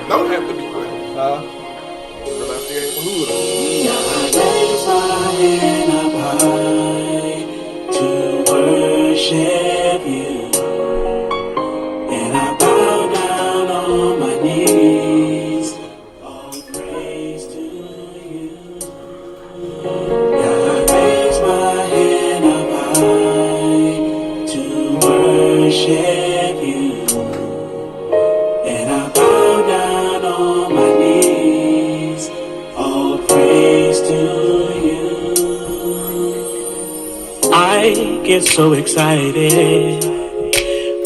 don't have to be quick. Because I still ain't who I raise my hand up high to worship you, and I bow down on my knees. All praise to you. Yeah, I raise my hand up high to worship you, and I bow down on my knees. All praise to you. I get so excited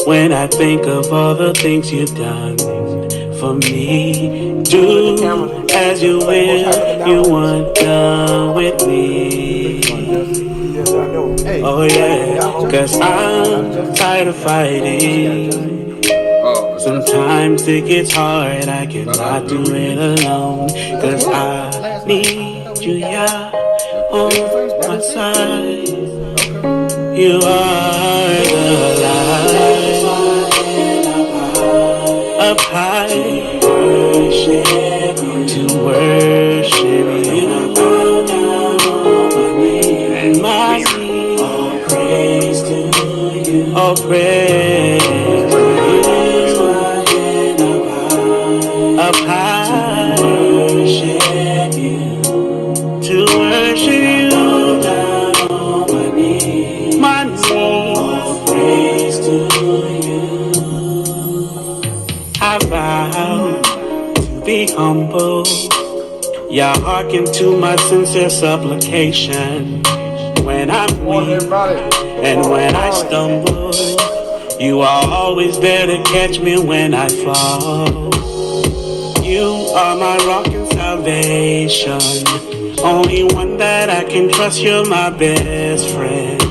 when I think of all the things you've done for me. Do as you will, you want done with me. Oh yeah, 'cause I'm tired of fighting. Sometimes it gets hard, I cannot do it alone. 'Cause I need you, yeah, on my side. You are the light up high, to worship you. And my knees, all praise to you. All praise to you. Up high, to worship you. To worship you. Down on my knees. My knees. All praise to you. I vow to be humble. Yeah, hearken to my sincere supplication. When I'm weak and when I stumble, you are always there to catch me when I fall. You are my rock and salvation, only one that I can trust. You're my best friend.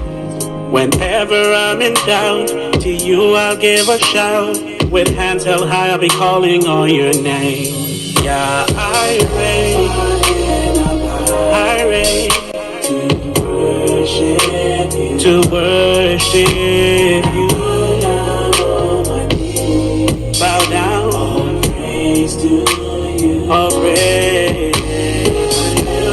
Whenever I'm in doubt, to you I'll give a shout. With hands held high, I'll be calling on your name. Yeah, I raise to worship you. Bow down, all praise to you. All praise to you.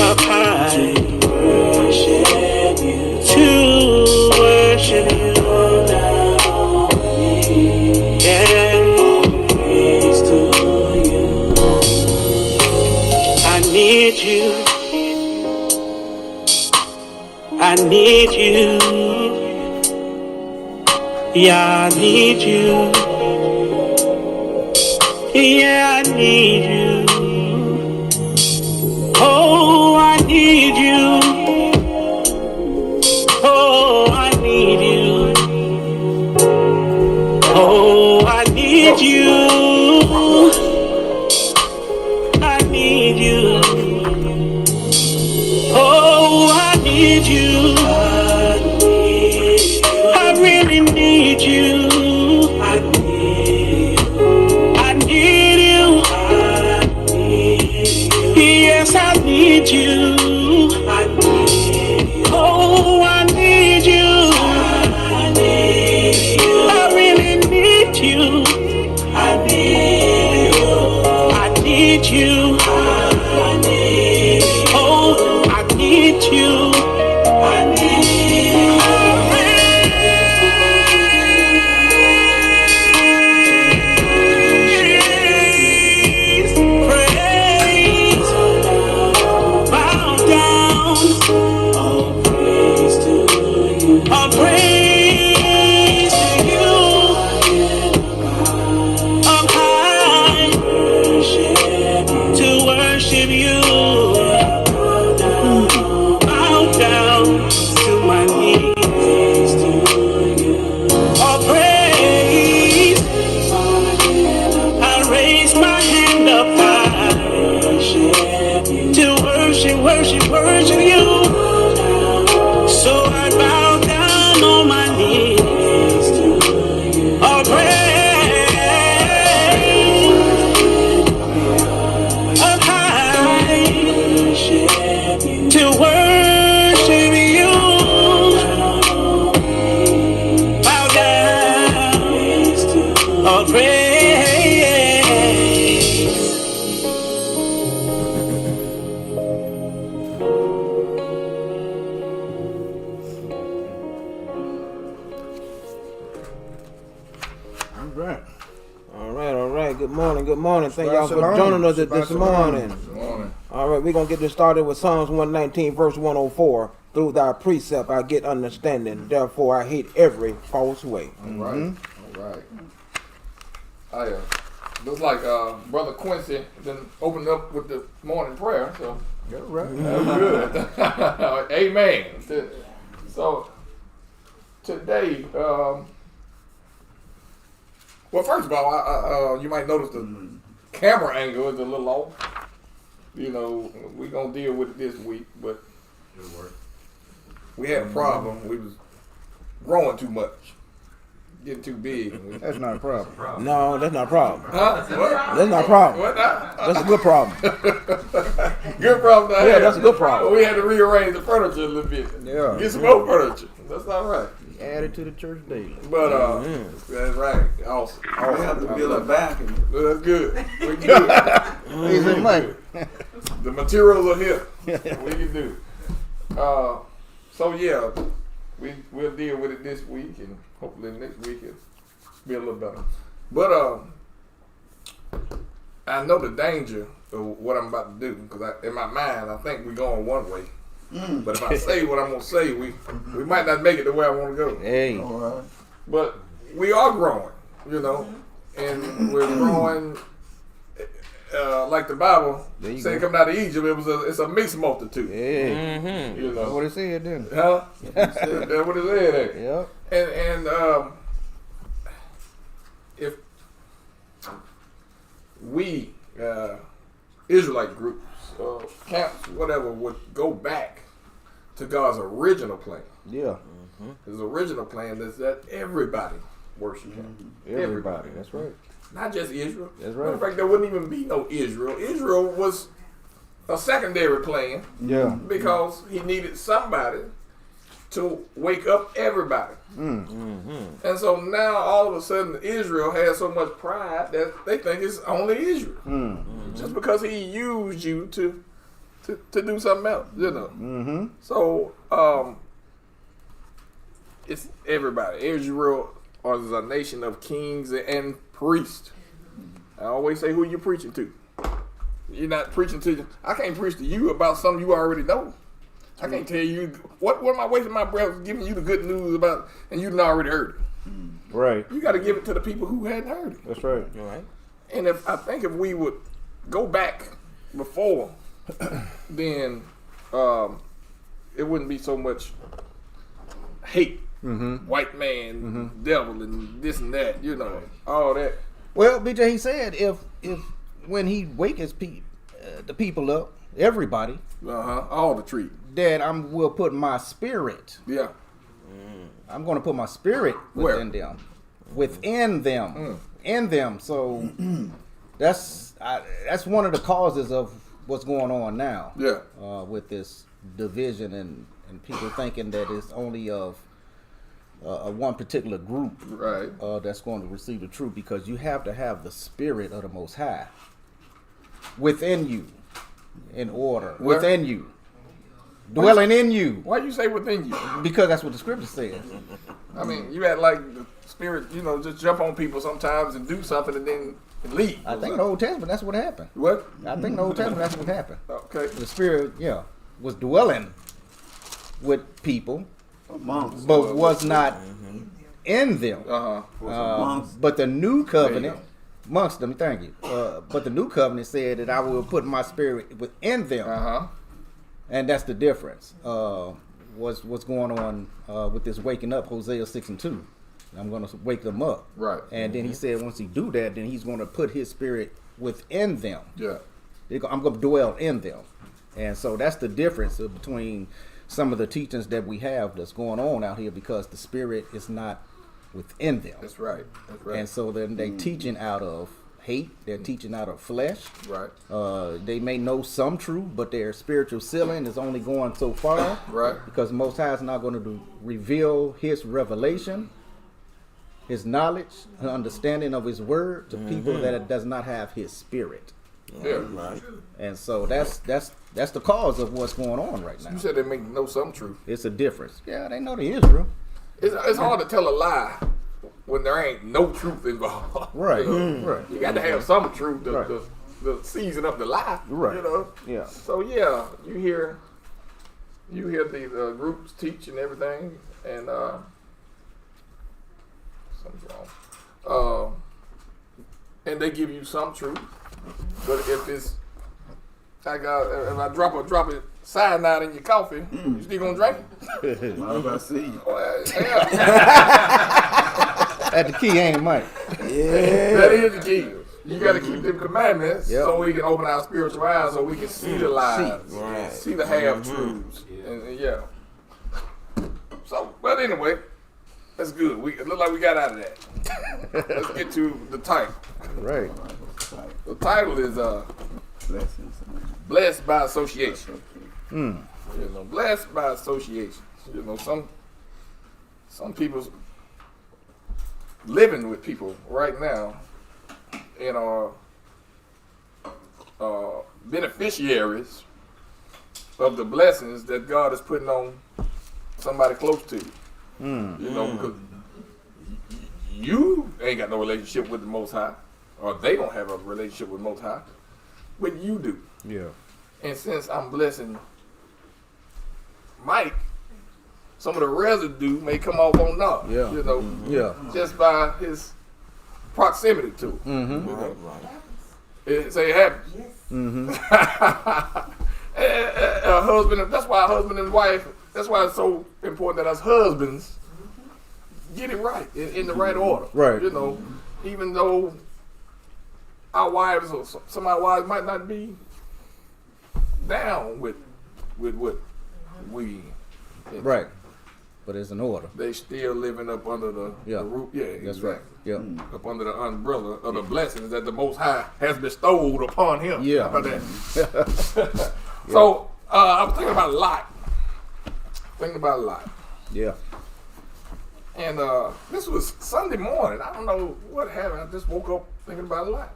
Up high, to worship you. To worship you. Yeah, all praise to you. I need you. I need you. Yeah, I need you. Yeah, I need you. Oh, I need you. Oh, I need you. Oh, I need you. I need you. Oh, I need you. I really need you. I need you. praise. All right. Good morning. Thank y'all for Shalom. joining us Shabbat this shalom. morning. Good morning. All right, we're going to get this started with Psalms 119, verse 104. Through thy precept I get understanding, therefore I hate every false way. All right. Looks like Brother Quincy then opened up with the morning prayer, so You're right. that's good. Amen. So today, well, first of all, you might notice the camera angle is a little off. You know, we're gonna deal with it this week, but we had a problem. We was growing too much, getting too big. That's not a problem. No, that's not a problem. Huh? What? That's not a problem. What now? That's a good problem. Good problem to have. Yeah, that's a good problem. We had to rearrange the furniture a little bit. Yeah. Get some more furniture. That's not right. Add it to the church daily. But that's right. Awesome. We have to build a balcony. That's good. We can do it. Raise that money. The materials are here. We can do it. So yeah, we'll deal with it this week, and hopefully next week it'll be a little better. But I know the danger of what I'm about to do, because in my mind I think we're going one way. But if I say what I'm gonna say, we might not make it the way I want to go. Hey. All right. But we are growing, you know, and we're growing like the Bible There you said go. coming out of Egypt. It's a mixed multitude, Hey. you That's know. what it said then. Huh? That's what it said. Yep. And if we Israelite groups, camps, whatever, would go back to God's original plan. Yeah. His original plan is that everybody worship Him. Everybody. That's right. Not just Israel. That's Matter of right. fact, there wouldn't even be no Israel. Israel was a secondary plan Yeah. because He needed somebody to wake up everybody. Mm. And so now all of a sudden Israel has so much pride that they think it's only Israel. Just because He used you to do something else, you know. Mm-hmm. So it's everybody. Israel is a nation of kings and priests. I always say who you preaching to. You're not preaching to. I can't preach to you about something you already know. I can't tell you what am I wasting my breath giving you the good news about, and you done already heard it. Right. You got to give it to the people who hadn't heard it. That's right. All right. And if we would go back before, then it wouldn't be so much hate, white man, devil, and this and that, you know, all that. Well, BJ, he said if when he wakens the people up, everybody, All the treat. that will put my spirit. Yeah. I'm going to put my spirit Where? within them. Within them. In them. So that's one of the causes of what's going on now. Yeah. With this division and people thinking that it's only of one particular group Right. that's going to receive the truth, because you have to have the spirit of the Most High within you in order. Where? Within you. Dwelling in you. Why you say within you? Because that's what the scripture says. I mean, you had like the spirit, you know, just jump on people sometimes and do something and then leave. I think in the Old Testament that's what happened. What? I think in the Old Testament that's what happened. Okay. The spirit, was dwelling with people, Amongst. but was not in them. Amongst. But the new There you covenant, go. amongst them, thank you. But the new covenant said that I will put my spirit within them, and that's the difference. What's going on with this waking up? Hosea 6:2. I'm going to wake them up. Right. And then he said once he do that, then he's going to put his spirit within them. Yeah. I'm going to dwell in them. And so that's the difference between some of the teachings that we have that's going on out here, because the spirit is not within them. That's right. That's right. And so then they teaching out of hate. They're teaching out of flesh. Right. They may know some truth, but their spiritual ceiling is only going so far. Right. Because Most High is not going to reveal his revelation his knowledge, and understanding of his word to people that does not have his spirit. Yeah. Right. And so that's the cause of what's going on right now. You said they make know some truth. It's a difference. Yeah, they know the Israel. It's hard to tell a lie when there ain't no truth involved. Right. You know? Right. You got to have some truth to, Right. to season up the lie. Right. You know. Yeah. So yeah, you hear these groups teach and everything, and something's wrong. And they give you some truth, but if it's like if I drop a cyanide in your coffee, you still gonna drink it? What about see? Well, yeah. At the key, ain't it, Mike? That is the key. You got to keep them commandments Yep. so we can open our spiritual eyes, so we can see the lies, Right. see the half truths, and yeah. So, but anyway, that's good. It look like we got out of that. Let's get to the title. Right. The title is Blessings. "Blessed by Association." You know, blessed by association. You know, some people's living with people right now and are beneficiaries of the blessings that God is putting on somebody close to you. You know, because you ain't got no relationship with the Most High, or they don't have a relationship with the Most High, but you do. Yeah. And since I'm blessing Mike, some of the residue may come off on Nog. Yeah. You know, Yeah. just by his proximity to it. Mm-hmm. You know? Right. It happens. Mm-hmm. A husband, that's why a husband and wife, that's why it's so important that us husbands get it right, in the right order. Right. You know, even though our wives, or some of our wives might not be down with what we, Right. But it's an order. they still living up under the roof. Yeah, That's exactly. right. Yeah. Up under the umbrella of the blessings that the Most High has bestowed upon him. Yeah. How about that? So I was thinking about Lot. Yeah. And this was Sunday morning. I don't know what happened. I just woke up thinking about Lot.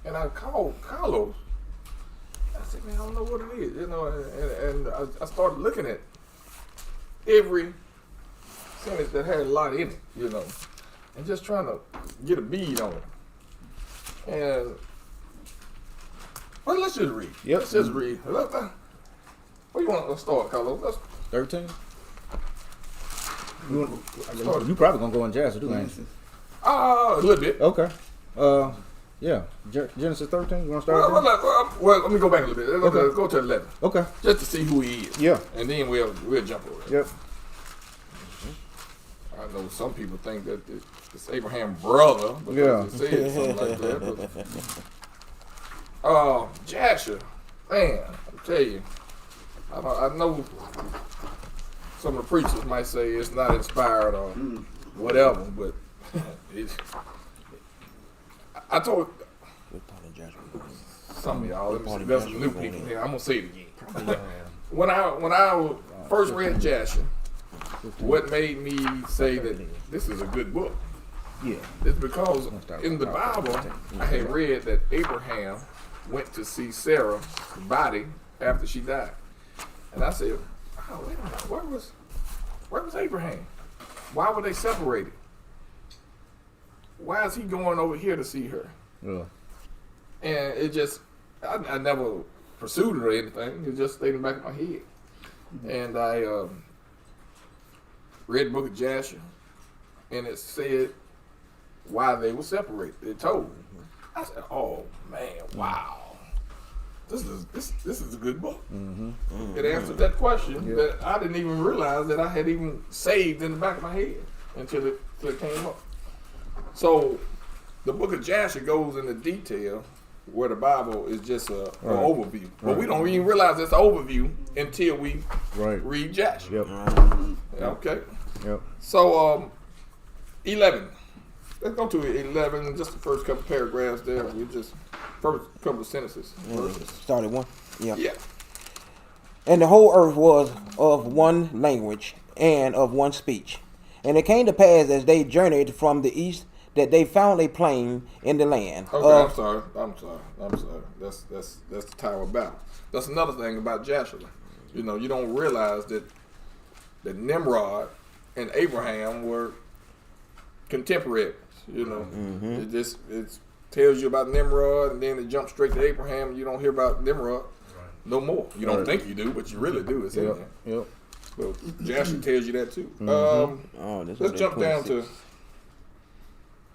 And I called Carlos. I said, man, I don't know what it is. You know, and I started looking at every sentence that had Lot in it, you know, and just trying to get a bead on it. And well, let's just read. Yep. Let's just read. Where you want to start, Carlos? Let's 13? You start. probably gonna go in Jasher, too, ain't you? A little bit. Okay. Yeah. Genesis 13. You want to start? Well, there? let me go back a little bit. Let's Okay. go to 11, Okay. just to see who he is. Yeah. And then we'll jump over it. Yep. I know some people think that it's Abraham's brother because Yeah. it said something like that. But, Jasher, man, I tell you, I know some of the preachers might say it's not inspired or whatever, but I told some of y'all, there's some new people here. I'm gonna say it again. When I first read Jasher, what made me say that this is a good book Yeah. is because in the Bible I had read that Abraham went to see Sarah's body after she died, and I said, "Oh, wait a minute, where was Abraham? Why were they separated? Why is he going over here to see her?" Yeah. And it just, I never pursued it or anything. It just stayed in the back of my head. And I read the book of Jasher, and it said why they were separated. It told. I said, "Oh man, wow, this is a good book." It answered that question that I didn't even realize that I had even saved in the back of my head until it came up. So the book of Jasher goes into detail where the Bible is just an overview. But we don't even realize it's an overview until we read Jasher. Yep. Okay. Yep. So 11. Let's go to 11, just the first couple paragraphs there. We just, first couple of sentences. Verses. Started one. Yeah. Yeah. And the whole earth was of one language and of one speech. And it came to pass as they journeyed from the east that they found a plain in the land. Okay, I'm sorry. That's the Tower of Babel. That's another thing about Joshua. You know, you don't realize that Nimrod and Abraham were contemporaries. You know, it tells you about Nimrod, and then it jumps straight to Abraham. And you don't hear about Nimrod no more. You don't think you do, but you really do. It's in there. Yep. Well, Joshua tells you that too. Let's Jump down to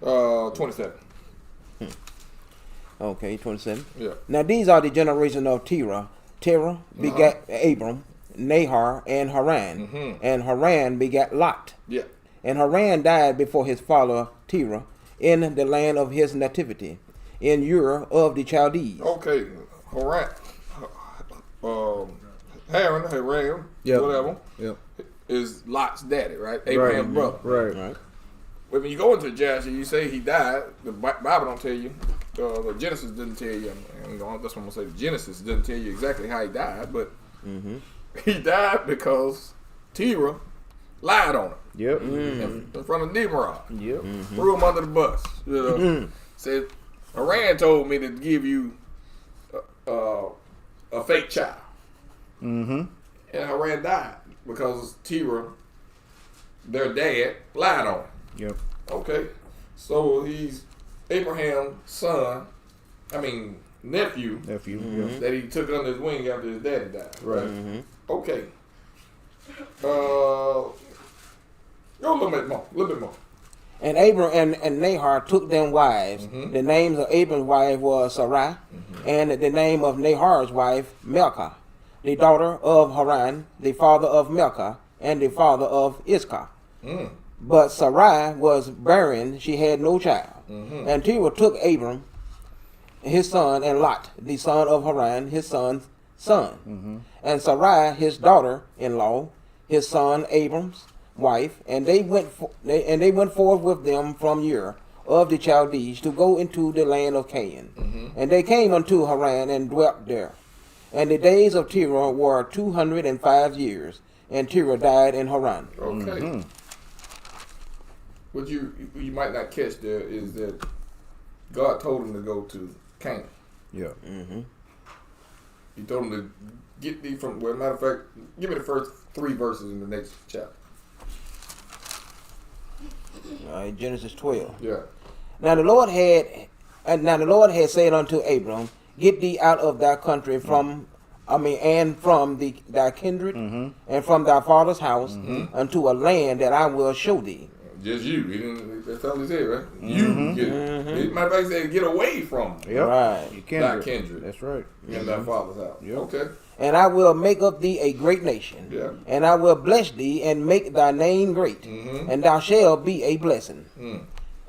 27. Okay, 27. Yeah. Now these are the generation of Terah. Terah begat Abram, Nahor, and Haran. And Haran begat Lot. Yeah. And Haran died before his father Terah in the land of his nativity, in Ur of the Chaldees. Okay, Haran, Yep. whatever, Yep. is Lot's daddy, right? Abraham's brother. Right. But when you go into Joshua, you say he died. The Bible don't tell you. The Genesis doesn't tell you. That's what I'm gonna say. Genesis doesn't tell you exactly how he died, but he died because Terah lied on him. Yep. In front of Nimrod. Yep. Threw him under the bus. You know, said Haran told me to give you a fake child. And Haran died because Terah, their dad, lied on him. Yep. Okay, so he's Abraham's son. Nephew. That he took under his wing after his daddy died. Right. Okay. Go a little bit more. And Abram and Nahor took them wives. The names of Abram's wife was Sarai, and the name of Nahor's wife Milcah, the daughter of Haran, the father of Milcah, and the father of Iscah. But Sarai was barren; she had no child. And Terah took Abram, his son, and Lot, the son of Haran, his son's son, and Sarai, his daughter-in-law, his son Abram's wife, and they went forth with them from Ur of the Chaldees to go into the land of Canaan. And they came unto Haran and dwelt there. And the days of Terah were 205 years, and Terah died in Haran. Okay. What you might not catch there is that God told him to go to Canaan. Yeah. He told him to get thee from. Well, matter of fact, give me the first 3 verses in the next chapter. Genesis 12. Yeah. Now the Lord had said unto Abram, Get thee out of thy country and from thy kindred and from thy father's house unto a land that I will show thee. Just you. He didn't. That's all he said, right? You get. Matter of fact, he said get away from Yep. Right. thy kindred. That's right. In thy father's house. Yep. Okay. And I will make of thee a great nation. Yeah. And I will bless thee and make thy name great. And thou shalt be a blessing.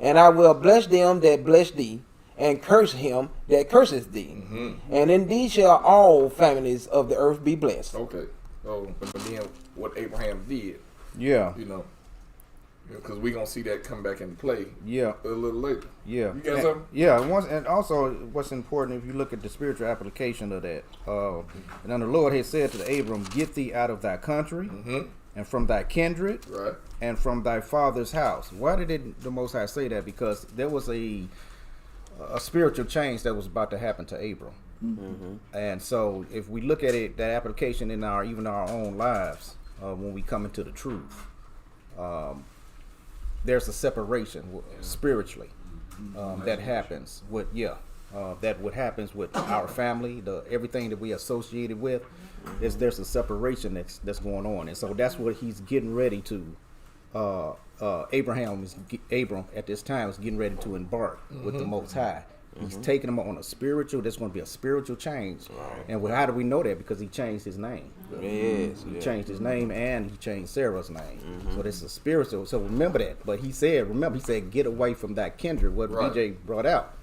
And I will bless them that bless thee, and curse him that curseth thee. And in thee shall all families of the earth be blessed. Okay. So, but then what Abraham did, Yeah. because we're going to see that come back into play Yeah. a little later. Yeah. You got something? Yeah. And also, what's important, if you look at the spiritual application of that, and then the Lord had said to Abram, Get thee out of thy country, and from thy kindred, Right. and from thy father's house. Why did the Most High say that? Because there was a spiritual change that was about to happen to Abram. And so, if we look at it, that application in even our own lives, when we come into the truth, there's a separation spiritually that happens with that what happens with our family, everything that we associated with. There's a separation that's going on, and so that's what he's getting ready to. Abram at this time is getting ready to embark with the Most High. He's taking them on a spiritual. There's going to be a spiritual change, and how do we know that? Because he changed his name. Yes. He changed his name and he changed Sarah's name. So this is spiritual. So remember that. But he said, get away from that kindred. What DJ brought out.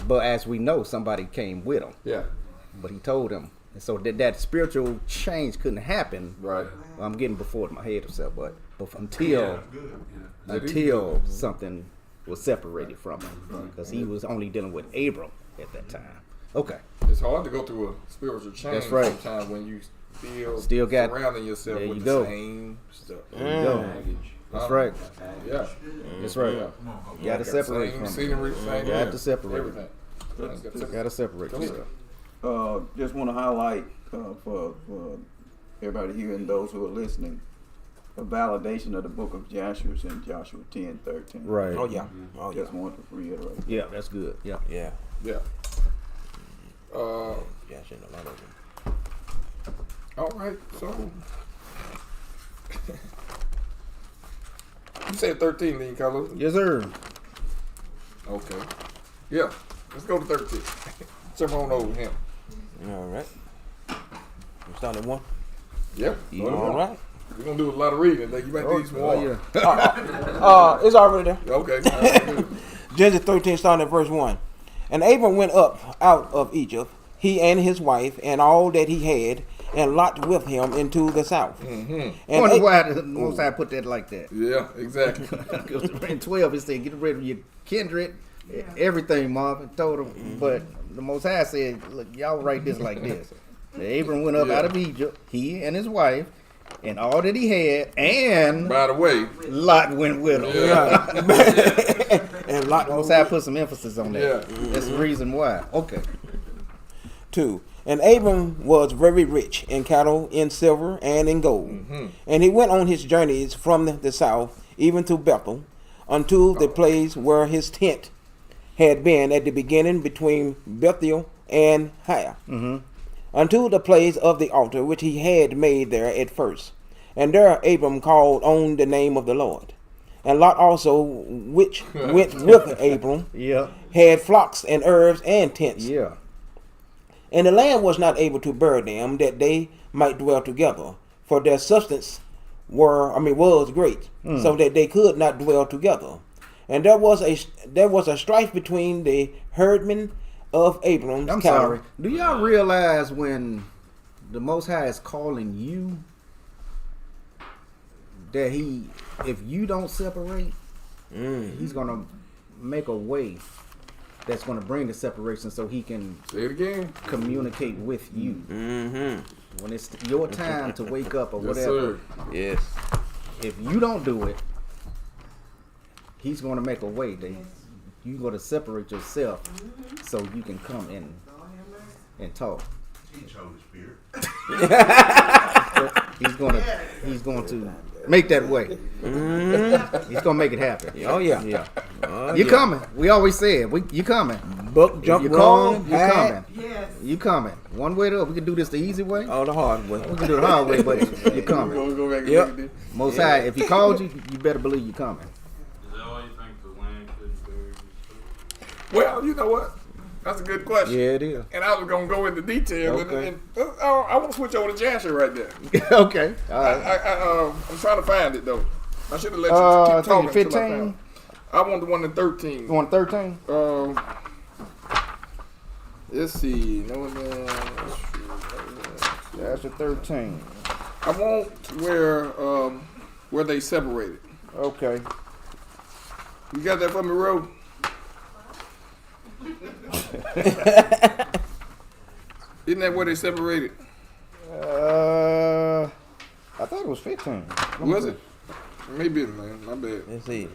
But as we know, somebody came with him. Yeah. But he told him. And so that spiritual change couldn't happen. Right. I'm getting before my head of self, but until something was separated from him, because he was only dealing with Abram at that time. Okay. It's hard to go through a spiritual change. That's right. Sometimes when you still got surrounding yourself there with you the go. same stuff. There you go. That's right. Yeah. That's right. Yeah. You got to separate Same from it. scenery, same. You got to separate. Everything. Got to separate Go ahead. yourself. Just want to highlight for everybody here and those who are listening, a validation of the book of Joshua in Joshua 10:13. Right. Oh yeah. Oh yeah. Just want to reiterate. Yeah, that's good. Yeah. Yeah. Yeah. Yeah, I've seen a lot of them. All right. So you said 13, then, Carlos. Yes, sir. Okay. Yeah. Let's go to 13. Jump on over him. All right. We started one. Yep. Yeah. All right. We're gonna do a lot of reading. Like you might need some water. It's already there. Okay. All right, good. Genesis 13, starting at verse 1. And Abram went up out of Egypt, he and his wife, and all that he had, and Lot with him into the south. Mm-hmm. And Wonder why the Most High put that like that. Yeah. Exactly. In 12, it said, get rid of your kindred, everything, Marvin. Told him. But the Most High said, look, y'all write this like this. Abram went up Yeah. out of Egypt, he and his wife, and all that he had, and By the way. Lot went with him. Yeah. and Lot The Most High put some emphasis on that. Yeah. That's the reason why. Okay. 2. And Abram was very rich in cattle, in silver, and in gold. And he went on his journeys from the south, even to Bethel, unto the place where his tent had been at the beginning between Bethel and Hai, unto the place of the altar which he had made there at first. And there Abram called on the name of the Lord. And Lot also, which went with Abram, Yeah. had flocks and herbs and tents. Yeah. And the land was not able to bear them, that they might dwell together, for their substance was great, so that they could not dwell together. And there was a strife between the herdmen of Abram's I'm cattle. sorry. Do y'all realize when the Most High is calling you that if you don't separate, he's gonna make a way that's gonna bring the separation so he can Say it again. communicate with you. When it's your time to wake up or Yes, whatever, sir. Yes. if you don't do it, he's gonna make a way that you're gonna separate yourself so you can come in and talk. Teach Holy Spirit. He's going to make that way. He's gonna make it happen. Oh yeah. Yeah. Oh, You yeah. coming. We always said, you coming. Buck, jump, You call, run, you hide. coming. You coming. One way or the other. We can do this the easy way. Oh, the hard way. We can do it the hard way, but you're We're coming. gonna go back and Yep. look at this. Most High, if he called you, you better believe you're coming. Is that why you think the land couldn't bear his Well, you know what? That's a good question. Yeah, it is. And I was gonna go into detail, Okay. and I want to switch over to Joshua right there. Okay. All right. I'm trying to find it though. I should have let you I keep think talking. 15. Until I found it. I want the one in 13. You want 13? Let's see. No, That's a 13. I want where they separated. Okay. You got that for me, Ro? Isn't that where they separated? I thought it was 15. Was it? Maybe, man. My bad. Let's see.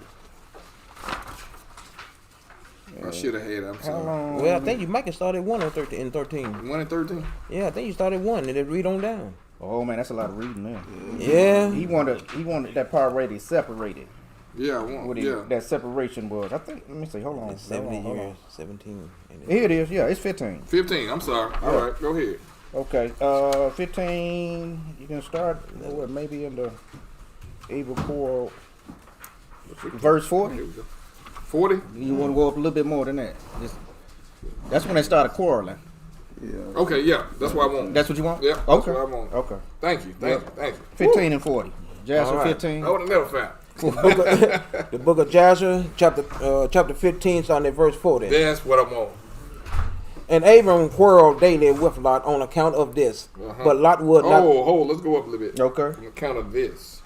I should have had it. I'm How sorry. long? Well, I think you might have started 1 in 13. In 13. 1 and 13? Yeah, I think you started 1 and then read on down. Oh man, that's a lot of reading there. Yeah. He wanted that part where they separated. Yeah, I want. What Yeah. that separation was. I think. Let me see. Hold on. It's 70 Hold on. years. 17. ain't it? Here it is. Yeah, it's 15. 15. I'm sorry. All Yeah. right, go ahead. Okay. 15. You can start. Maybe in the Abel Core, verse 40. Here we go. 40? You want to go up a little bit more than that. That's when they started quarreling. Yeah. Okay, yeah. That's what I want. That's what you want? Yeah, that's Okay. what I want. Okay. Thank you. Thank you. Thank you. 15 and 40. Joshua All right. 15. I would have never found. The book of Joshua, chapter 15, starting at verse 40. That's what I want. And Abram quarreled daily with Lot on account of this, but Lot would not. Hold. Let's go up a little bit. Okay. On account of this.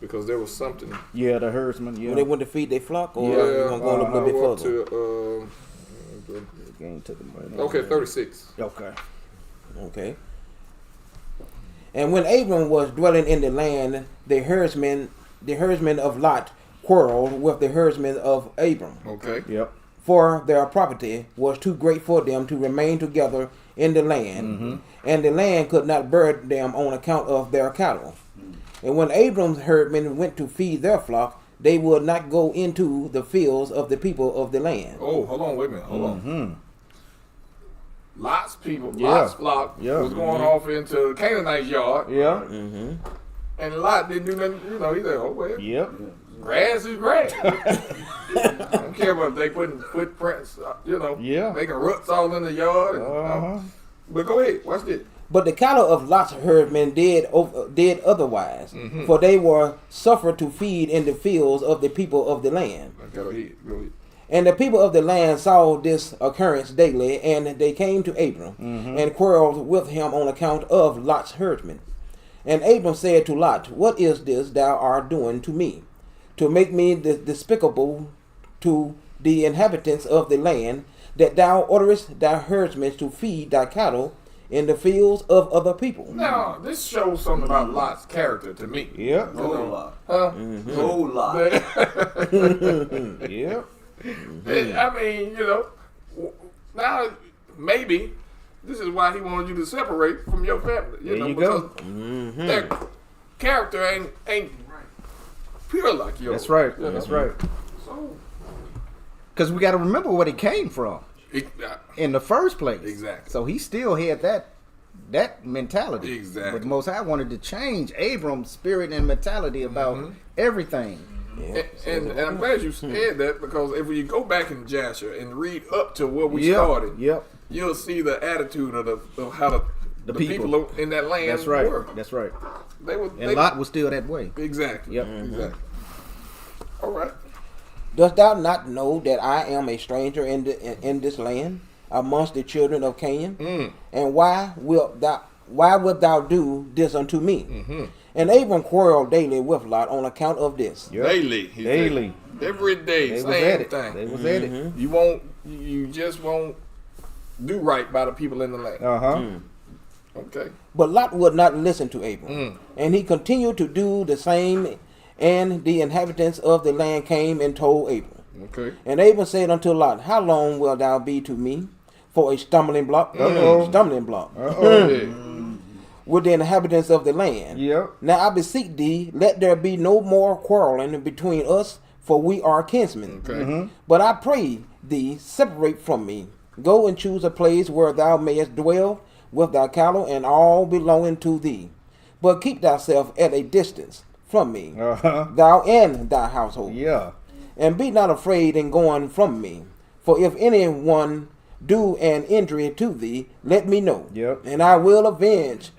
Because there was something. Yeah, the herdsman. Yeah. When they went to feed their flock, or Yeah, you gonna go a little bit I'll go up further? to, Game to the money. okay, 36. Okay. Okay. And when Abram was dwelling in the land, the herdsmen the herdsmen of Lot quarreled with the herdsmen of Abram, Okay. Yep. for their property was too great for them to remain together in the land, and the land could not bear them on account of their cattle. And when Abram's herdmen went to feed their flock, they would not go into the fields of the people of the land. Oh, hold on, wait a minute, hold on. Lot's people, Yeah. Lot's flock Yeah. was going off into Canaanite's yard, Yeah. and Lot didn't do nothing. You know, he said, "Oh well, Yep. grass is grass." I don't care about if they putting footprints, you know, Yeah. making roots all in the yard. And, but go ahead, watch this. But the cattle of Lot's herdmen did otherwise, for they were suffered to feed in the fields of the people of the land. Go ahead, go ahead. And the people of the land saw this occurrence daily, and they came to Abram and quarreled with him on account of Lot's herdsmen. And Abram said to Lot, "What is this thou art doing to me, to make me despicable to the inhabitants of the land, that thou orderest thy herdsmen to feed thy cattle in the fields of other people?" Now, this shows something about Lot's character to me. Yep. Whole lot. Huh? Whole lot. Yep. I mean, you know, now maybe this is why he wanted you to separate from your family. You There know, you go. because their character ain't pure like yours. That's right. you know? That's right. So, Because we got to remember where he came from in the first place. Exactly. So he still had that mentality. Exactly. But the Most High wanted to change Abram's spirit and mentality about everything. and I'm glad you said that, because if you go back in Jasher and read up to where we Yep. started, Yep. you'll see the attitude of how the people in that land That's right. were. That's right. They were And Lot was still that way. exactly. Yep. Exactly. All right. Dost thou not know that I am a stranger in this land amongst the children of Canaan? And why wilt thou do this unto me? And Abram quarreled daily with Lot on account of this. Yep. Daily. he Daily. said. Every day. They was same at it. thing. They was at it. You just won't do right by the people in the land. Uh-huh. Okay. But Lot would not listen to Abram, and he continued to do the same. And the inhabitants of the land came and told Abram. Okay. And Abram said unto Lot, "How long wilt thou be to me for a stumbling block?" Stumbling block with the inhabitants of the land. Yep. Now I beseech thee, let there be no more quarreling between us, for we are kinsmen. Okay. But I pray thee, separate from me. Go and choose a place where thou mayest dwell with thy cattle and all belonging to thee. But keep thyself at a distance from me, Uh-huh. thou and thy household. Yeah. And be not afraid in going from me. For if anyone do an injury to thee, let me know. Yep. And I will avenge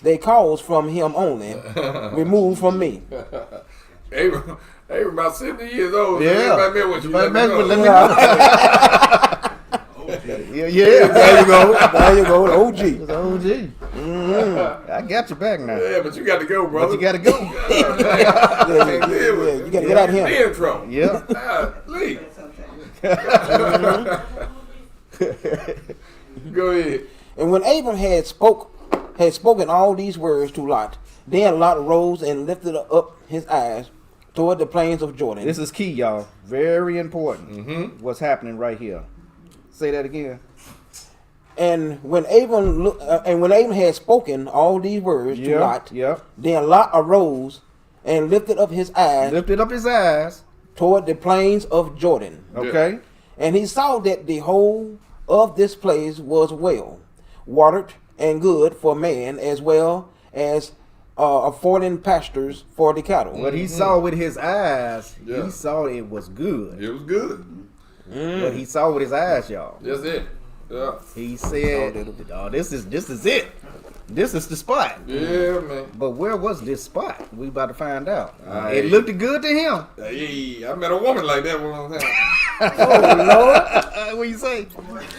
they cause from him only, remove from me. Abram about 70 years old. Yeah. So everybody met with you. Everybody Let me met with- know. let me know. Yeah. There you go. There you go. The OG. It's OG. I got your back now. Yeah, but you got to go, brother. But you got to go. Yeah, you gotta get out of The here. intro. Yeah. Leave. Go ahead. And when Abram had spoken all these words to Lot, then Lot rose and lifted up his eyes toward the plains of Jordan. This is key, y'all. Very important. What's happening right here. Say that again. And when Abram had spoken all these words to Lot, Yep. then Lot arose and lifted up his eyes Lifted up his eyes. toward the plains of Jordan. Okay. And he saw that the whole of this place was well watered and good for man, as well as affording pastures for the cattle. What he saw with his eyes, Yeah. he saw it was good. It was good. What he saw with his eyes, y'all. That's it. Yeah. He said, "Oh, this is it. This is the spot." Yeah, man. But where was this spot? We about to find out. Aye. It looked good to him. Hey, I met a woman like that one time. What you say?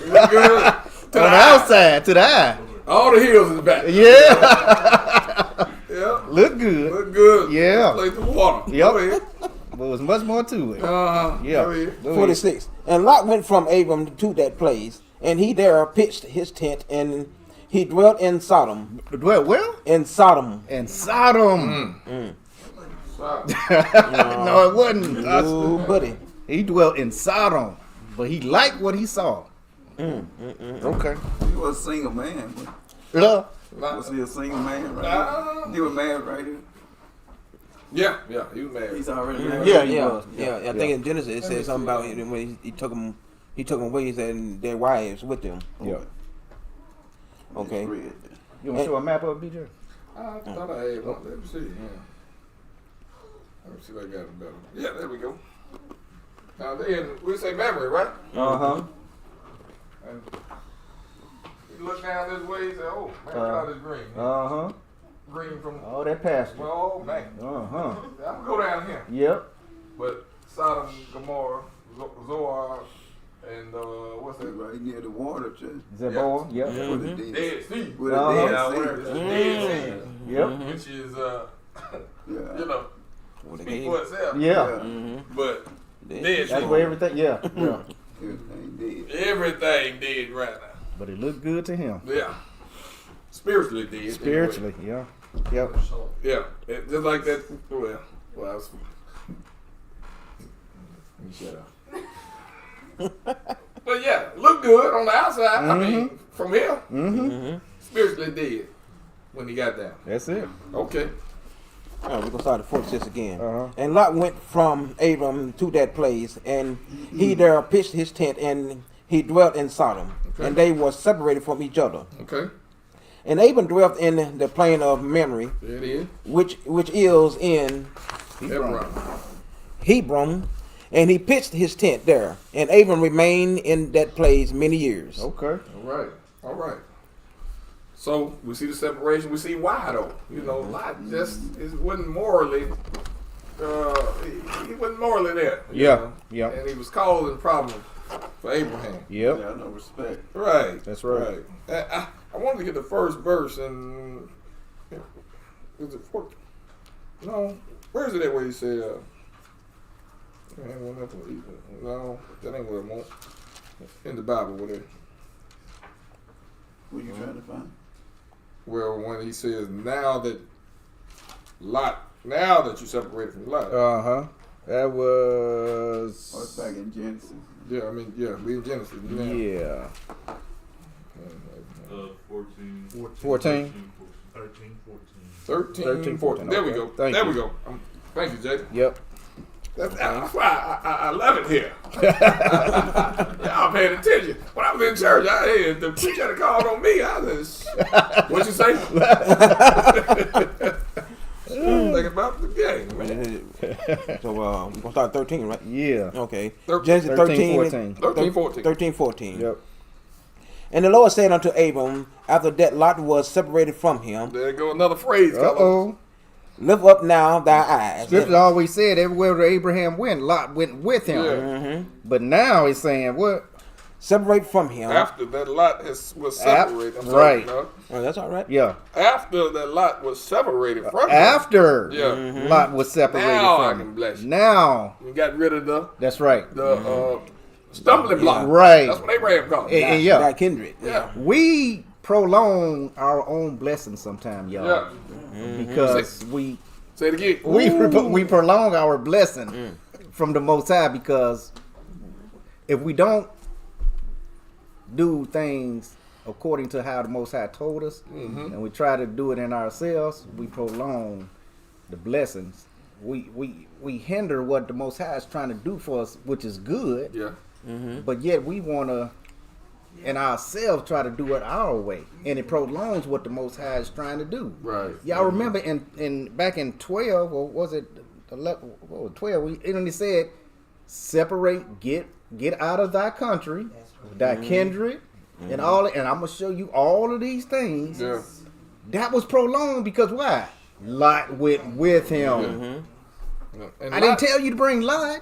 Look good. On the outside, to the eye. All the hills is back. Yeah. Yeah. Look good. Look good. Yeah. Play the water. Yep. Go ahead. But there was much more to it. Yeah. Go ahead. Go ahead. 46. And Lot went from Abram to that place, and he there pitched his tent, and he dwelt in Sodom. Dwell well? In Sodom. And Sodom. No, it wasn't. Ooh, buddy. He dwelt in Sodom, but he liked what he saw. Okay. He was a single man. Yeah. Was he a single man right here? He was married right here. Yeah, he was married. He's already married. Yeah, he Yeah, was. yeah. I think in Genesis it says something about when he took them away. He said their wives with them. Yeah. Okay. Read it. You want to show a map of BJ? I thought I had one. Let me see. Let me see if I got it better. Yeah, there we go. Now then, we say memory, right? Uh-huh. And you look down this way, you say, "Oh, man, God is green." Uh-huh. Green from. Oh, that pasture. Well, oh man. Uh-huh. I'm gonna go down here. Yep. But Sodom, Gomorrah, Zoar, and what's that? Right near the water, too. Zebor. Yep. With the dead. Dead Sea. With the Uh-huh. dead sea. Dead Sea. Yep. Which is Yeah. you know, Well, speak for itself. Yeah. But dead That's Sea. where everything. Yeah. Yeah. Everything dead. Everything dead right now. But it looked good to him. Yeah. Spiritually dead. Spiritually. Yeah. Yep. Yeah. Just like that. Well, I was. Let me shut up. But yeah, look good on the outside. I mean, from here, spiritually dead when he got down. That's it. Okay. All right, we're gonna start at 46 again. Uh-huh. And Lot went from Abram to that place, and he there pitched his tent, and he dwelt in Sodom, Okay. and they were separated from each other. Okay. And Abram dwelt in the plain of Mamre, There it is. which is in Hebron. Hebron, and he pitched his tent there. And Abram remained in that place many years. Okay. All right. All right. So we see the separation. We see why though. You know, Lot just wasn't morally. He wasn't morally there. you Yeah. know? Yeah. And he was causing problems for Abraham. Yep. Yeah, no respect. Right. That's right. I wanted to get the first verse and is it 14? No. Where is it at where he said? No, that ain't what I want. In the Bible, whatever. What are you trying to find? Well, when he says, now that you separated from Lot. Uh-huh. That was... Oh, it's back in Genesis. We in Genesis. Now. Yeah. 14. 14. 13, 14. 13, 14. There we Okay. go. Thank There you. we go. Thank you, Jay. Yep. That's why I love it here. Y'all paying attention. When I was in church, the preacher had called on me. I was what you say? Thinking about the game, man. So we're gonna start at 13, right? Yeah. Okay. 13, Genesis 13, 14. 13, 14. 13, 14. Yep. And the Lord said unto Abram, after that Lot was separated from him, There go another phrase. Uh-oh. lift up now thy eyes. Scripture always said everywhere Abraham went, Lot went with him. Yeah. But now it's saying what? Separate from him. After that Lot was separated. I'm sorry, right. no. Oh, that's all right. Yeah. After that Lot was separated from him. After Yeah. Lot was separated Now I from can him. bless you. Now. You got rid of That's right. the stumbling block. Right. That's what Abraham called it. And yeah. Thy kindred. Yeah. We prolong our own blessings sometimes, y'all. Yeah. Because we Say it again. we prolong our blessing from the Most High, because if we don't do things according to how the Most High told us, and we try to do it in ourselves, we prolong the blessings. We hinder what the Most High is trying to do for us, which is good. Yeah. But yet we want to, in ourselves, try to do it our way, and it prolongs what the Most High is trying to do. Right. Y'all remember in back in 12, or was it 11? What was it, 12? It only said, separate, get out of thy country, thy kindred, and all. And I'm gonna show you all of these things. Yeah. That was prolonged because why? Lot went with him. And I didn't tell you to bring Lot.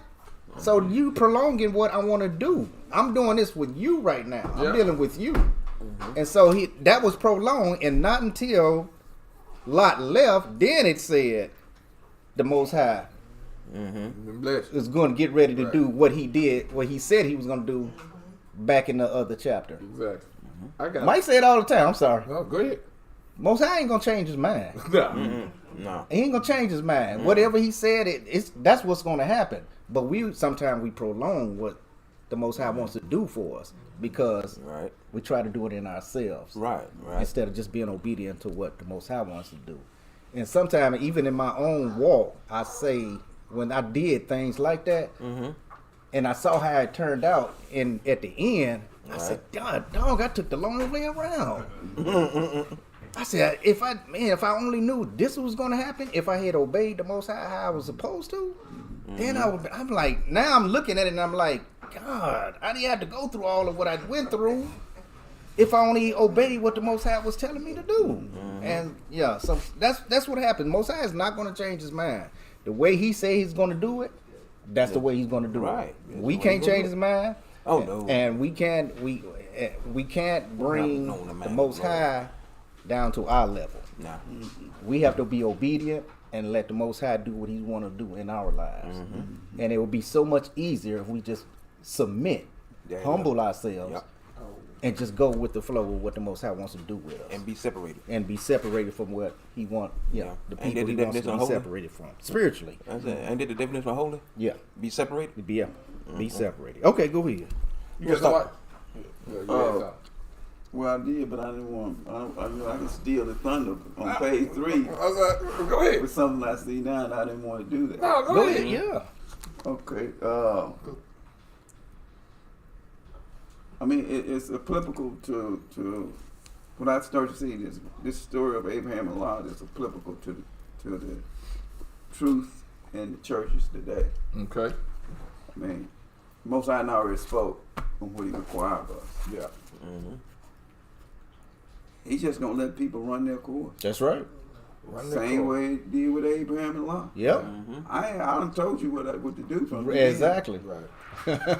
So you prolonging what I want to do. I'm doing this with you right now. I'm Yeah. dealing with you. And so that was prolonged, and not until Lot left, then it said the Most High bless you. is going to get ready to do what he did, what he said he was going to do back in the other chapter. Exactly. I got Mike say it all the time. I'm sorry. No, go ahead. Most High ain't gonna change his mind. Nah. No. He ain't gonna change his mind. Whatever he said, that's what's gonna happen. But sometimes we prolong what the Most High wants to do for us because Right. we try to do it in ourselves. Right. Instead of just being obedient to what the Most High wants to do. And sometimes, even in my own walk, I say when I did things like that, and I saw how it turned out, and at the end, I said, God, dog, I took the long way around. I said, if I only knew this was going to happen, if I had obeyed the Most High how I was supposed to, then I'm like, now I'm looking at it and I'm like, God, I didn't have to go through all of what I went through if I only obeyed what the Most High was telling me to do. And yeah, so that's what happened. Most High is not going to change his mind. The way he say he's going to do it, that's the way he's going to do Right. it. We can't change his mind. Oh, no. And we can't bring No, no, man. the Most High down to our level. Nah. We have to be obedient and let the Most High do what he want to do in our lives. And it will be so much easier if we just submit, Yeah, humble ourselves, Yep. and just go with the flow of what the Most High wants to do with us. And be separated. And be separated from what he want, the Ain't people that he the wants to definition be of holy? separated from. Spiritually. That's it. Ain't that the definition of holy? Yeah. Be separated? Be separated. Okay, go ahead. You got start. somebody? Well, I did, but I didn't want. I knew I could steal the thunder on page 3 Go ahead. with something I see now, and I didn't want to do that. No, Go ahead, yeah. Okay. I mean, it's applicable to when I start to see this story of Abraham and Lot is applicable to the truth in the churches today. Okay. I mean, Most High already spoke on what he required of us. Yeah. He's just gonna let people run their course. That's right. Same way he did with Abraham and Lot. Yep. I done told you what to do from the beginning. Exactly. Right.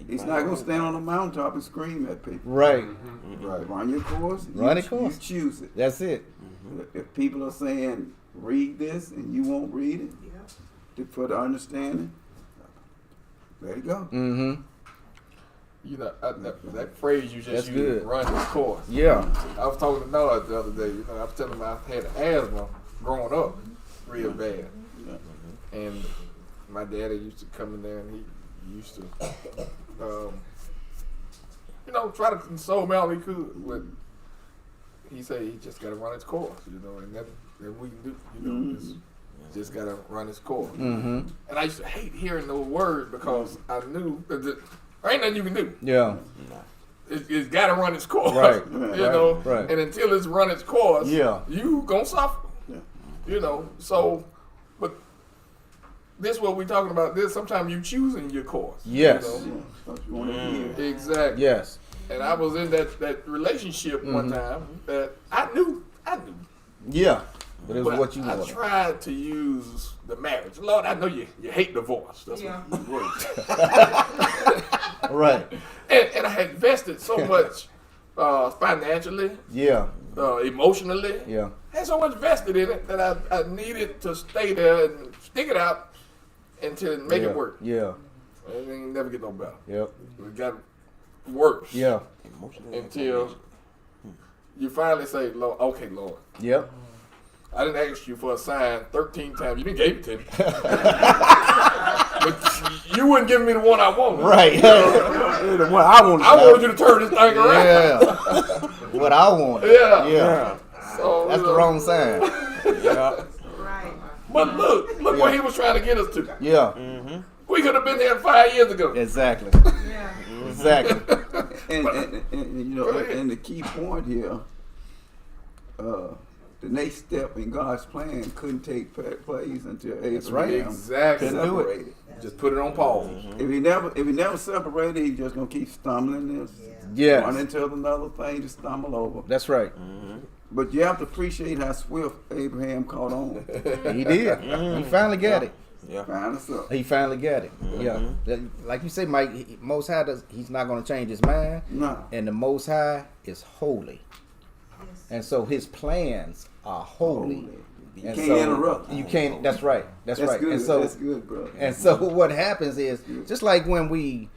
He's not gonna stand on a mountaintop and scream at people. Right. Right. Run your course. Run you, your course. You choose it. That's it. If people are saying read this and you won't read it for the understanding, there you go. Mm-hmm. You know, that phrase you just That's used, good. run the course. Yeah. I was talking to Noah the other day. You know, I was telling him I had asthma growing up real bad. And my daddy used to come in there and he used to, try to console me all he could. But he said he just got to run his course, and that we can do, just got to run his course. Mm-hmm. And I used to hate hearing those words because I knew that there ain't nothing you can do. Yeah. It's got to run its course, Right. Right. And until it's run its course, Yeah. you gonna suffer, So, but this what we talking about. This sometimes you choosing your course. Yes. That's what you want to hear. Exactly. Yes. And I was in that relationship one time that I knew, Yeah. But it was but what you I wanted. tried to use the marriage. Lord, I know you hate divorce. That's what Right. and I had invested so much financially, Yeah. emotionally. Yeah. I had so much vested in it that I needed to stay there and stick it out until make yeah. it work. Yeah. And it ain't never get no better. Yep. It got worse. Yeah. Until you finally say, Lord, okay, Lord. Yep. I didn't ask you for a sign 13 times. You didn't give it to me. But you wouldn't give me the one I wanted. Right. The one I wanted. I wanted you to turn this thing around. Yeah. What I wanted. Yeah. Yeah. So, That's the wrong sign. Yeah. But look where he was trying to get us to. Yeah. We could have been there 5 years ago. Exactly. Exactly. And and the key point here, the next step in God's plan couldn't take place until Abraham right. Exactly. Couldn't do it. separated. Just put it on pause. If he never separated, he's just gonna keep stumbling this, run Yes. into another thing to stumble over. That's right. But you have to appreciate how swift Abraham caught on. He did. He finally got it. Yeah. Find us up. He finally got it. Yeah. Like you say, Mike, Most High he's not going to change his mind. No. And the Most High is holy. And so his plans are holy. You And can't so interrupt. You can't. That's right. That's right. Good. And so That's good, brother. And so what happens is, just like when we're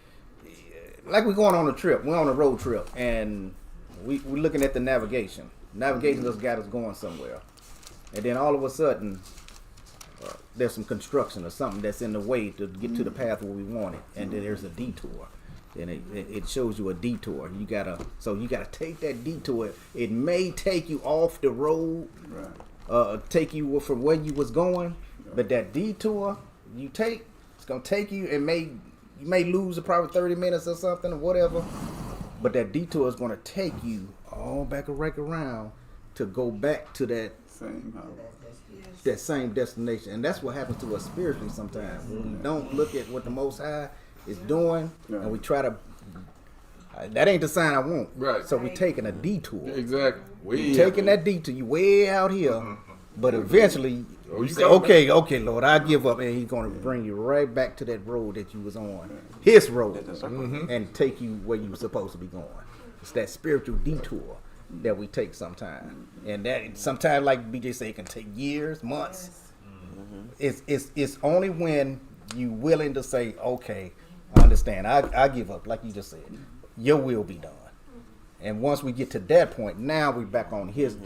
going on a trip, we're on a road trip, and we're looking at the navigation. Navigation just got us going somewhere, and then all of a sudden, there's some construction or something that's in the way to get to the path where we want it, and then there's a detour. And it shows you a detour. You gotta take that detour. It may take you off the road, take you from where you was going, but that detour you take, it's gonna take you. You may lose probably 30 minutes or something or whatever, but that detour is gonna take you all back around to go back to that same destination. And that's what happens to us spiritually sometimes. When we don't look at what the Most High is doing, and we try to. That ain't the sign I want. Right. So we're taking a detour. Exactly. You're taking that detour. You way out here, but eventually you you say, come okay, Lord, I give up, and He's going to bring you right back to that road that you was on, His road, and take you where you were supposed to be going. It's that spiritual detour that we take sometimes, and that sometimes, like BJ said, it can take years, months. It's only when you willing to say, okay, I understand. I give up, like you just said. Your will be done. And once we get to that point, now we're back on His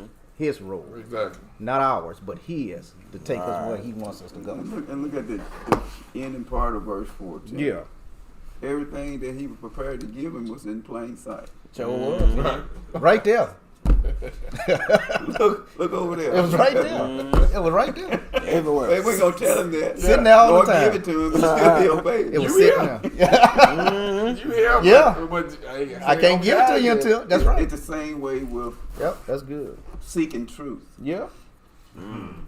road. Exactly. Not ours, but His, to take us where He wants us to go. And look at the ending part of verse 14. Yeah. Everything that he was prepared to give him was in plain sight. Sure was. Right. Right there. Look over there. It was right there. It was right there. Everywhere. Hey, we're going to tell him that. Sitting there all the Lord time. give it to him, but still he obeyed. It was You sitting hear? there. You hear? Yeah. But, I can't give it to you until. That's right. It's the same way with Yep, that's good. seeking truth. Yeah.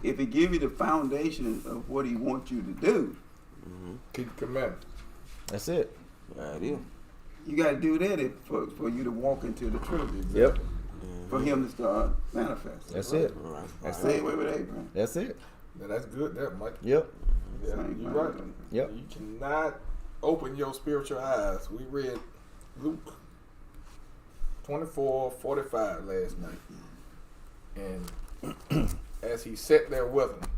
If he give you the foundation of what he wants you to do, keep the commandments. That's it. Right here. you got to do that for you to walk into the truth. Yep. For him to start manifesting. That's it. Right. That's Same it. way with Abraham. That's it. Now, that's good, that Mike. Yep. Yeah, Same you're thing. right. Yep. You cannot open your spiritual eyes. We read Luke 24:45 last night. And as he sat there with them,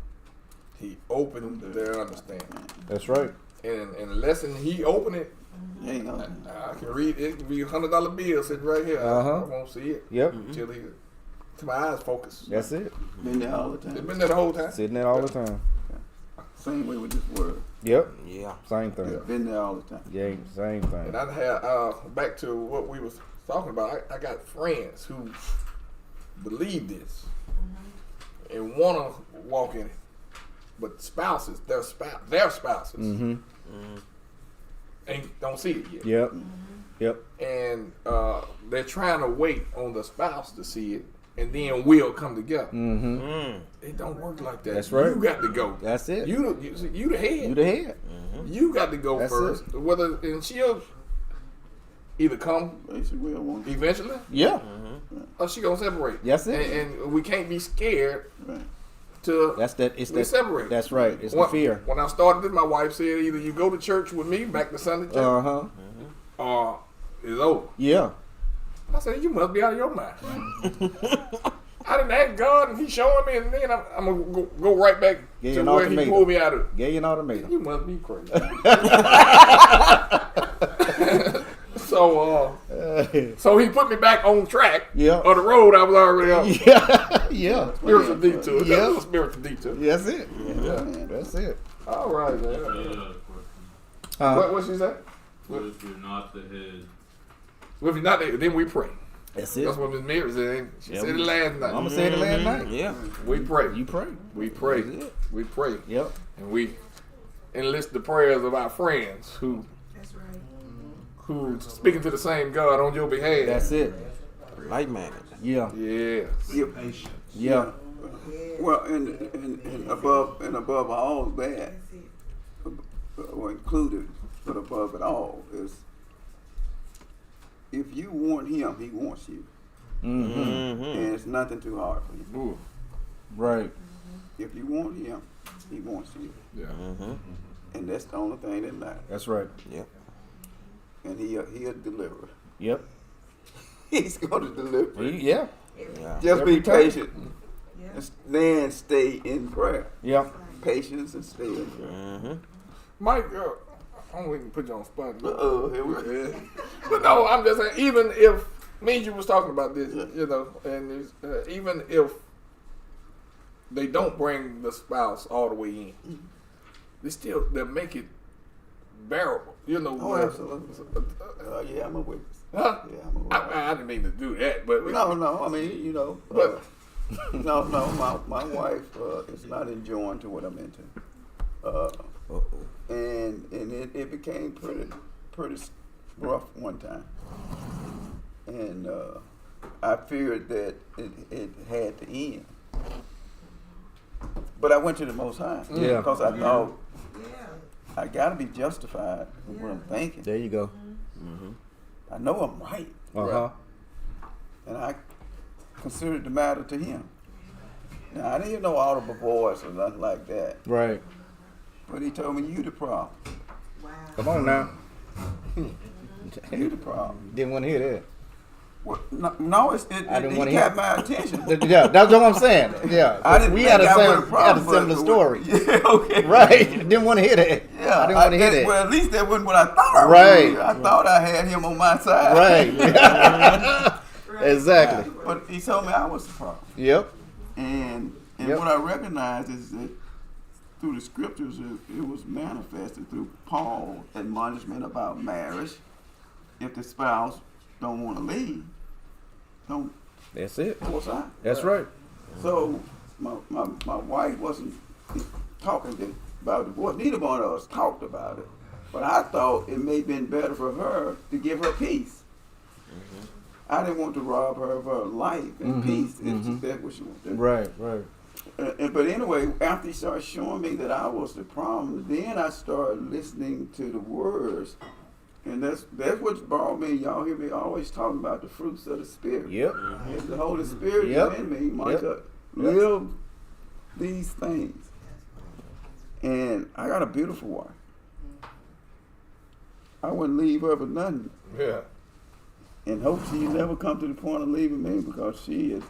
he opened their understanding. That's right. And unless he opened it, Hang on. I can read it. It can be $100 bill sitting right here. Uh-huh. I won't see it Yep. until my eyes focus. That's it. Been there all the It's time. been there the whole time. Sitting there all the time. Same way with this word. Yep. Yeah. Same thing. Been there all the time. Yeah. Same thing. And I had back to what we was talking about. I got friends who believe this and want to walk in it, but spouses, their spouses, don't see it yet. Yep. Yep. And they're trying to wait on the spouse to see it, and then we'll come together. Mm-hmm. It don't work like that. That's right. You got to go. That's it. You the head. You the head. You got to go That's first. And she'll either come Basically, I want eventually, Yeah. or she gonna separate. That's it. And we can't be scared right. to That's that. It's we that. separate. That's right. It's the When- fear. When I started this, my wife said either you go to church with me back to Sunday church, Uh huh. or it's over. Yeah. I said you must be out of your mind. I didn't ask God, and He showing me, and then I'm gonna go right back Gave to an where He ultimatum. pulled me out of. Gave you an ultimatum. You must be crazy. So he put me back on track. Yeah. Or the road I was already on. Yeah. Yeah. Spiritual detour. Yeah. That's a spiritual detour. That's it. Yeah. That's it. All right, man. I got a question. What she say? What if you're not the head? Well, if you're not there, then we pray. That's it. That's what Miss Mary said. Ain't she Yeah, said it we- last night. Mama said it last night. Yeah. We pray. You pray. We pray. That's it. We pray. Yep. And we enlist the prayers of our friends who speaking to the same God on your behalf. That's it. Like man. Yeah. Yes. Yeah. Well, and above all that, or included, but above it all is if you want him, he wants you, Mm-hmm. and it's nothing too hard for you. Ooh. Right. If you want him, he wants you, Yeah. and that's the only thing that matters. That's right. Yep. And he'll deliver. Yep. He's going to deliver. Yeah. Yeah. Just be Every time. patient, and then stay in prayer. Yep. Patience and stay in prayer. Mike, I don't even put you on the spot. Here we go. But no, I'm just saying, even if me and you was talking about this, you know, and it's, even if they don't bring the spouse all the way in, they'll make it bearable. You know. Oh, absolutely. Yeah, I'm a witness. Huh? Yeah, I'm a witness. I didn't mean to do that, but No. I mean, you know. But No. My wife is not enjoying to what I'm into. And it became pretty rough one time. And I feared that it had to end. But I went to the Most High. Yeah. Because I thought I got to be justified with what I'm thinking. There you go. I know I'm right. Uh-huh. And I considered the matter to him. Now, I didn't hear no audible voice or nothing like that. Right. But he told me, you the problem. Come on now. You the problem. Didn't want to hear that. Well, no, it didn't wanna got hear- my attention. Yeah, that's what I'm saying. Yeah. I didn't we think had a I similar, would've had a problem, similar but- story. Yeah, okay. Right. Didn't want to hear that. Yeah, I didn't want to hear that. Well, at least that wasn't what I thought I Right. was. I thought I had him on my side. Right. Exactly. But he told me I was the problem. Yep. And Yep. what I recognized is that through the scriptures, it was manifested through Paul's admonishment about marriage. If the spouse don't want to leave, don't That's it. force out. That's right. So my wife wasn't talking about divorce. Neither one of us talked about it. But I thought it may have been better for her to give her peace. I didn't want to rob her of her life and peace. If that's what she wanted. Right. Right. But anyway, after he started showing me that I was the problem, then I started listening to the words. And that's what brought me. Y'all hear me always talking about the fruits of the Spirit. Yep. If the Holy Spirit Yep. is in me, Micah, Yep. live these things. And I got a beautiful wife. I wouldn't leave her for nothing. yeah. And hope she never come to the point of leaving me, because she is,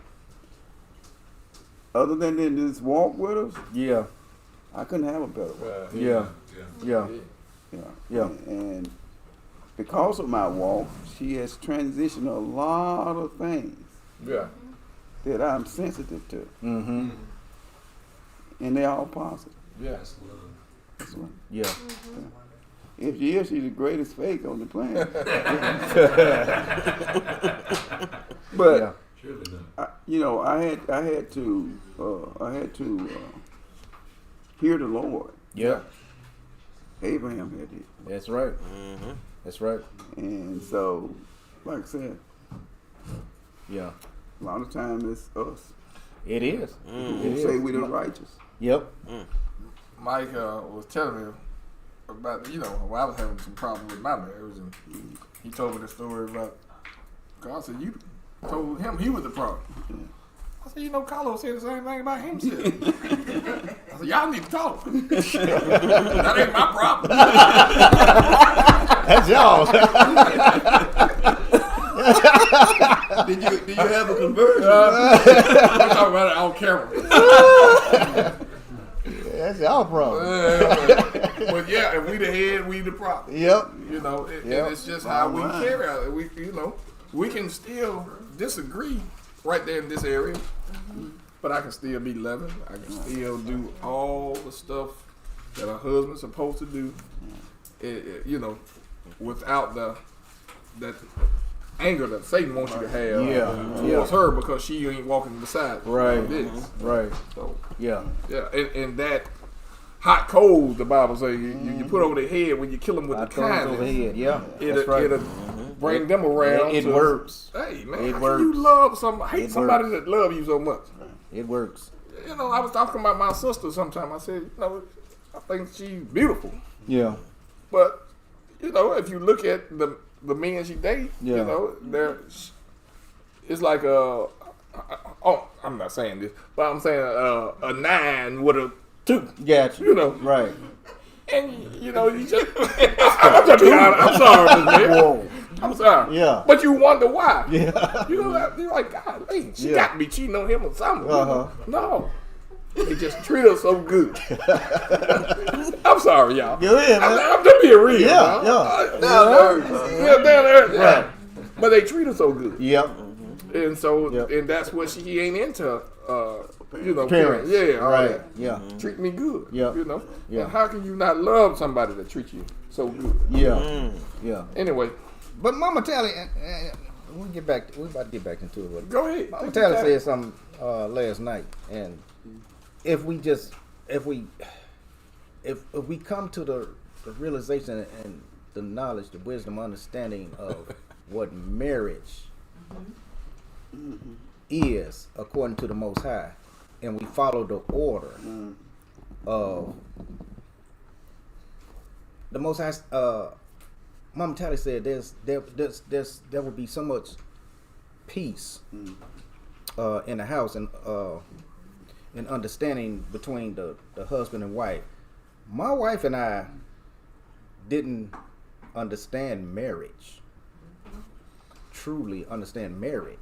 other than in this walk with us, Yeah. I couldn't have a better wife. Yeah. Yeah. Yeah. Yeah. And because of my walk, she has transitioned a lot of things Yeah. that I'm sensitive to. Mm-hmm. And they're all positive. Yes. So Yeah. if she is, she's the greatest fake on the planet. But Yeah. I had to hear the Lord. Yeah. Abraham had it. That's right. That's right. And so, like I said, Yeah. a lot of times it's us It is. who It say is. we the righteous. Yep. Mike was telling me about, I was having some problems with my marriage, and he told me the story about God said you told him he was the problem. I said, Carlos said the same thing about himself. I said, y'all need to talk. That ain't my problem. That's y'all. Did you have a conversion? I'm talking about it on camera. That's y'all problem. But yeah, if we the head, we the problem. Yep. And Yep. it's just how we Right. carry out. We can still disagree right there in this area, but I can still be loving. I can still do all the stuff that a husband's supposed to do. Without that anger that Satan wants you to have Yeah. towards her because she ain't walking beside you. Right. Like this. Right. So Yeah. yeah, and that hot coals, the Bible says you put over their head when you kill them with I the throw it over kindness. head. Yeah. It'll, That's right. it'll bring them around. It to- works. Hey man, It how works. can you love hate It somebody works. that love you so much? It works. I was talking about my sister sometime. I said, I think she's beautiful, Yeah. but if you look at the men she date, Yeah. it's like I'm not saying this, but I'm saying a 9 with a 2. Gotcha. Right. And you just I'm just being honest. I'm sorry, man. Whoa. I'm sorry. Yeah. But you wonder why. Yeah. You're like, God, she Yeah. got to be cheating on him or something. Uh-huh. No. They just treat us so good. I'm sorry, y'all. Go ahead, man. I'm just being real. Yeah, man. yeah. Down to earth. Yeah, down to earth. Yeah. Right. But they treat us so good. Yep. And so, Yep. and that's what she ain't into, Parents. Yeah, all Right. that. Yeah. Treat me good. Yep. And how can you not love somebody that treats you so good? Yeah. Yeah. Anyway, But Mama Tally, we about to get back into it. go ahead. Mama Take Tally your time. said something last night, and if we come to the realization and the knowledge, the wisdom, understanding of what marriage is according to the Most High, and we follow the order of the Most High. Mama Tally said there will be so much peace in the house and understanding between the husband and wife. My wife and I didn't understand marriage, truly understand marriage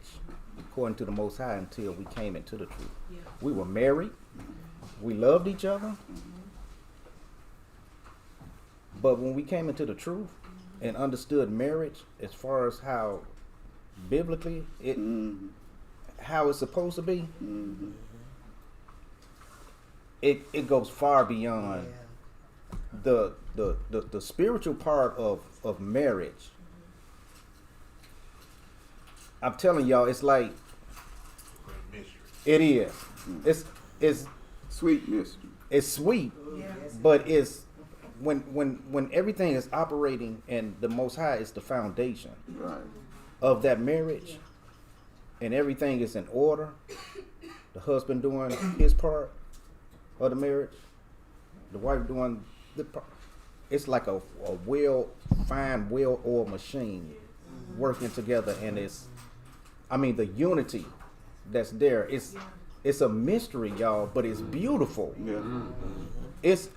according to the Most High until we came into the truth. Yeah. We were married, we loved each other, but when we came into the truth and understood marriage as far as how biblically how it's supposed to be, it goes far beyond the spiritual part of marriage. I'm telling y'all, it's like it is. It's Sweet mystery. it's sweet, but it's when everything is operating and the Most High is the foundation Right. of that marriage, and everything is in order. The husband doing his part of the marriage, the wife doing the part. It's like a well-oiled machine working together, and the unity that's there. It's a mystery, y'all, but it's beautiful. Yeah.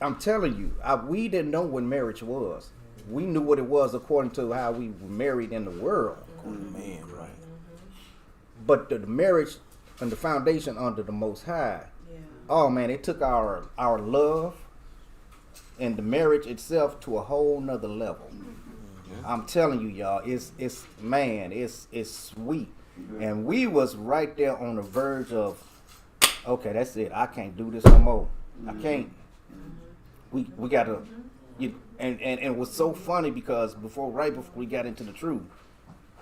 I'm telling you, we didn't know what marriage was. We knew what it was according to how we were married in the world. Man, right. But the marriage and the foundation under the Most High, oh man, it took our love and the marriage itself to a whole nother level. I'm telling you, y'all, it's sweet. And we was right there on the verge of, okay, that's it. I can't do this no more. I can't. We gotta. And it was so funny because right before we got into the truth,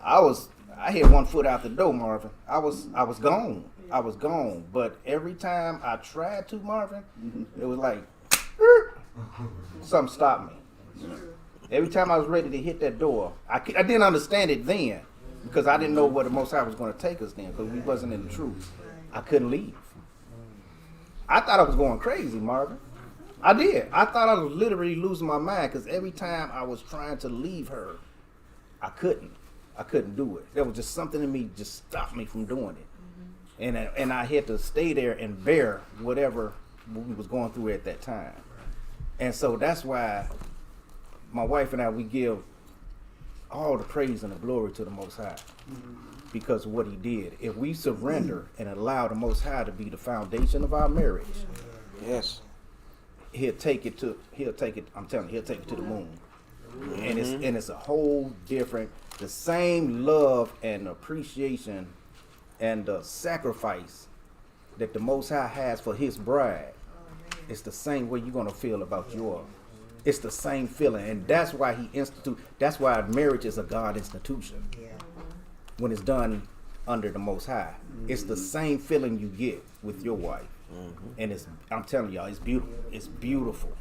I had one foot out the door, Marvin. I was gone. I was gone. But every time I tried to, Marvin, it was like something stopped me. Every time I was ready to hit that door, I didn't understand it then because I didn't know where the Most High was going to take us then because we wasn't in the truth. I couldn't leave. I thought I was going crazy, Marvin. I did. I thought I was literally losing my mind because every time I was trying to leave her, I couldn't do it. There was just something in me just stopped me from doing it. And I had to stay there and bear whatever we was going through at that time. And so that's why my wife and I, we give all the praise and the glory to the Most High because of what he did. If we surrender and allow the Most High to be the foundation of our marriage, Yes. he'll take it, I'm telling you, he'll take it to the moon. And it's a whole different, the same love and appreciation and the sacrifice that the Most High has for his bride. It's the same way you're going to feel about yours. It's the same feeling. And that's why that's why marriage is a God institution. When it's done under the Most High. It's the same feeling you get with your wife. And I'm telling y'all, it's beautiful. It's beautiful.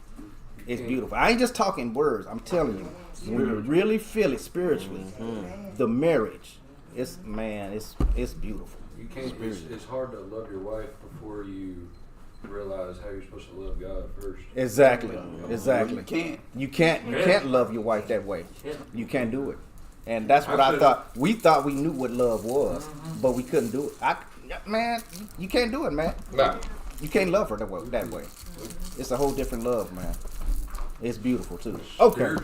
It's beautiful. I ain't just talking words. I'm telling you, when you really feel it spiritually, the marriage, it's beautiful. You can't. It's hard to love your wife before you realize how you're supposed to love God first. Exactly. You can't. You can't love your wife that way. You can't do it. And that's what I thought. We thought we knew what love was, but we couldn't do it. Man, you can't do it, man. Nah. You can't love her that way. It's a whole different love, man. It's beautiful too. Okay.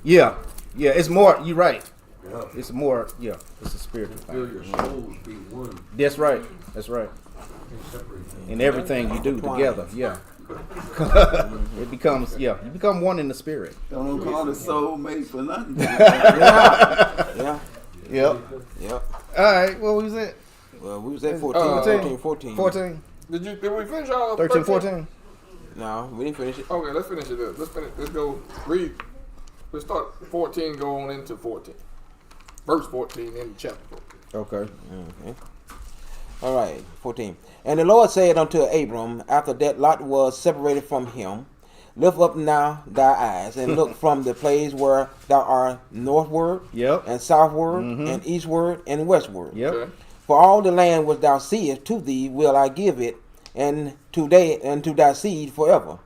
Yeah. It's more. You're right. Yeah. It's more. Yeah. It's a spiritual Feel thing. your souls be one. That's right. in everything you do together. Yeah. It becomes you become one in the spirit. Don't call it soulmate for nothing. Yeah. Yep. Yep. All right. What was it? Well, we was at 14, 14. 14. Did we finish all 13, 14. No, we didn't finish it. Okay, let's finish it up. Let's go read. Let's start 14, go on into 14. Verse 14 in chapter 14. Okay. Okay. All right, 14. And the Lord said unto Abram, after that Lot was separated from him, lift up now thy eyes and look from the place where thou art northward, Yep. and southward, and eastward, and westward. Yep. Okay. For all the land which thou seest to thee will I give it, and to thy seed forever.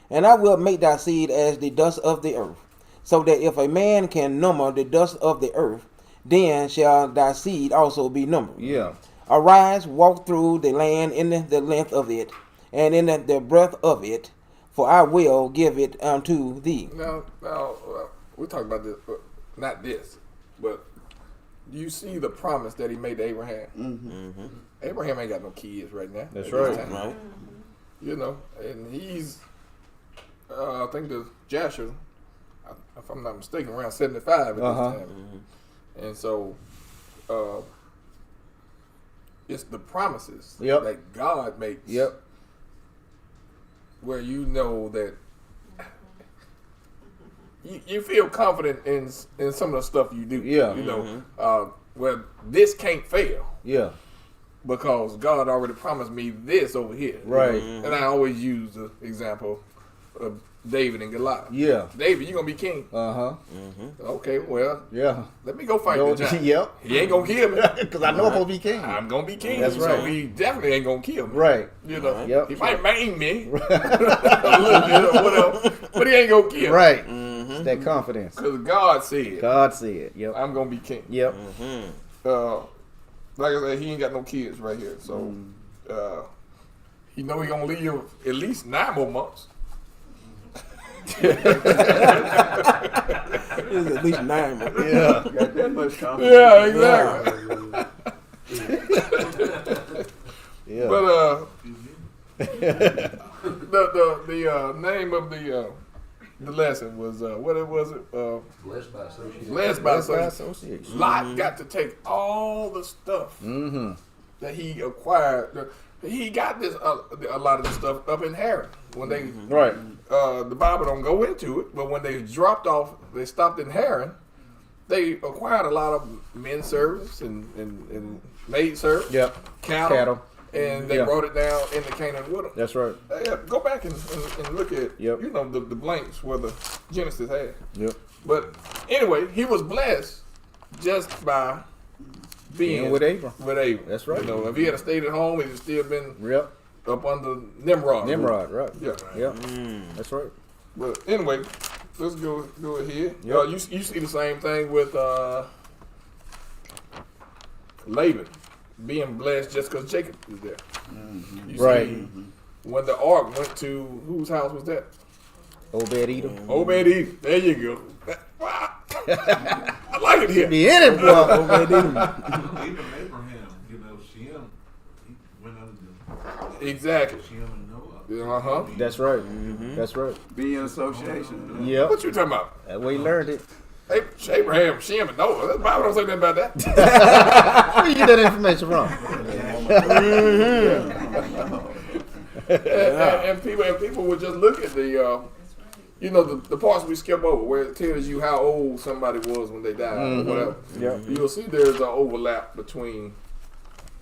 And I will make thy seed as the dust of the earth, so that if a man can number the dust of the earth, then shall thy seed also be numbered. Yeah. Arise, walk through the land in the length of it, and in the breadth of it, for I will give it unto thee. Now, we're talking about this, not this, but you see the promise that he made to Abraham. Mm-hmm. Abraham ain't got no kids right now. That's at this right. time. Right? You know, and he's, I think the Jasher, if I'm not mistaken, around 75 at this time. And so, it's the promises Yep. that God makes. Yep. Where you know that you feel confident in some of the stuff you do. Yeah. You know, well, this can't fail Yeah. because God already promised me this over here. Right. And I always use the example of David and Goliath. Yeah. David, you're going to be king. Uh-huh. Okay, well, Yeah. let me go fight Go- the giant. Yep. He ain't going to kill me. Because I know I'm supposed to be king. I'm going to be king. That's So right. he definitely ain't going to kill me. Right. You know, Yep. he might maim me a little bit or whatever, but he ain't going to kill me. Right. It's that confidence. Because God said, God said. Yep. I'm going to be king. Yep. Like I said, he ain't got no kids right here. So, he know he going to live at least 9 more months. It's at least 9 months. Yeah. Got that much confidence. Yeah, exactly. Yeah. But the name of the lesson was what was it? Blessed by association. Blessed by Blessed by association. association. Lot got to take all the stuff that he acquired. He got this a lot of this stuff up in Haran when they Right. the Bible don't go into it, but when they dropped off, they stopped in Haran. They acquired a lot of men servants and maid servants, Yep. cattle, and they Yeah. brought it down into Canaan with them. That's right. Go back and look at Yep. you know the blanks where the Genesis had. Yep. But anyway, he was blessed just by being with Abram. With Abram. That's right. You know, if he had stayed at home, he'd still been Yep. up under Nimrod. Nimrod. Right. Yeah. Yep. That's right. But anyway, let's go ahead. Yep. You see the same thing with Laban being blessed just because Jacob was there. You Right. see, when the ark went to whose house was that? Obed Edom. Obed Edom. There you go. Wow. I like it here. Be in it, bro. Obed Edom. Even Abraham, you know, Shem, he went under Exactly. Shem and Noah. Uh-huh. That's right. That's right. Be in association. Yep. What you talking about? That way he learned it. Abraham, Shem, and Noah. The Bible don't say nothing about that. Where you get that information from? And people would just look at the, you know, the parts we skip over where it tells you how old somebody was when they died or whatever. Yeah. You'll see there's an overlap between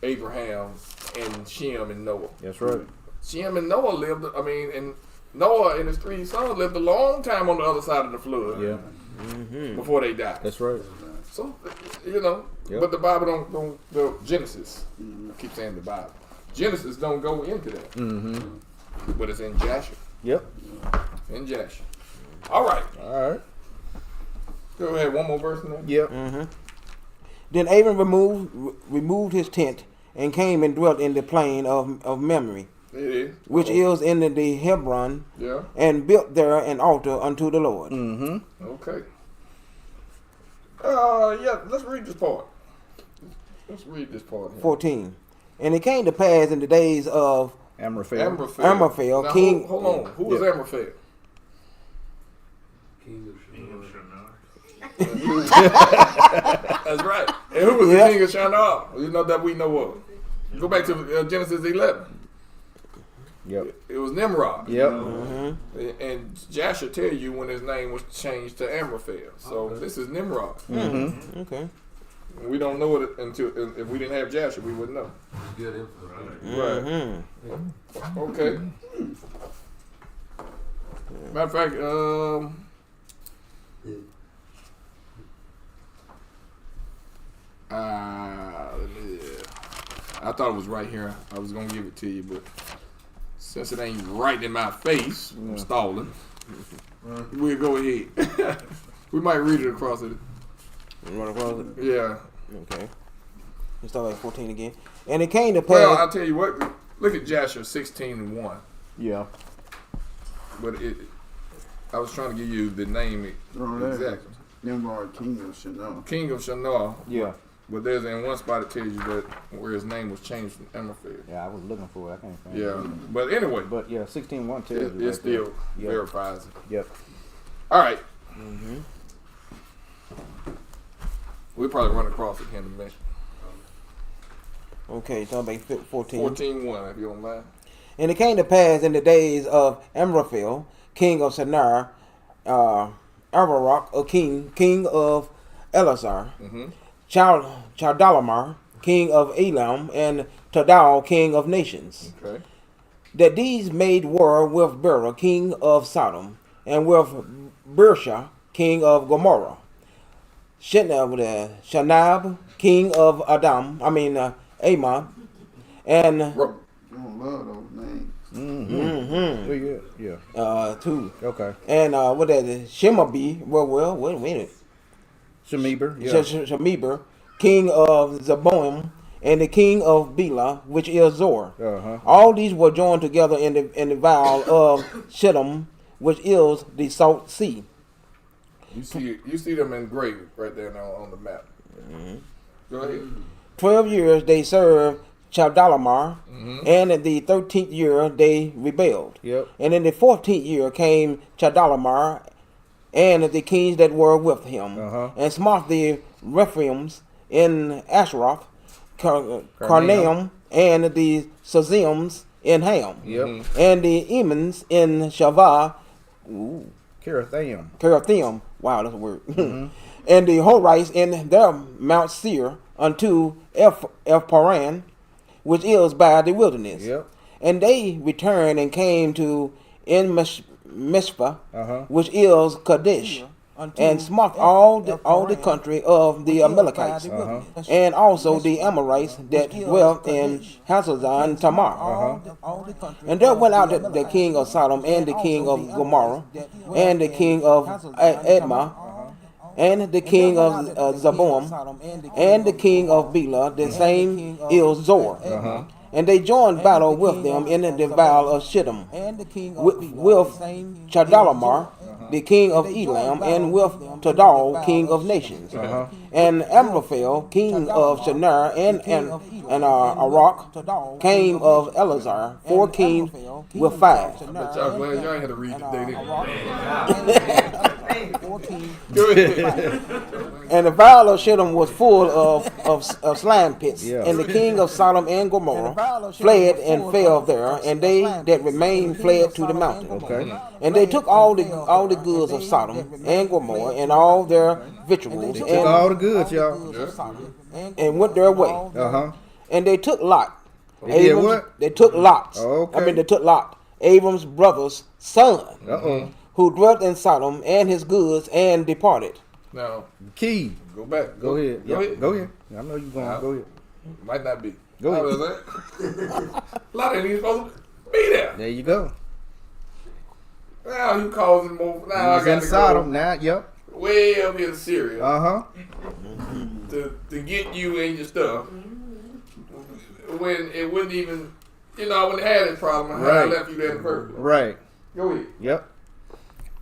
Abraham and Shem and Noah. That's right. Shem and Noah lived, and Noah and his 3 sons lived a long time on the other side of the flood. Yeah. Before they died. That's right. So, you know, Yep. but the Bible don't the Genesis, I keep saying the Bible. Genesis don't go into that. But it's in Jasher. Yep. In Jasher. All right. All right. Go ahead. One more verse in there. Yep. Then Abram removed his tent and came and dwelt in the plain of Mamre, It is. which is in the Hebron, Yeah. and built there an altar unto the Lord. Okay. Yeah, let's read this part. Let's read this part here. 14. And it came to pass in the days of Amraphel. Amraphel, Now, king. Hold on. Who was Yeah. Amraphel? King of Shinar. That's right. And who was Yeah. the king of Shinar? You know that we know of. Go back to Genesis 11. Yep. It was Nimrod. Yep. And Jasher tell you when his name was changed to Amraphel. So this is Nimrod. Mm-hmm. Okay. We don't know it until if we didn't have Jasher, we wouldn't know. Good info. Right. Okay. Matter of fact, I thought it was right here. I was gonna give it to you, but since it ain't right in my face, I'm stalling. We'll go ahead. We might read it across it. You want to close it? Yeah. Okay. Let's start at 14 again. And it came to pass. Well, I'll tell you what. Look at Jasher 16:1. Yeah. But I was trying to give you the name Oh, there. exactly. Nimrod, king of Shinar. King of Shinar. Yeah. But there's in one spot it tells you that where his name was changed from Amraphel. Yeah, I was looking for it. I can't find it. Yeah. But anyway, But yeah, 16:1 tells it, you. it still Yeah. verifies it. Yep. All right. We'll probably run across it here in a minute. Okay, talking about 14. 14:1, if you don't mind. And it came to pass in the days of Amraphel, king of Shinar, Avarok, a king of Elazar, Chowdalamar, king of Elam, and Tadal, king of nations. Okay. That these made war with Bera, king of Sodom, and with Bersha, king of Gomorrah. Shanab, king of Ammon, and You don't love those names. Pretty good. Yeah. two. Okay. And what that is? Shemabi, wait a minute. Shemeber. Yeah. Shemeber, king of Zeboim, and the king of Bela, which is Zor. Uh-huh. All these were joined together in the vale of Shittim, which is the Salt Sea. You see them engraved right there now on the map. Go ahead. 12 years they served Chowdalamar, and in the 13th year they rebelled. Yep. And in the 14th year came Chowdalamar and the kings that were with him, and smote the Rephaims in Asheroth, Carnaim, and the Sazims in Ham, Yep. and the Emans in Shavah, Kerathaim. Wow, that's a word. And the Horites in their Mount Seir unto Paran, which is by the wilderness. Yep. And they returned and came to En Mishpah, which is Kadesh, and smote all the country of the Amalekites, and also the Amorites that dwelt in Hazazon Tamar. And there went out the king of Sodom, and the king of Gomorrah, and the king of Admah, and the king of Zeboim, and the king of Bela, the same is Zor. And they joined battle with them in the vale of Shittim, with Chowdalamar, the king of Elam, and with Tadal, king of nations, and Amraphel, king of Shinar, and Arak, king of Elazar, 4 kings with 5. But y'all glad y'all ain't had to read today, did Go ahead. And the vale of Shittim was full of slime pits. Yeah. And the king of Sodom and Gomorrah fled and fell there, and they that remained fled to the mountain. Okay. And they took all the goods of Sodom and Gomorrah and all their victuals Took all the goods, y'all. and went their way. Uh-huh. And they took Lot. They did what? They took Lot. Okay. They took Lot, Abram's brother's son, Uh-oh. who dwelt in Sodom, and his goods, and departed. Now, Key. go back. Go ahead. Go Yeah, ahead. Go ahead. I know you're going. Go ahead. Might not be. Go ahead. How was that? Lot ain't even supposed to be there. There you go. Now you causing more. Now I He's got in to Sodom go now. Yep. way up here to Syria Uh-huh. to get you and your stuff. When it wouldn't even, I wouldn't have had this problem. How I Right. left you there in the first place. Right. Go ahead. Yep.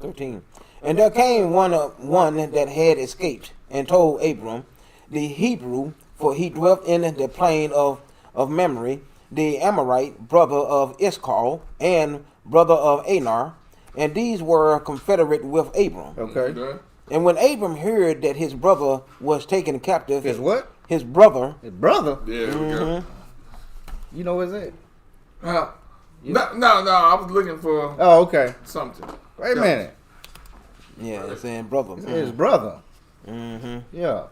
13. And there came one that had escaped, and told Abram, the Hebrew, for he dwelt in the plain of of Mamre, the Amorite, brother of Iskal, and brother of Anar, and these were confederate with Abram. Okay. Okay. And when Abram heard that his brother was taken captive, His what? his brother, His brother. Yeah, there we go. You know what's that? Huh? No, I was looking for Oh, okay. something. Wait a minute. yeah, it's saying brother. His brother. Mm-hmm. Yeah.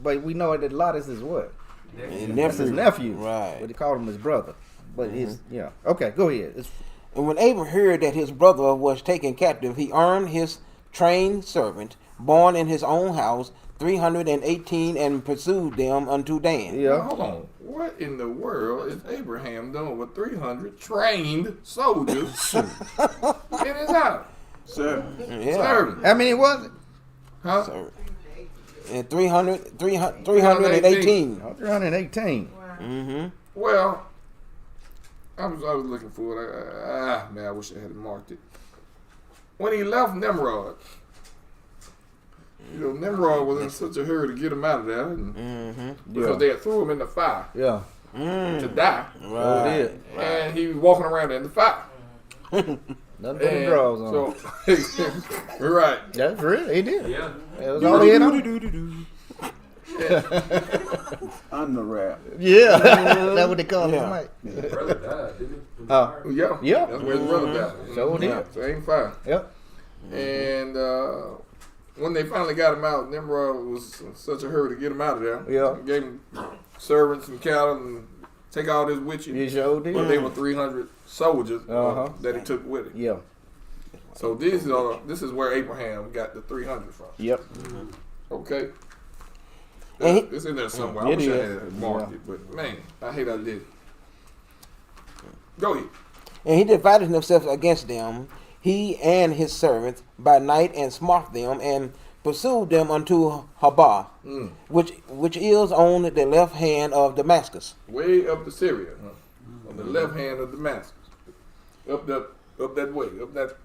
But we know that Lot is his what? And That's his nephew. Right. But they called him his brother. But his, yeah. Okay, go ahead. It's, And when Abram heard that his brother was taken captive, he armed his trained servant, born in his own house, 318, and pursued them unto Dan. yeah. Hold on. What in the world is Abraham doing with 300 trained soldiers in his house? Sir, Yeah. Serving. How many was it? Huh? So, and 318. Oh, 318. Mm-hmm. Well, I was looking for it. Man, I wish I had marked it. When he left Nimrod, Nimrod was in such a hurry to get him out of there, and because they had threw him in the fire Yeah. to die, Oh, it is. and he was walking around in the fire. Nothing but the And draws on. so, right. That's real. He did. Yeah. That was all he had on. unwrap. Yeah. That's what they call Yeah. him. Mike. His brother died, didn't he? Yeah, Yeah. That's where his brother died. So did. Yeah, same fire. Yep. And when they finally got him out, Nimrod was in such a hurry to get him out of there. Yeah. Gave him servants and cattle and take all his witching. He sure did. But they were 300 soldiers Uh-huh. that he took with him. Yeah. So this is where Abraham got the 300 from. Yep. Okay. And he- It's in there somewhere. I It wish I is. had marked Yeah. it, but man, I hate I did. Go ahead. And he divided himself against them, he and his servants, by night, and smote them, and pursued them unto Habah, which is on the left hand of Damascus. Way up to Syria, on the left hand of Damascus, up that way, up that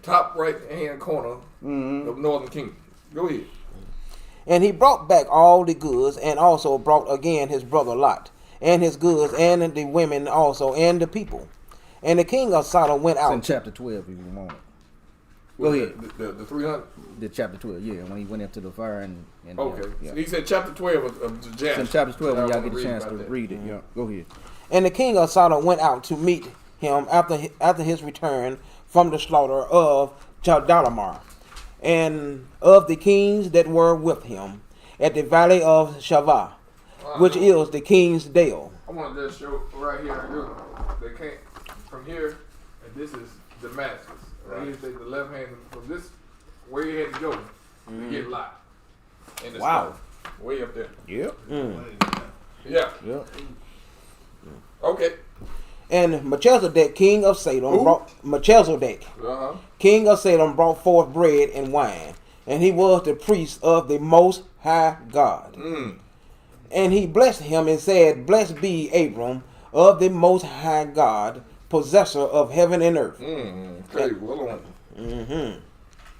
top right hand corner of Northern Kingdom. Go ahead. And he brought back all the goods, and also brought again his brother Lot, and his goods, and the women also, and the people. And the king of Sodom went It's in out. chapter 12 if you want it. Go ahead. The 300. The chapter 12, yeah, when he went into the fire and Okay. yeah. He said chapter 12 of the It's Jasher. in chapter 12 when I y'all wanna get a chance to about that. read it. Yeah. Go ahead. And the king of Sodom went out to meet him after his return from the slaughter of Chedorlaomer, and of the kings that were with him, at the valley of Shavah, which is the king's dale. I want to just show right here. They came from here, and this is Damascus. Right. Here's the left hand. From this, where you had to go to get Lot. In the Wow. sky. Way up there. Yep. Yeah. Yep. Okay. And Melchizedek, king of Salem, king of Salem, brought forth bread and wine, and he was the priest of the Most High God. And he blessed him and said, "Blessed be Abram of the Most High God, possessor of heaven and earth." Okay. Well, hold on.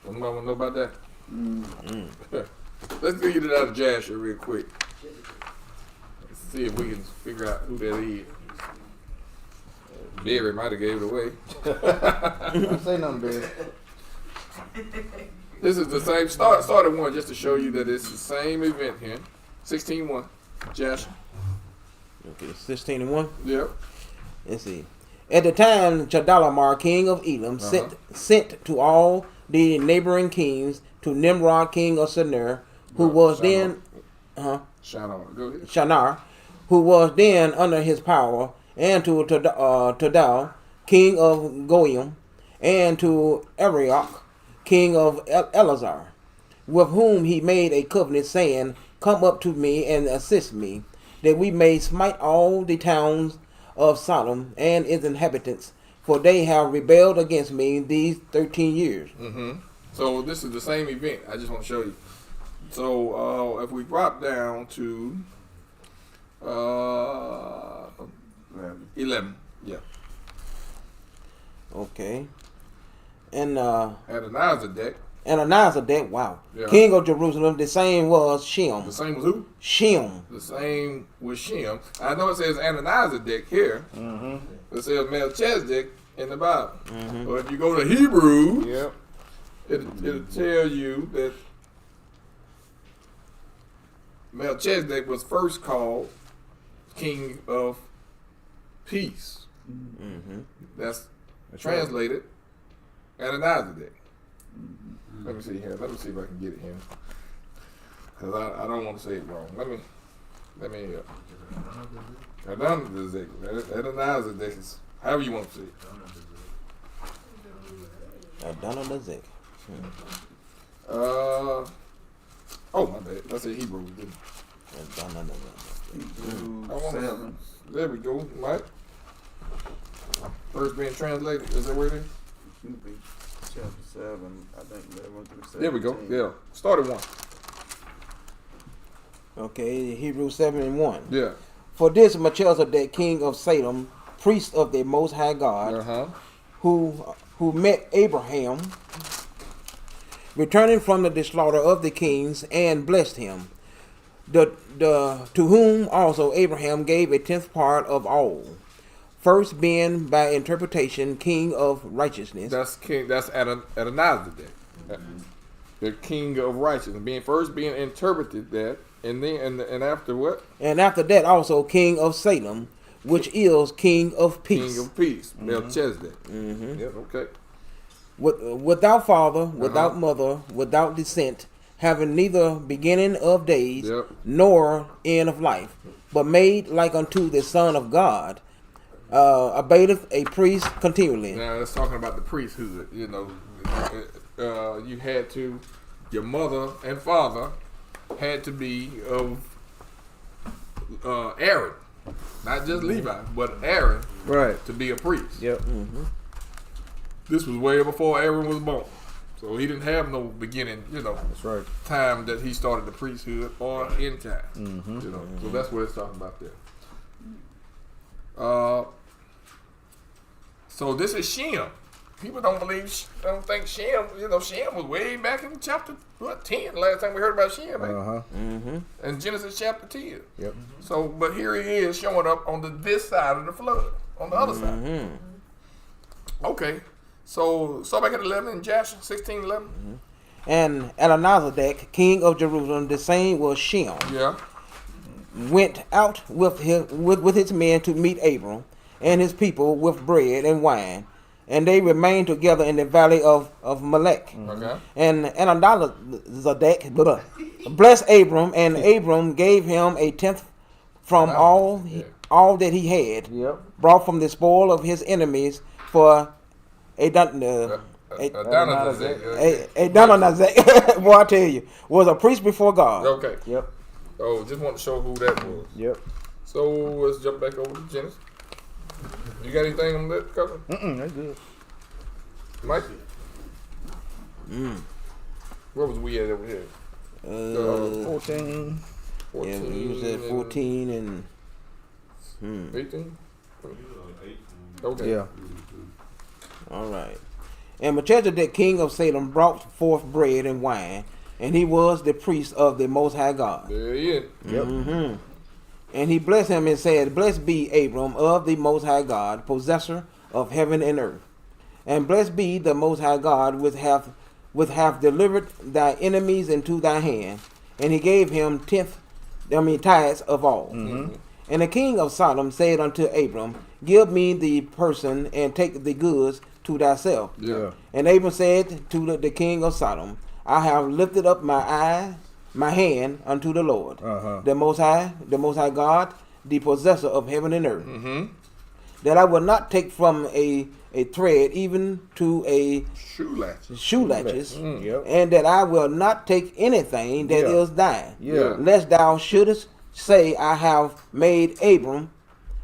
Somebody want to know about that? Let's get it out of Jasher real quick. Let's see if we can figure out who that is. Barry might have gave it away. Don't say nothing, baby. This is the same start at one just to show you that it's the same event here. 16-1. Jasher. Okay, 16:1. Yep. Let's see. At the time, Chedorlaomer, king of Elam, sent to all the neighboring kings to Nimrod, king of Sinir, who was then Shinar. Go ahead. Shinar, who was then under his power, and to Todal, king of Goyim, and to Arioch, king of Elazar, with whom he made a covenant, saying, "Come up to me and assist me, that we may smite all the towns of Sodom and its inhabitants, for they have rebelled against me these 13 years." So this is the same event. I just want to show you. So if we drop down to 11. Yeah. Okay. And Adonizedek, Adonizedek, wow, Yeah. king of Jerusalem. The same was Shem. The same was who? Shem. The same was Shem. I know it says Adonizedek here. It says Melchizedek in the Bible. But if you go to Hebrew, Yep. it'll tell you that Melchizedek was first called King of Peace. That's translated Adonizedek. Let me see here. Let me see if I can get it here. Because I don't want to say it wrong. Let me Adonizedek is however you want to say it. Adonizedek. Oh my bad. I said Hebrew. Didn't Hebrews I wanna- 7. There we go, Mike. First being translated. Is that where it is? Should be chapter 7. I think 11 through 17. There we go. Yeah. Start at 1. Okay, Hebrews 7:1. Yeah. For this Melchizedek, king of Salem, priest of the Most High God, Uh-huh. who met Abraham, returning from the slaughter of the kings, and blessed him. To whom also Abraham gave a tenth part of all. First being by interpretation king of righteousness. That's king. That's Adonizedek. The king of righteousness. Being interpreted that, and then and after what? And after that also king of Salem, which is king of peace. King of peace. Melchizedek. Yep. Okay. Without father, without mother, without descent, having neither beginning of days Yep. nor end of life, but made like unto the Son of God, abateth a priest continually. Now it's talking about the priesthood. You know, you had to, your mother and father had to be of Aaron, not just Levi, but Aaron, Right. to be a priest. Yep. This was way before Aaron was born, so he didn't have no beginning. You know, That's right. time that he started the priesthood or end time. You know, so that's what it's talking about there. So this is Shem. People don't think Shem. You know, Shem was way back in chapter 10. Last time we heard about Shem, man. In Genesis chapter 10. Yep. So, but here he is showing up on this side of the flood, on the other side. Okay. So back at 11 in Joshua 16:11. And Adonizedek, king of Jerusalem, the same was Shem, Yeah. went out with his men to meet Abram and his people with bread and wine, and they remained together in the valley of Melech. Okay. And Adonizedek blessed Abram, and Abram gave him a tenth from all that he had, Yep. brought from the spoil of his enemies for Adonizedek. Boy, I tell you, was a priest before God. Okay. Yep. Oh, just want to show who that was. Yep. So let's jump back over to Genesis. You got anything on that cover? That's good. Mike? Where was we at over here? 14. 14. Yeah, we was at 14 and 18? Okay. Yeah. all right. And Melchizedek, king of Salem, brought forth bread and wine, and he was the priest of the Most High God. There he is. Yep. And he blessed him and said, Blessed be Abram of the Most High God, possessor of heaven and earth. And blessed be the Most High God, which hath delivered thy enemies into thy hand. And he gave him tithes of all. And the king of Sodom said unto Abram, Give me the person and take the goods to thyself. Yeah. And Abram said to the king of Sodom, I have lifted up my hand unto the Lord, the Most High God, the possessor of heaven and earth, that I will not take from a thread even to a shoelatches, Yep. and that I will not take anything that is thine, Yeah. lest thou shouldest say, I have made Abram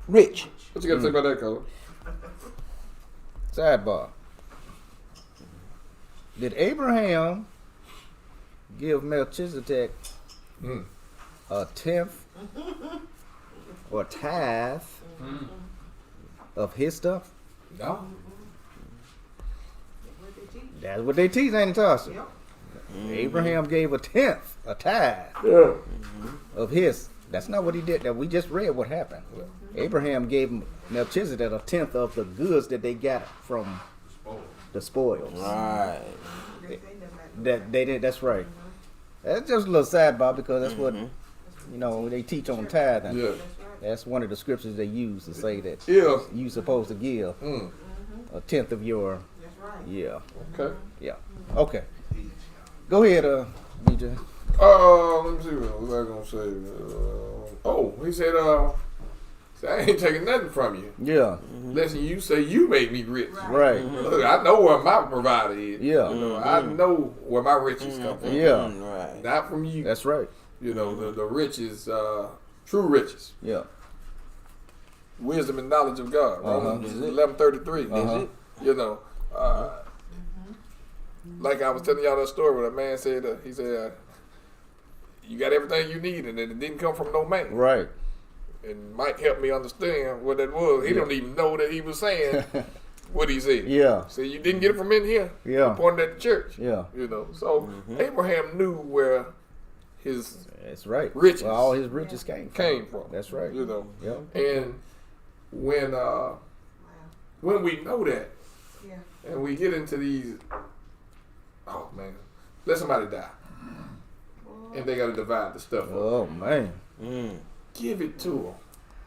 rich. What you got to say about that, color? Sidebar. Did Abraham give Melchizedek a tenth or tithe of his stuff? No. That's what they teach, ain't it, Tasha? Abraham gave a tenth, a tithe Yeah. of his. That's not what he did. That we just read what happened. Abraham gave Melchizedek a tenth of the goods that they got from the spoils. Right. That they did. That's right. That's just a little sidebar because that's what they teach on tithing. Yeah. That's one of the scriptures they use to say that Yeah. you supposed to give a tenth of your. Yeah. Okay. Yeah. Okay. Go ahead, BJ. Let me see what was I gonna say. He said, I ain't taking nothing from you. Yeah. Listen, you say you made me rich. Right. Look, I know where my provider is. Yeah. I know where my riches come from. Yeah. Right. Not from you. That's right. The riches, true riches. Yeah. Wisdom and knowledge of God. Romans 11:33. Uh-huh. Like I was telling y'all that story where a man said, he said, you got everything you need, and it didn't come from no man. Right. And Mike helped me understand what that was. He don't even know that he was saying what he said. Yeah. So you didn't get it from in here. Yeah. He pointed at the church. Yeah. So Abraham knew where his That's right. riches Where all his riches came from. That's right. Yeah. And when we know that, and we get into these, oh man, let somebody die, and they got to divide the stuff up. Oh man. Give it to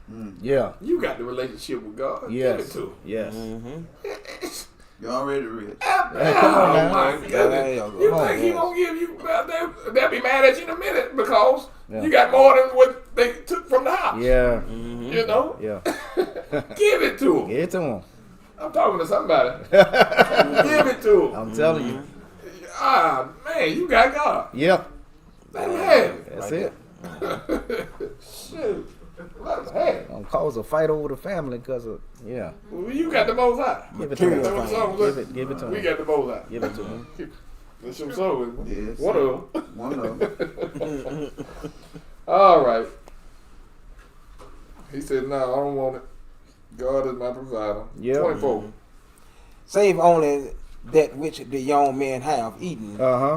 them. Yeah. You got the relationship with God. Yes. Give it to them. Yes. You're already rich. Come on now. My goodness. You think he gonna give you? They'll be mad at you in a minute because you got more than what they took from the house. Yeah. Yeah. Yeah. Give it to them. Get it to him. I'm talking to somebody. Give it to them. I'm telling you. Ah, man, you got God. Yep. Let him have it. That's it. Shoot. Let him have it. Don't cause a fight over the family because of Well, you got the most high. Give it to him. That's what the song was. Give it to We him. got the most high. Give it to him. That's some soul. Yes. One of them. One of them. All right. He said, no, I don't want it. God is my provider. Yeah. 24. Save only that which the young men have eaten, Uh-huh.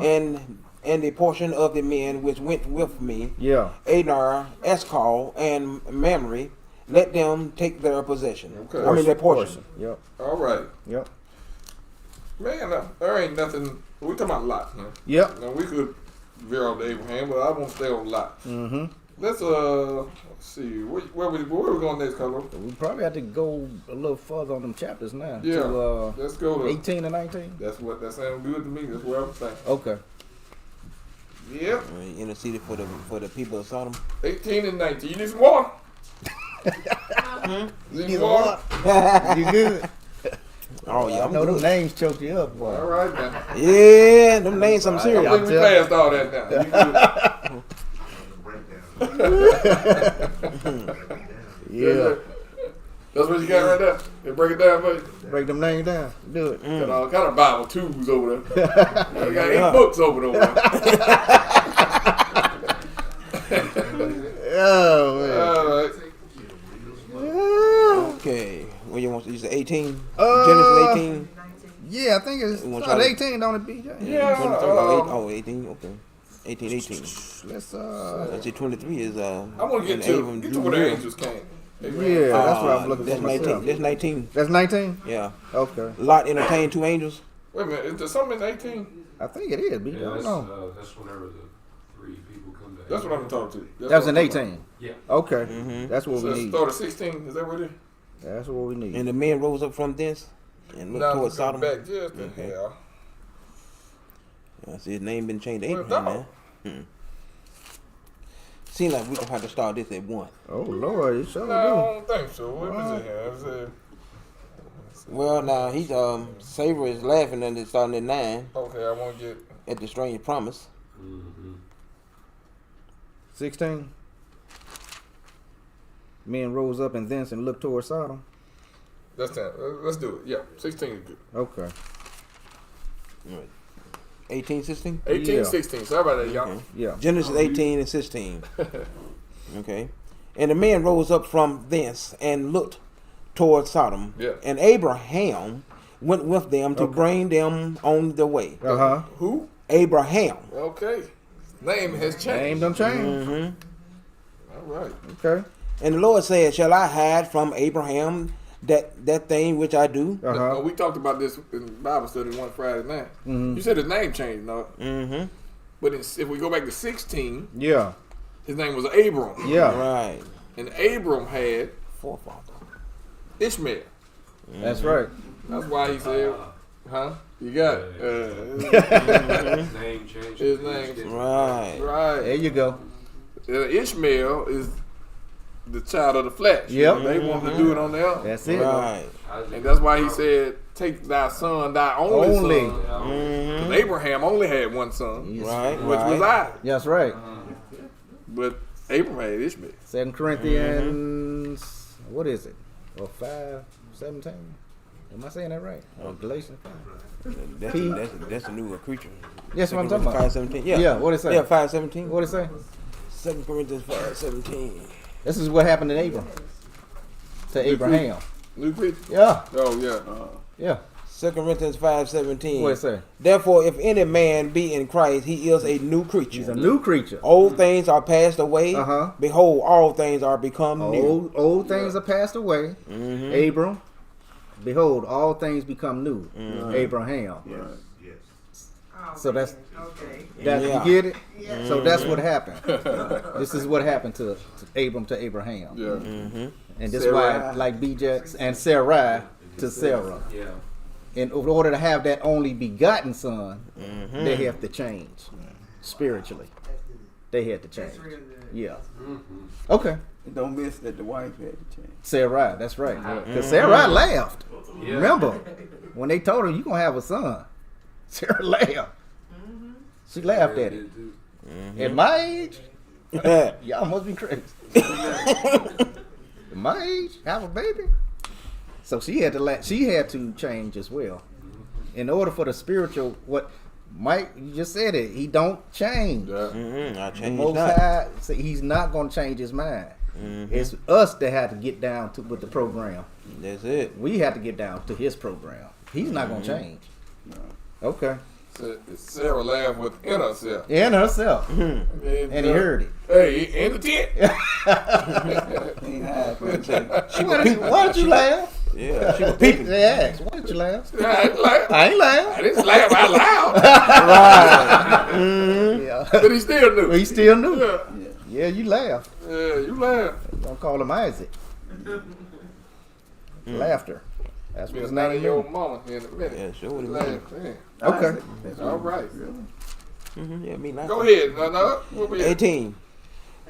and the portion of the men which went with me, Yeah. Adar, Eshcol, and Mamre, let them take their possession. Okay. I mean their portion. Yep. All right. Yep. Man, there ain't nothing. We talking about Lot, man. Yep. Now, we could veer off to Abraham, but I won't stay on Lot. Mm-hmm. Let's see. Where we going next, Carlos? We probably have to go a little further on them chapters now. Yeah. To, Let's go to 18 and 19. That sounds good to me. That's where I'm saying. Okay. Yep. Interceded for the people of Sodom. 18 and 19. You need some water? You need some water? You good? Oh yeah, I I'm know them good. names choked you up, boy. All right, now. Yeah, them names some I serious. think we passed all that now. You good? Yeah. That's what you got right there. They break it down for you. Break them names down. Do it. Got all kind of Bible tubes over there. You got 8 books over there. Oh, man. All right. Okay, what you want? You say 18? Uh, Genesis 18. Yeah, I think it's You wanna start try 18, don't it, BJ? Yeah. 18. Okay, 18. Let's That's it. 23 is I want to when get to Abram get drew to where the near. angels came. yeah, that's what I'm looking That's for 19. myself. That's 19. That's 19? Yeah. Okay. Lot entertained 2 angels. Wait a minute, is there something in 18? I think it is, BJ. I Yeah, don't know. that's whenever the 3 people come back. That's what I'm talking to. That was in 18. Yeah. Okay. That's what So we it need. started 16. Is that what it is? That's what we need. And the men rose up from thence and looked Now towards let's go Sodom. back just a Okay. hell. I see his name been changed to Well, Abraham, no. man. Seems like we gonna have to start this at 1. Oh, Lord, you sure No, I do. don't think so. What is it here? Well, now he's Saver is laughing and it's starting at 9 Okay, I want to get. at the strange promise. Mm-hmm. 16. Men rose up and thence and looked toward Sodom. That's 10. Let's do it. Yeah, 16 is good. Okay. 18, 16? 18, Yeah. 16. Sorry about that, y'all. Okay. Yeah. Genesis 18 and 16. Okay. And the men rose up from thence and looked toward Sodom. Yeah. And Abraham went with them to bring them on the way. Uh-huh. Who? Abraham. Okay. Name has changed. Name them change. All right. Okay. And the Lord said, "Shall I hide from Abraham that thing which I do?" Uh-huh. We talked about this in Bible study one Friday night. You said his name changed, no? Mm-hmm. But if we go back to 16, Yeah. his name was Abram. Yeah. Right. And Abram had Forefather. Ishmael. That's right. That's why he said, huh? You got it. Name change. His name. Right. Right. There you go. Ishmael is the child of the flesh. Yep. They wanted to do it on their own. That's it. Right. And that's why he said, take thy son, thy only Only. son. Mm-hmm. 'Cause Abraham only had one son, Right. which was Right. Isaac. That's right. But Abraham had Ishmael. 2 Corinthians, what is it? Or 5:17? Am I saying that right? Or Galatians 5? That's a new creature. Yes, what I'm talking about. 5:17. Yeah. Yeah, what it say? Yeah, 5:17. What it say? 2 Corinthians 5:17. This is what happened to Abram. To Abraham. New creature? Yeah, Oh, yeah. yeah. 2 Corinthians 5:17. What it say? Therefore, if any man be in Christ, he is a new creature. He's a new creature. Old things are passed away. Uh-huh. Behold, all things are become new. Old things are passed away. Abram, behold, all things become new. Abraham. So that's Yeah. you get it. So that's what happened. This is what happened to Abram to Abraham, Yeah. and this is why, Sarai. like BJ and Sarai to Sarah. Yeah. In order to have that only begotten son, they have to change spiritually. They had to change. Yeah. Okay. Don't miss that the wife had to change. Sarai, that's right. Because Sarai laughed. Yeah. Remember, when they told her, you're going to have a son, Sarah laughed. She laughed at it. At my age, y'all must be crazy. At my age, have a baby. So she had to change as well. In order for the spiritual, what Mike, you just said it, he don't change. Yeah. I The changed Most that. High, so he's not going to change his mind. It's us that had to get down to with the program. That's it. We had to get down to his program. He's not going to change. Okay. Sarah laughed within herself. And herself. And he heard it. Hey, in the tent. Ain't high for a second. Why did you laugh? Yeah, she was People peeping. they asked, why did you laugh? I ain't laugh. I ain't I laugh. didn't laugh out loud, Yeah. but he still knew. He still knew. Yeah, Yeah, you laughed. yeah, you laughed. Don't call him Isaac. Laughter. That's what Be his a name name of your is. mama in a minute. Yeah, sure. Laugh, yeah. Okay. All right. Yeah, me like Go ahead, no. What we at? 18.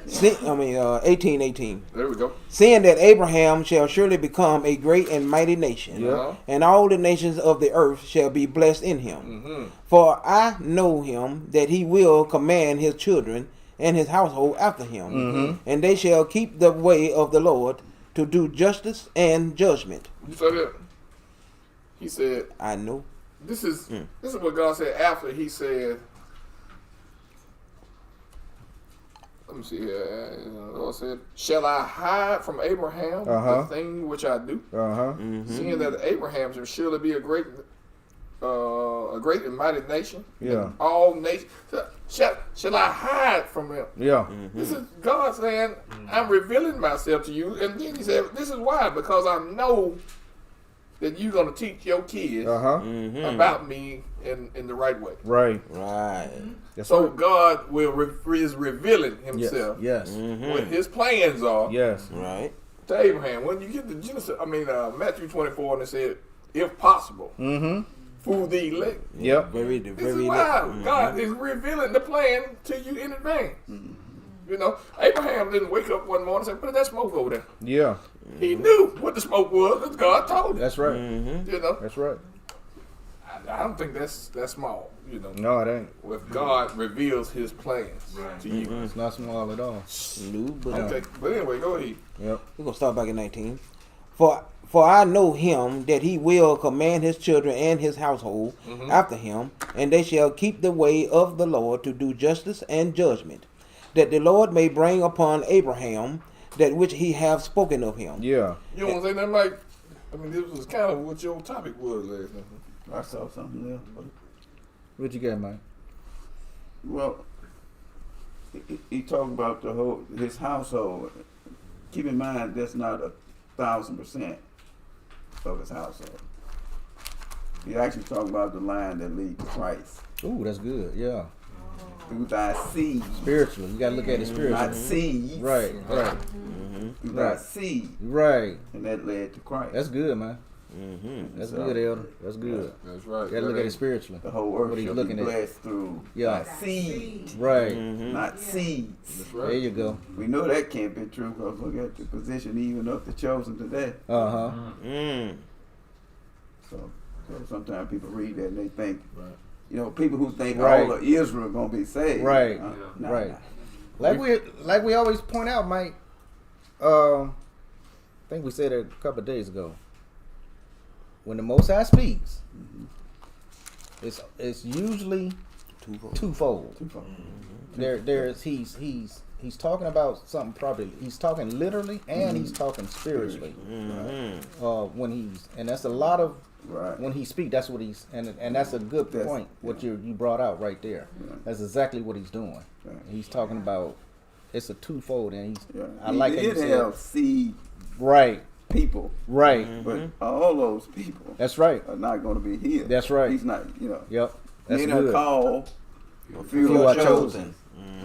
18. There we go. Seeing that Abraham shall surely become a great and mighty nation, Yeah. and all the nations of the earth shall be blessed in him. Mm-hmm. For I know him that he will command his children and his household after him, and they shall keep the way of the Lord to do justice and judgment. You saw that? He said, I know. this is what God said after he said, let me see here. The Lord said, shall I hide from Abraham the thing which I do? Uh-huh. Seeing that Abraham shall surely be a great and mighty nation. Yeah. And all nations. Shall I hide from him? Yeah. This is God saying, I'm revealing myself to you. And then he said, this is why, because I know that you're going to teach your kids Uh-huh. about me in the right way. Right. Right. That's So right. God is revealing himself Yes. what his plans are Yes. Right. Yes. to Abraham. When you get to Matthew 24, and it said, if possible, Mm-hmm. fool the elect. Yep. Very, This very. is why God is revealing the plan to you in advance. You know, Abraham didn't wake up one morning and say, put that smoke over there. Yeah. He knew what the smoke was because God told him. That's right. You know, That's right. I don't think that's small. You know, No, it ain't. if God reveals His plans to you. It's not small at all. New, but Okay, but anyway, go ahead. Yep. we're gonna start back at 19. For I know him that he will command his children and his household after him, and they shall keep the way of the Lord to do justice and judgment, that the Lord may bring upon Abraham that which he hath spoken of him. Yeah. You don't want to say nothing like, I mean, this was kind of what your topic was last night. I saw something there. What you got, Mike? Well, he talked about his household. Keep in mind, that's not 1,000% of his household. He actually talking about the line that leads to Christ. Ooh, that's good. Yeah. Through thy seed, Spiritually, you gotta look at it spiritually. not seeds. Right, right, Through thy Right. seed, right. and that led to Christ. That's good, man. Mm-hmm. That's So, good, Elder. That's good. That's right. You gotta look at it spiritually. The whole earth What he's shall looking be at. blessed through Yeah. thy seed, Right. not seeds. That's right. There you go. We know that can't be true because look at the position even of the chosen today. Uh huh. Mm. So sometimes people read that and they think, Right. people who think Right. all of Israel are gonna be saved. Right. Nah, Right. nah. Like we always point out, Mike. I think we said it a couple of days ago. When the Most High speaks, it's usually twofold. There's he's talking about something probably. He's talking literally and he's talking spiritually. And that's a lot of Right. when he speaks. That's what he's and that's a good That's- point. What you brought out right there. Yeah. That's exactly what he's doing. Right. He's talking about it's a twofold, and he's Yeah. I like he that you did said have seed right, people, right. but all those people That's right. are not going to be healed. That's right. He's not. Yep, that's Many are good. called, a Few few are are chosen.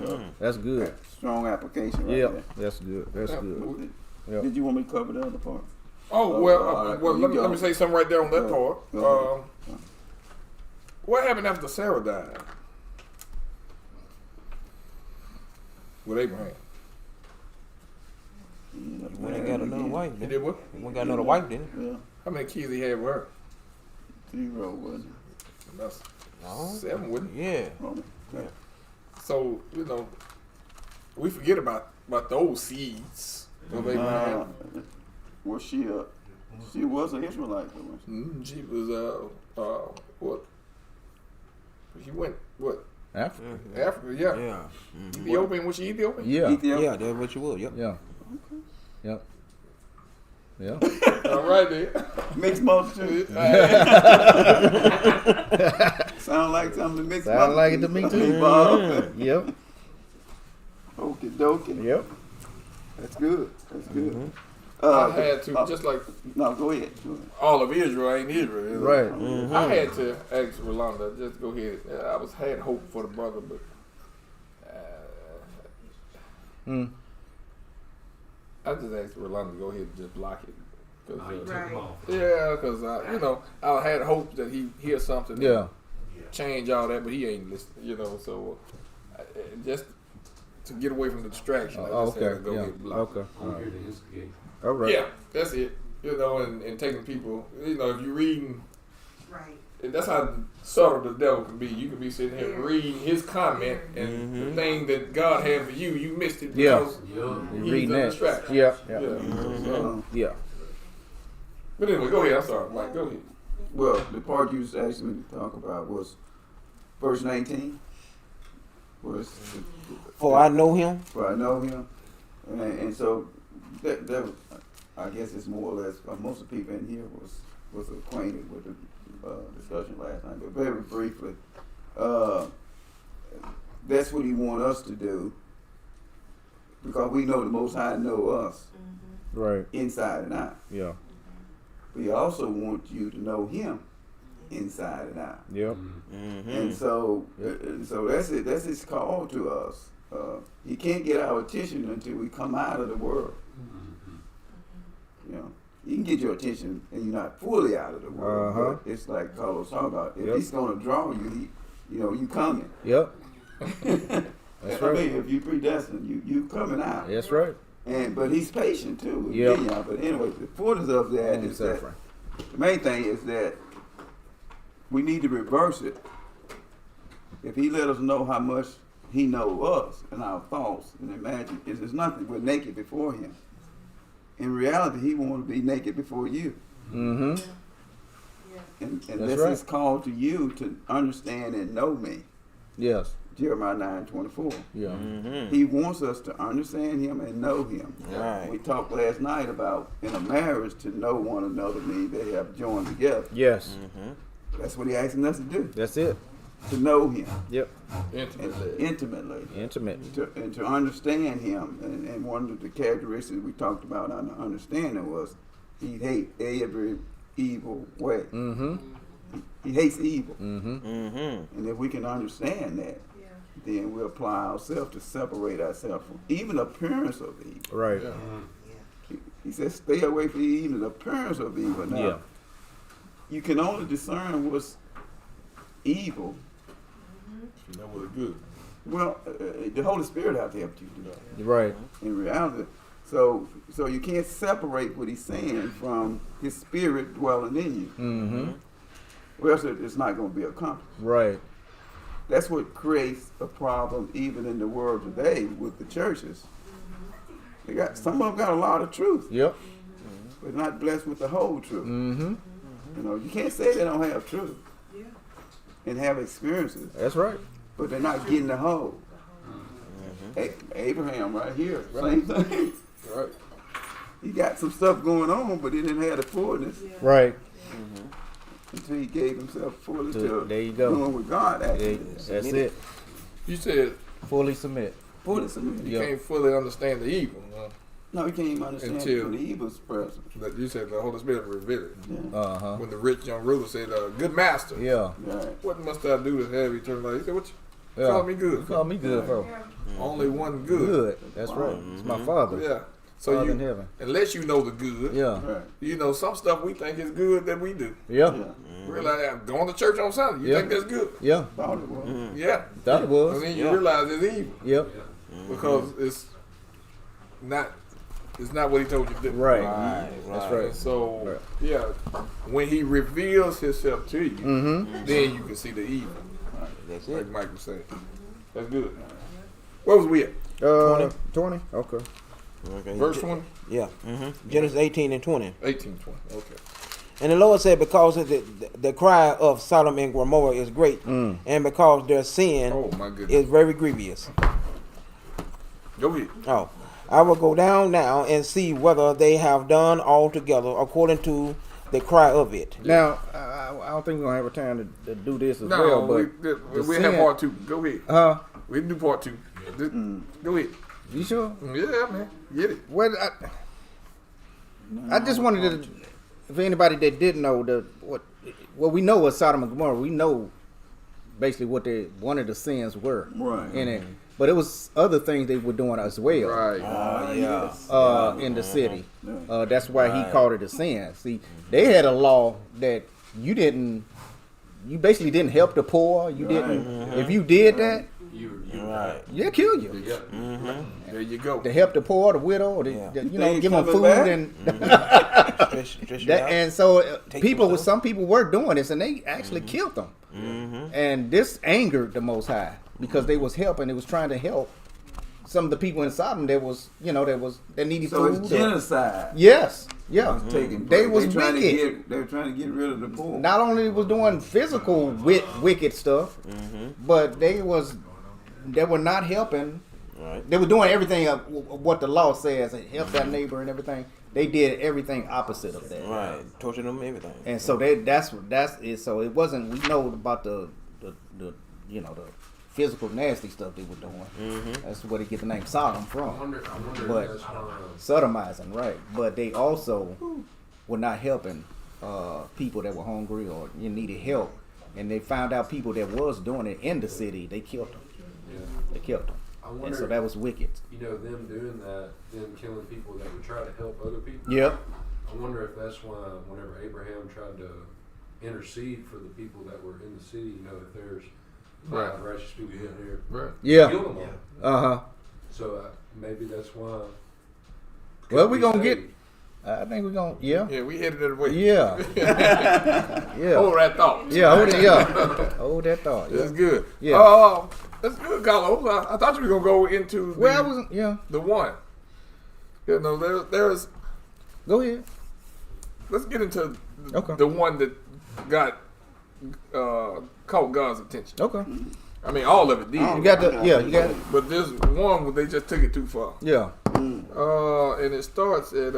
So, That's good. strong application right Yeah, there. that's good. That's good. Yep. Did you want me to cover the other part? Oh, Oh, well, all right. well You let me go. say something right there on that Go part. ahead. What happened after Sarah died? With Abraham. When they got another wife, He then. did what? When got another wife, then. Yeah, How many kids he had with her? 0 wasn't That's No. 7, wouldn't it? Yeah. it? Okay. So, we forget about those seeds of Abraham. Was she was an Israelite, wasn't she? She was, what? He went, what? Africa. Africa, yeah. Yeah. Ethiopian, was she Ethiopian? Yeah. Ethiopia? Yeah, that's what you will. Yep. Yeah. Yep. Yeah. All right, then. Mixed multitude. Sound like something mixed Sound like it to me too. Bob. Yep. Okie dokie. Yep. That's good. That's good. I had to, just like No, go ahead. Go ahead. all of Israel ain't Israel. is it? Right. I had to ask Rolanda, just go ahead. I had hope for the brother, but Mm. I just asked Rolanda to go ahead and just block it. Cause, Now you took them off. yeah, because I had hopes that he hear something, and Yeah. change all that, but he ain't listening. So just to get away from the distraction, I just had Okay. to go Yeah. ahead and block it. Okay. I'm here to instigate. All right. Yeah, that's it. And taking people, if you're reading, Right. and that's how subtle the devil can be. You can be sitting here reading his comment, and the thing that God had for you missed it Yeah. because You he's reading a that? distraction. Yeah. Yeah. Yeah. So, Yeah. but anyway, go ahead. I'm sorry, Mike. Go ahead. Well, the part you was asking me to talk about was verse 19. Was For I know him. for I know him, and so that I guess it's more or less most of the people in here was acquainted with the discussion last night, but very briefly, that's what he want us to do because we know the Most High know us Right. inside and out. Yeah. We also want you to know him inside and out. Yep. And so, that's it. That's his call to us. He can't get our attention until we come out of the world. He can get your attention, and you're not fully out of the world. Uh-huh. But it's like Carlos talking about. If Yep. he's going to draw you, you coming. Yep. That's right. if you predestined, you coming out. That's right. But he's patient too. With Yep. y'all. But anyway, the point of that is that the main thing is that we need to reverse it. If he let us know how much he knows us and our thoughts, and imagine there's nothing. We're naked before him. In reality, he wants to be naked before you. Mm-hmm. And That's this right. is called to you to understand and know me. Yes. Jeremiah 9:24. Yeah. He wants us to understand him and know him. Right. We talked last night about in a marriage to know one another means they have joined together. Yes. That's what he asking us to do. That's it. to know him Yep. Intimately. Intimate. and to understand him. And one of the characteristics we talked about on the understanding was he hate every evil way. Mm-hmm. He hates evil. Mm-hmm. And if we can understand that, then we apply ourselves to separate ourselves from even appearance of evil. Right. He says, stay away from even the appearance of evil. Now, Yeah. you can only discern what's evil. You know what's good. Well, the Holy Spirit has to help you do that. Right. In reality, so you can't separate what he's saying from his spirit dwelling in you. Mm-hmm. Or else it's not going to be accomplished. Right. That's what creates a problem even in the world today with the churches. They got some of them got a lot of truth, Yep. but not blessed with the whole truth. Mm-hmm. You know, you can't say they don't have truth and have experiences, That's right. but they're not getting the whole. Abraham right here, same thing. Right. He got some stuff going on, but he didn't have the fullness Right. until he gave himself fully to There you go. doing what God Hey, asked. that's it. You said Fully submit. Fully submitted. you Yeah. can't fully understand the evil. No, he can't even understand Until- the evil's present. But you said the Holy Spirit revealed it. Yeah. Uh-huh. When the rich young ruler said, "Good master, Yeah. Right. what must I do to have eternal life?" He said, "What you Yeah. call me good? You call me good, bro. Only one good." Good. That's right. It's my father. Yeah. So Father you, in heaven. unless you know the good, Yeah. Right. you know some stuff we think is good that we do. Yeah. Yeah. Realize I'm going to church on Sunday. You Yeah. think that's good? Yeah. Thought it was. Yeah. Thought it And was. then you realize it's evil Yep. because it's not. It's not what he told you to do. Right. That's And so, Right. yeah, when he reveals himself to you, Mm-hmm. then you can see the evil. That's Like it. Mike was saying. That's good. Where was we at? 20. Okay. Okay. Verse 20? Yeah. Genesis 18 and 20. 18, 20. Okay. And the Lord said, because of the cry of Sodom and Gomorrah is great, and because their sin Oh, my goodness. is very grievous. Go ahead. Oh, I will go down now and see whether they have done altogether according to the cry of it. Now, I don't think we're going to have time to do this as No, well, but we have sin- part 2. Go ahead. We can do part 2. Go ahead. you sure? Yeah, man. Get it. Well, I just wanted to, if anybody that didn't know what we know of Sodom and Gomorrah, we know basically what one of the sins were Right. in it, but it was other things they were doing as well. Right. Yeah. In the city. That's why he called it a sin. See, they had a law that you basically didn't help the poor. You didn't. If you did that, Right. they'll kill you. Yeah. There you go. To help the poor, the widow, or Yeah. give them coming food back? and Stretch you that, out. and so Take some people were doing this, and they actually killed them. And this angered the Most High because they was helping. They was trying to help some of the people in Sodom that needed So food. it's genocide. Yes, yeah. Taking They place. was trying to wicked. they were trying to get rid of the poor. Not only was doing physical wicked stuff, but they were not helping. Right. They were doing everything of what the law says and help their neighbor and everything. They did everything opposite of that. Right. Torturing them, everything. And so that's it. So it wasn't. We know about the physical nasty stuff they were doing. That's where they get the name Sodom I from. wonder But- if that's Sodomizing, right? But they also were not helping people that were hungry or needed help. And they found out people that was doing it in the city. They killed them. They killed them. I And wonder, so that was wicked. them doing that, them killing people that would try to help other people. Yep. I wonder if that's why whenever Abraham tried to intercede for the people that were in the city, if there's Right. righteous people in here, Right. Yeah. kill them all. Uh huh. So maybe that's why. Well, we Could gonna be get. saved. I think we're gonna. Yeah. Yeah, we headed it away. Yeah. Yeah. Hold that thought. Yeah. Hold it. Yeah. Hold that thought. Yeah. That's good. Yeah. That's good, Carlos. I thought you were gonna go into Well, I wasn't. Yeah. the one. There's. Go ahead. Let's get into Okay. the one that got caught God's attention. Okay. I mean, all of it did. You got the. Yeah. You got it. But there's one where they just took it too far. Yeah. And it starts at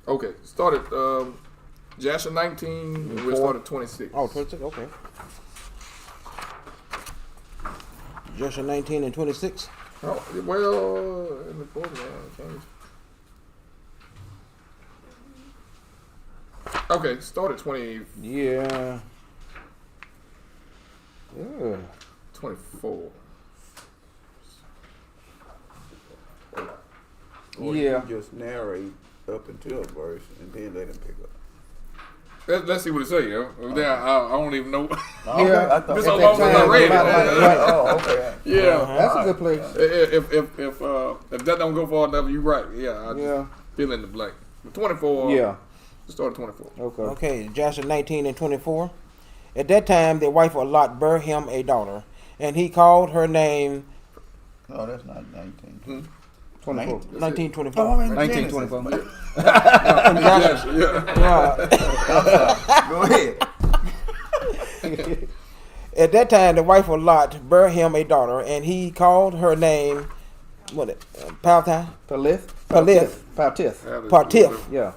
okay. Start at Joshua 19, we'll start at 26. Oh, 26, okay. Joshua 19 and 26. Oh, well, in the book, man, change. Okay, start at 20, Yeah. Yeah. 24. Or Yeah. you just narrate up until a verse and then let him pick up. Let's see what it say, yo. Then I don't even know. Yeah. I thought This at how that long as I time, read it. right. Oh, okay. Yeah. That's a good place. If that don't go far enough, you're right. Yeah, I just Yeah. fill in the blank. 24. Yeah. Start at 24. Okay. Okay, Joshua 19 and 24. At that time, the wife of Lot bare him a daughter, and he called her name No, that's not 19. 24. 1924. Oh, in 1924. Genesis. Yeah. Yeah. Go ahead. At that time, the wife of Lot bare him a daughter, and he called her name, Paltith, Palith. Palith. Partif, Yeah.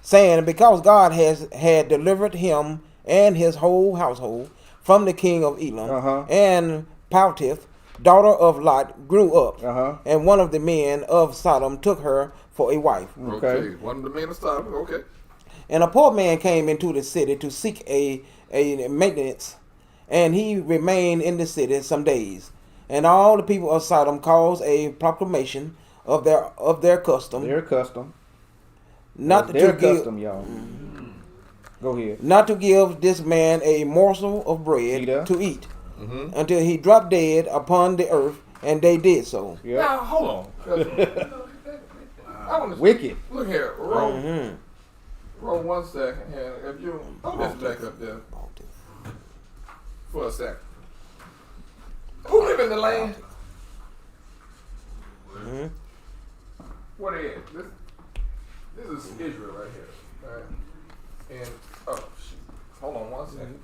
saying, because God had delivered him and his whole household from the king of Elam, Uh-huh. and Paltith, daughter of Lot, grew up, Uh-huh. and one of the men of Sodom took her for a wife. Okay. One of the men of Sodom. Okay. And a poor man came into the city to seek a maintenance, and he remained in the city some days. And all the people of Sodom caused a proclamation of their custom, Their custom. not to Their give custom, y'all. Go ahead. not to give this man a morsel of bread Peter. to eat until he dropped dead upon the earth, and they did so. Yeah. Now, hold on. I want to Wicked. look here. Roll, Mhm. roll 1 second here. If you hold this back up there for a second. Who live in the land? Mhm. What is this is Israel right here. All right. And oh shoot. Hold on 1 second.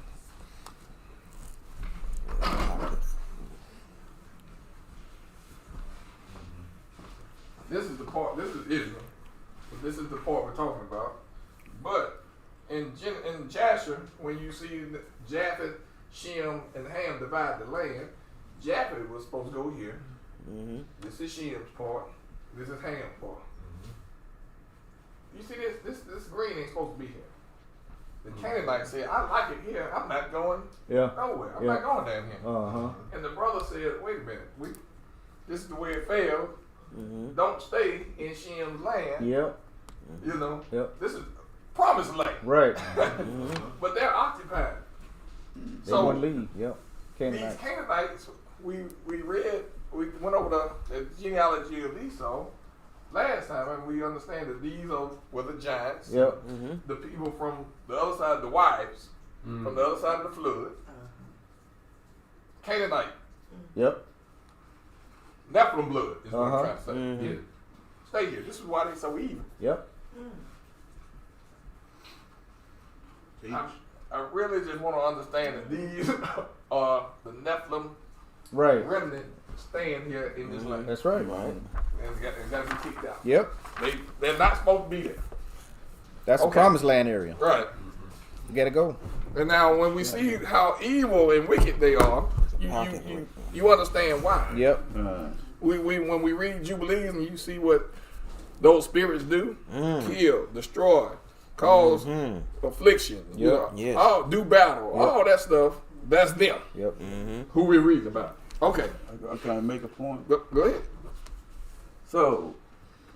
This is the part. This is Israel. But this is the part we're talking about. But in Jasher, when you see Japheth, Shem, and Ham divide the land, Japheth was supposed to go here. Mhm. This is Shem's part. This is Ham's part. You see this green ain't supposed to be here. The Canaanite said, I like it here. I'm not going Yeah. nowhere. I'm Yeah. not going down here. Uh-huh. And the brother said, wait a minute. This is the way it fell. Mhm. Don't stay in Shem's land. Yep. You know, Yep. this is promised land. Right. But they're occupied. They So wouldn't leave. Yep. these Canaanite. Canaanites, we went over the genealogy of Esau last time, and we understand that these were the giants, Yep. Mhm. the people from the other side, the wives, from the other side of the flood. Canaanite, Yep. Nephilim blood is what I'm Uh-huh. trying to say. Mhm. Yeah. Stay here. This is why they're so evil. Yep. I really just want to understand that these are the Nephilim Right. remnant staying here in this land. That's right. Right. And it's got to be kicked out. Yep. They're not supposed to be there. That's the Okay. promised land area. Right. You gotta go. And now when we see how evil and wicked they are, you understand why. Yep. We when we read Jubilees and you see what those spirits do, kill, destroy, cause affliction, you know, Yes. all do battle, all that stuff, that's them. Yep. Who we reading about. Okay. I'm trying to make a point. Go ahead. So,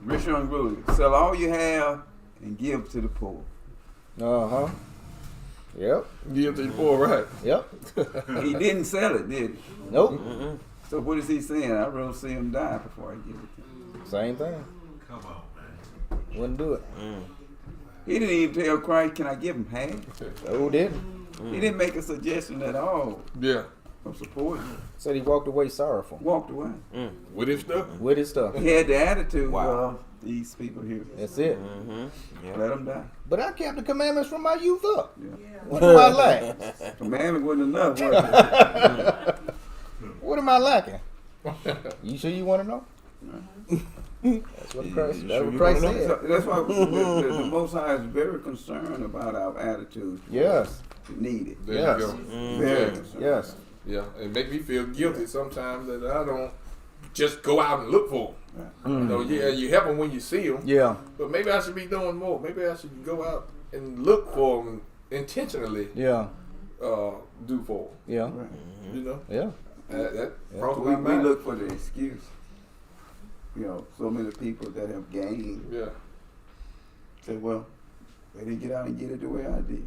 rich young ruler, sell all you have and give to the poor. Uh-huh. Yep. Give to the poor, right? Yep. He didn't sell it, did he? Nope. So what is he saying? I'd rather see him die before I give it to him. Same thing. Come on, man. Wouldn't do it. He didn't even tell Christ, can I give him half? Oh, didn't. He didn't make a suggestion at all Yeah. of supporting him. Said he walked away sorrowful Walked away. With his stuff. with his stuff. He had the attitude Wow. of these people here. That's it. Let them die. But I kept the commandments from my youth up. Yeah. What am I lacking? Commandment wasn't enough, was it? What am I lacking? You sure you want to know? That's what Christ, that's what you Christ wanna know? said. So that's why the Most High is very concerned about our attitude. Yes. Needed. There Yes. you go. Very Yeah. concerned. Yes. Yeah, it make me feel guilty sometimes that I don't just go out and look for them. You know, yeah, you help them when you see them, Yeah. but maybe I should be doing more. Maybe I should go out and look for them intentionally. Yeah. Do for Yeah. them. You know, Yeah. that crossed We my mind. look for the excuse. You know, so many people that have gained Yeah, say, well, they didn't get out and get it the way I did.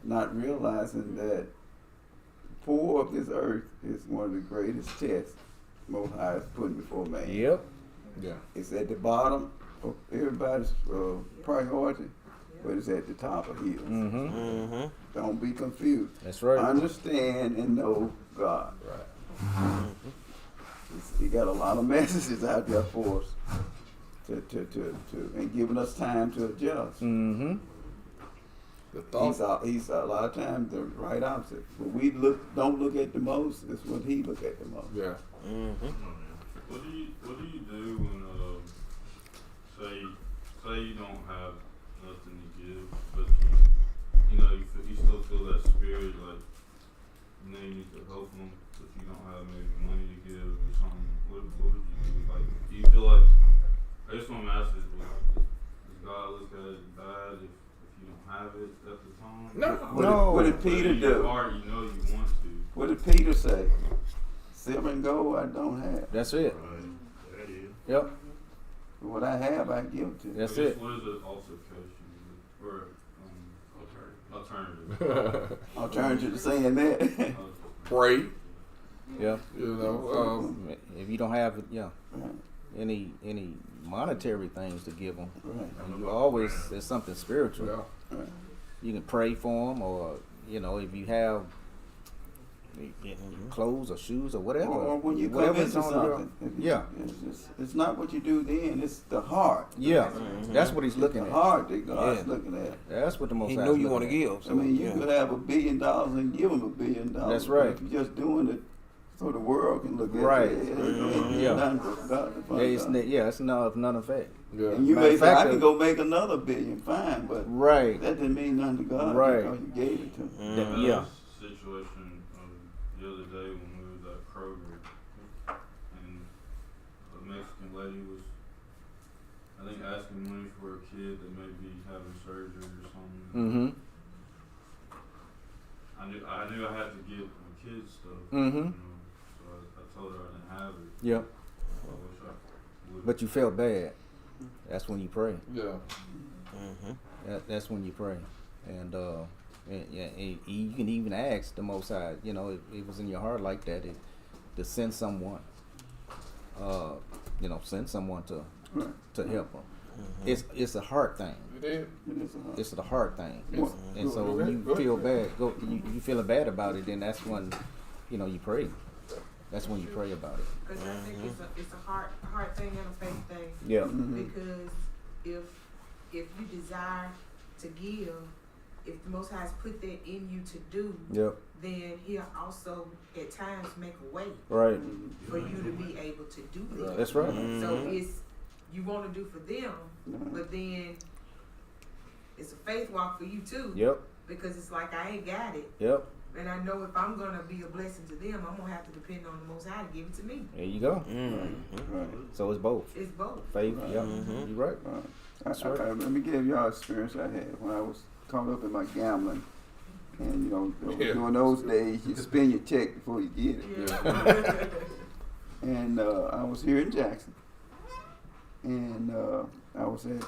Not realizing that poor of this earth is one of the greatest tests Most High is putting before man. Yep. yeah, It's at the bottom of everybody's priority, but it's at the top of his. Mm-hmm. Don't be confused. That's right. Understand and know God. right. He got a lot of messages out there for us to and giving us time to adjust. Mm-hmm. The thought. He's a lot of times the right opposite. But we don't look at the most. It's what he look at the most. Yeah, What do you do when say you don't have nothing to give, but you still feel that spirit like you need to help them, but you don't have maybe money to give or something. What would you do? Like, do you feel like I just want to ask this: does God look at it bad if you don't have it at the time? No. What did Peter In your do? heart, you know you want to. What did Peter say? Silver and gold I don't have. That's it. Right. That is. Yep. What I have I give to. That's I guess it. What is the altercation or alternative? Alternative to saying that. Pray. Yeah. You know, If you don't have, Right. any monetary things to give them, Right. you always there's something spiritual. yeah. Right. You can pray for them, or if you have clothes or shoes or whatever. Or when you come whatever's into on your- something. If you- Yeah. It's not what you do then. It's the heart. Yeah. That's what he's looking The at. heart that God's Yeah. looking at. That's what the most He High know is you looking want to at. give. So, I mean, you yeah. could have $1 billion and give them $1 billion. That's right. But if you're just doing it so the world can look at Right. it, Yeah. nothing but God to find It's none effect. Yeah. And you Matter may of say, fact, I can go make another $1 billion, fine, but Right. that didn't mean nothing to God Right. because you gave it to him. Yeah. Situation the other day when we was at Kroger, and a Mexican lady was, I think, asking money for a kid that may be having surgery or something. Mm-hmm. I knew I had to get my kids stuff. Mhm. So I told her I didn't have it. Yep. So I wish I would. But you felt bad. That's when you pray. Yeah. That's when you pray, and you can even ask the Most High. If it was in your heart like that, to send someone. Send someone to help them. It's a heart thing. It is. It is a heart. It's the heart thing. Yes. And so when you feel bad, you feeling bad about it, then that's when you pray. That's when you pray about it. Because I think it's a heart thing and a faith thing. Yeah. Because if you desire to give, if the Most High has put that in you to do, Yep. then He'll also at times make a way Right. for you to be able to do that. That's right. So it's you want to do for them, but then it's a faith walk for you too. Yep. Because it's like I ain't got it, Yep. and I know if I'm gonna be a blessing to them, I'm gonna have to depend on the Most High to give it to me. There you go. Right. So it's both. It's both. Faith. Yep. You're right. Right. Let me give y'all an experience I had when I was caught up in my gambling. And Yeah. during those days, you spend your check before you get it. Yeah. And I was here in Jackson, and I was at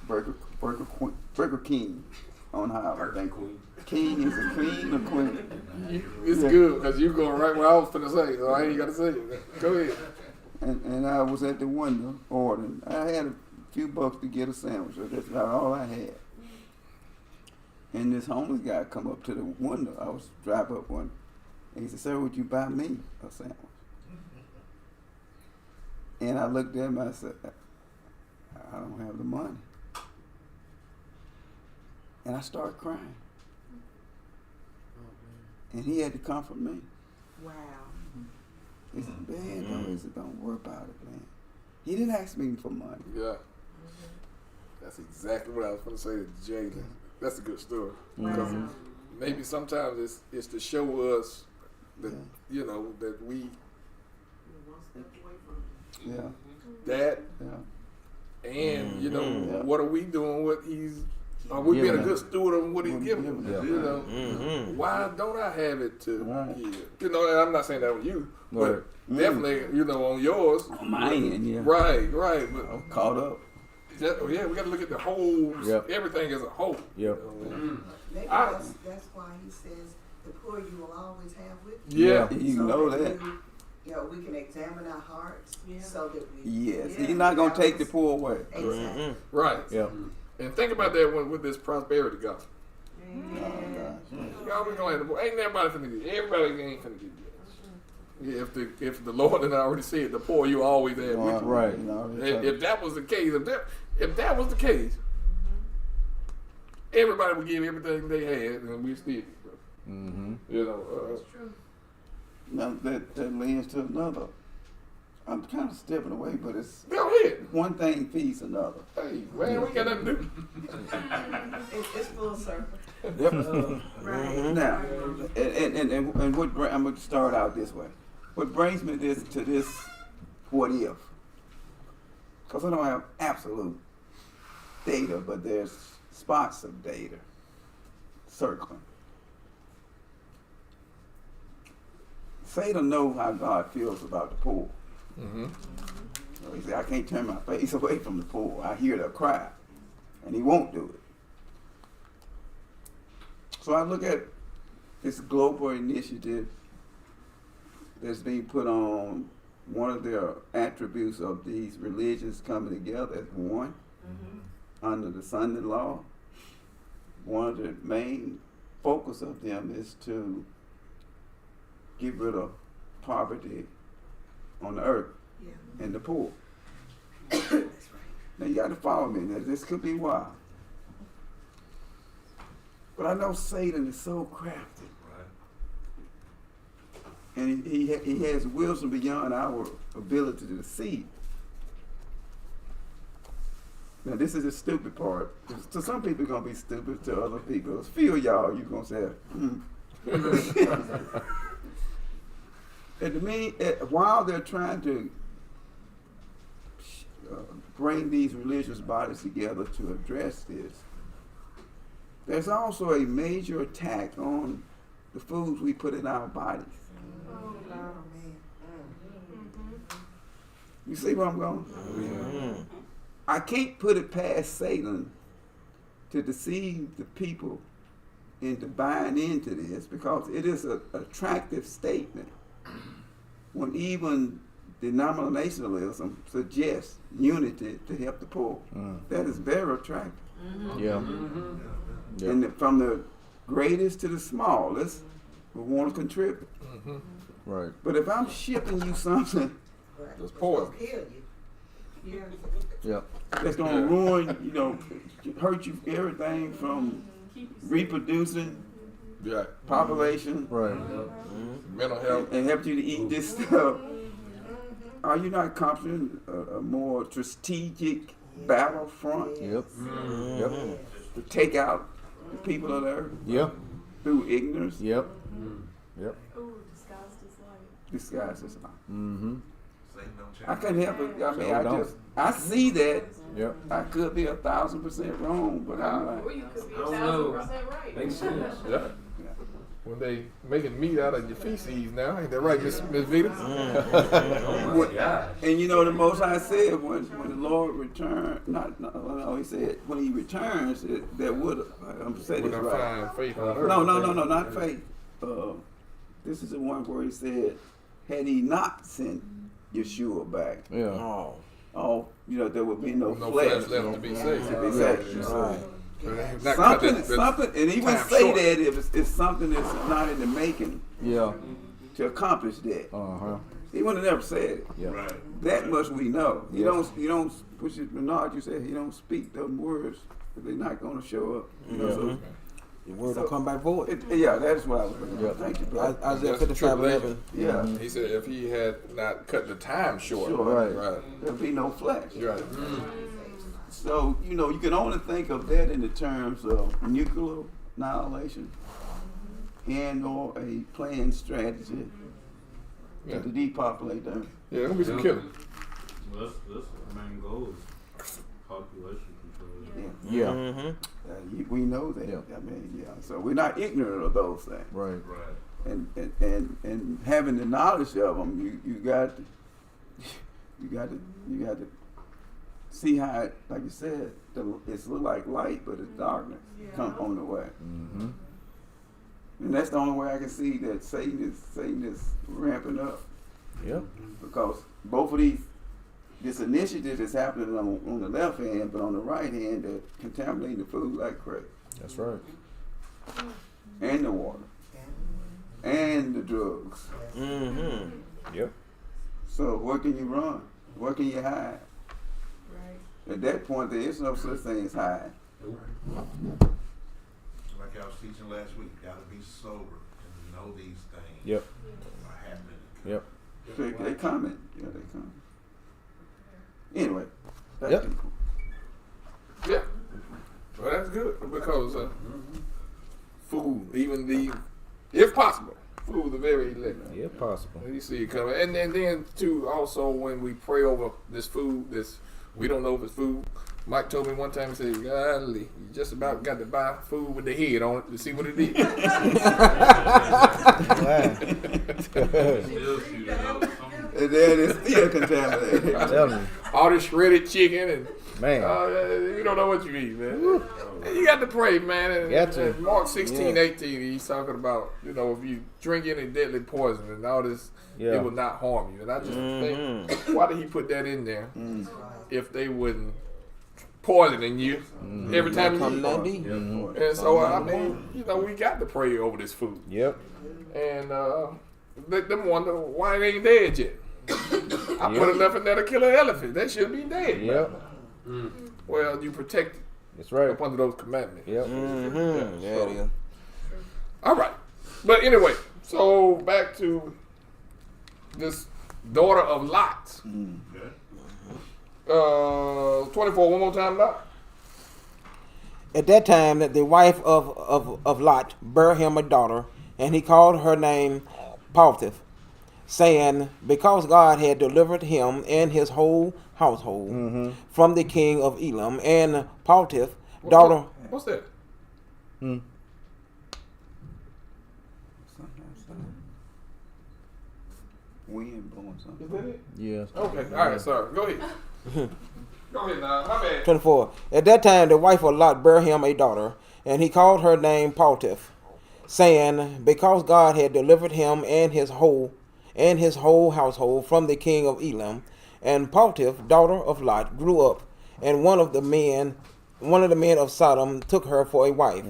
Burger King on Highway. I think King is a queen or queen. It's good because you going right where I was finna say, so I ain't got to say it. Go ahead. And I was at the window ordering. I had a few bucks to get a sandwich. So that's about all I had. And this homeless guy come up to the window. I was drive up one. And he said, "Sir, would you buy me a sandwich?" And I looked at him and I said, "I don't have the money." And I started crying. And he had to comfort me. Wow. He said, man, don't worry about it, man. He didn't ask me for money. Yeah. That's exactly what I was going to say to Jalen. That's a good story. Because maybe sometimes it's to show us that, you know, that we, that, and, you know, what are we doing? What are we being a good steward of what he's giving us? You know, why don't I have it to give? You know, and I'm not saying that on you, but definitely, you know, on yours. On my end, Right. But I'm caught up. we got to look at the whole, everything as a whole. Yep. Maybe that's why he says the poor you will always have with you. Yeah. You So know that. You know, we can examine our hearts so that we. Yes, he's not going to take the poor away. Exactly. Right. Yeah. And think about that with this prosperity gospel. Oh, gosh. You always gonna have the poor. Ain't everybody finna get. Everybody ain't finna get that. If the Lord had already said the poor you always have with you. Right. If that was the case, if that was the case, everybody would give everything they had, and we still, you know. That's true. Now that leads to another. I'm kind of stepping away, but it's Go ahead. one thing feeds another. Hey, man, we got nothing to do. It's full circle. Right. Now, and what I'm going to start out this way. What brings me to this what if? Because I don't have absolute data, but there's spots of data circling. Satan knows how God feels about the poor. So he said, I can't turn my face away from the poor. I hear their cry. And he won't do it. So I look at this global initiative that's being put on. One of their attributes of these religions coming together as one under the Sunday law. One of the main focus of them is to get rid of poverty on the earth and the poor. That's right. Now you got to follow me. Now this could be wild, but I know Satan is so crafty, and he has wisdom beyond our ability to see. Now this is the stupid part. So some people are gonna be stupid. To other people, a few of y'all, you gonna say, And to me, while they're trying to bring these religious bodies together to address this, there's also a major attack on the foods we put in our bodies. Oh, man. You see where I'm going? I can't put it past Satan to deceive the people into buying into this, because it is an attractive statement. When even denominationalism suggests unity to help the poor, that is very attractive. And from the greatest to the smallest, we want to contribute. Right. But if I'm shipping you something It's poison. Kill you. Yep. that's going to ruin, you know, hurt you everything from reproducing, Yeah. population, Right. Mental health. and help you to eat this stuff, are you not accomplishing a more strategic battlefront Yep. Yep. to take out the people of the earth Yep. through ignorance, Yep. Yep. disguised as light? Satan don't change. I couldn't help it. I mean, Sure don't. I see that. Yep. I could be 1,000% wrong, but I'm like, I don't know. Makes sense. Yeah. When they making meat out of your feces now, ain't that right, Miss Vita? Oh my God. and you know, the Most High said when the Lord returned, he said when He returns, there would, I'm saying When this I right. find faith on earth. No, not faith. This is the one where He said, had He not sent Yeshua back, Yeah. you know, there would be no No flesh flesh left to be saved. to be saved. Right. Not cut Something, that and He wouldn't time say short. that if it's something that's not in the making Yeah. to accomplish that. He would have never said it. Yeah. Right. That much we know. You don't push it, Bernard. You said you don't speak those words if they're not going to show up. You know, so The word will come back void. Yeah, that's what I was looking at. Thank you, brother. Isaiah That's the 55:11. Yeah. He said if he had not cut the time short. Sure. Right. There'll be no flesh. Right. So, you know, you can only think of that in the terms of nuclear annihilation and or a planned strategy Yeah. to depopulate the earth. Yeah, there'll be some killing. Well, that's the main goal is population control. Yeah. Yeah. Mm-hmm. We know that. Yeah. I mean, yeah. So we're not ignorant of those things. Right. Right. And having the knowledge of them, you got to see how it, like you said, it's look like light, but it's darkness come on the way. Mm-hmm. And that's the only way I can see that Satan is ramping up, Yep. because both of this initiative is happening on the left hand, but on the right hand, they're contaminating the food like crazy, That's right. and the water, and the drugs. Mm-hmm. Yep. So what can you run? What can you hide? Right. At that point, there is no such thing as hide. Like I was teaching last week, gotta be sober and know these things. Yep. Are happening. Yep. So they coming. Yeah, they coming. Anyway, that's Yep. the point. Yeah. Well, that's good because food, if possible, food is very elect. Yeah, possible. You see it coming, and then too. Also, when we pray over this food, we don't know if it's food. Mike told me one time, he said, "Golly, you just about got to buy food with the head on it to see what it is." Still shoot it up. And then it's still contaminated. I'm telling you, All this shredded chicken and man. you don't know what you eat, man. And you got to pray, man. And, Got to. and Mark 16, Yeah. 18, he's talking about, if you drink any deadly poison and all this, Yeah. it will not harm you. And I just think, why did he put that in there if they wouldn't poisoning you every time you Come eat? that deep. And so, I mean, we got to pray over this food. Yep. And let them wonder why it ain't dead yet. I put enough in there to kill an elephant. They should be dead. Yep. Well, you protect it That's right. up under those commandments. Yep. Mm-hmm. Yeah, it is. All right. But anyway, so back to this daughter of Lot. Okay. 24, one more time, Lot. At that time, that the wife of Lot bare him a daughter, and he called her name Paltith, saying, because God had delivered him and his whole household from the king of Elam, and Paltith, daughter. What's that? Wind blowing something. Is that it? Yeah. Okay. All right, sorry. Go ahead. Go ahead now. My bad. 24. At that time, the wife of Lot bare him a daughter, and he called her name Paltith, saying, because God had delivered him and his whole household from the king of Elam. And Paltith, daughter of Lot, grew up, and one of the men of Sodom took her for a wife.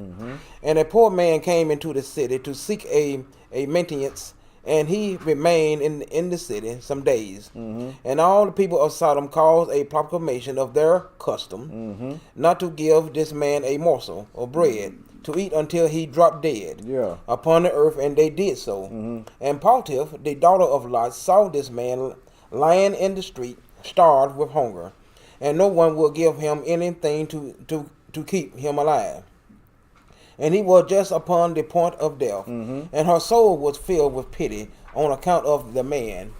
And a poor man came into the city to seek a maintenance, and he remained in the city some days. And all the people of Sodom caused a proclamation of their custom, not to give this man a morsel of bread to eat until he dropped dead upon the earth, and they did so. And Paltith, the daughter of Lot, saw this man lying in the street, starved with hunger, and no one would give him anything to keep him alive. And he was just upon the point of death, and her soul was filled with pity on account of the man.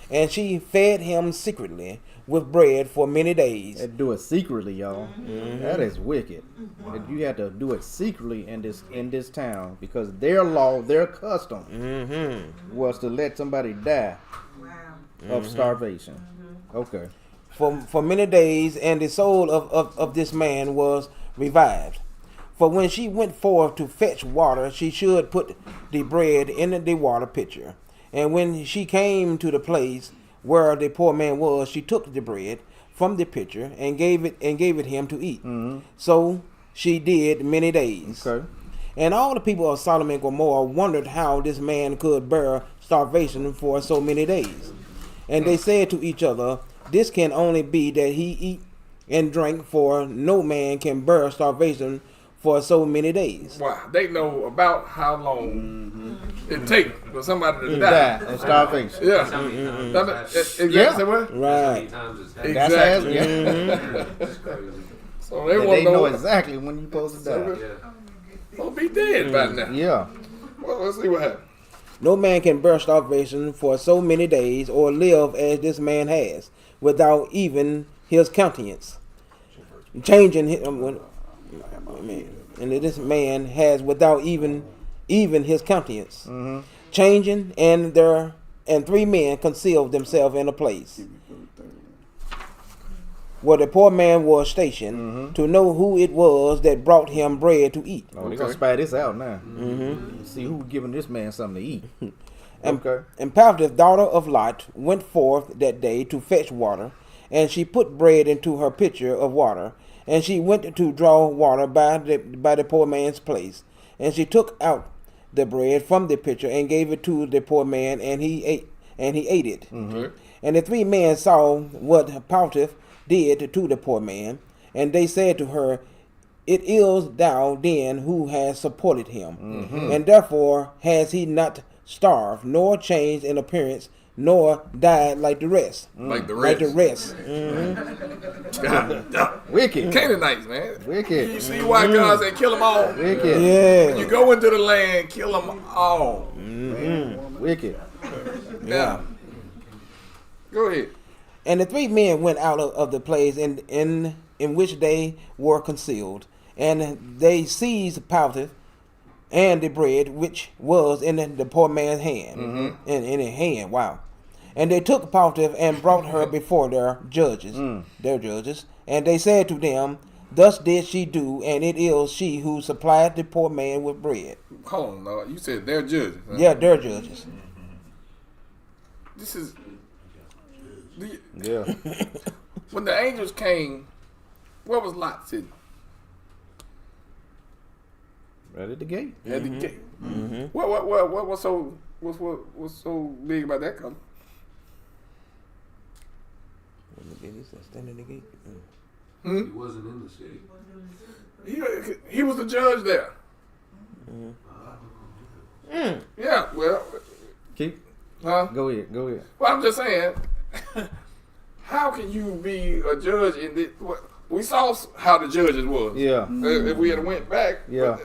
And she fed him secretly with bread for many days. And do it secretly, y'all. That is wicked. And you had to do it secretly in this town, because their law, their custom was to let somebody die Wow. of starvation. Okay. For many days, and the soul of this man was revived. For when she went forth to fetch water, she should put the bread in the water pitcher. And when she came to the place where the poor man was, she took the bread from the pitcher and gave it him to eat. So she did many days. Okay. And all the people of Sodom and Gomorrah wondered how this man could bear starvation for so many days. And they said to each other, this can only be that he eat and drank, for no man can bear starvation for so many days. Wow, they know about how long it takes for somebody to die. That and starvation. Yeah. Exactly. Yeah. Say what? How Right. many times it's happened. That's Exactly. yeah. It's crazy. So they And want they to know know. exactly when you're supposed to die. Yeah. They'll be dead by now. Yeah. Well, let's see what happens. No man can bear starvation for so many days or live as this man has, without even his countenance changing. And this man has without even his countenance changing, and 3 men concealed themselves in a place where the poor man was stationed, to know who it was that brought him bread to eat. Oh, they're gonna spy this out now. See who giving this man something to eat. Okay. And Paltiph's daughter of Lot went forth that day to fetch water, and she put bread into her pitcher of water, and she went to draw water by the poor man's place, and she took out the bread from the pitcher and gave it to the poor man, and he ate it. And the 3 men saw what Paltiph did to the poor man, and they said to her, "It is thou then who has supported him, and therefore has he not starved, nor changed in appearance, nor died like the rest." Like the Like rest. the rest. Wicked. Canaanites, man. Wicked. You see why God said kill them all? Wicked. Yeah. You go into the land, kill them all. Wicked. Yeah. Go ahead. And the 3 men went out of the place in which they were concealed, and they seized Paltiph and the bread which was in the poor man's hand, in his hand. Wow! And they took Paltiph and brought her before their judges, and they said to them, "Thus did she do, and it is she who supplied the poor man with bread." Hold on, Lord. You said they're judges. Huh? Yeah, their judges. This is Yeah. when the angels came. What was Lot sitting Right at the gate. at the gate? What's so big about that color? Stand in the gate. He wasn't in the city. He was the judge there. Yeah. Well, Keep. huh? Go ahead. Go ahead. Well, I'm just saying, how can you be a judge in this? We saw how the judges was. Yeah. If we had went back, Yeah.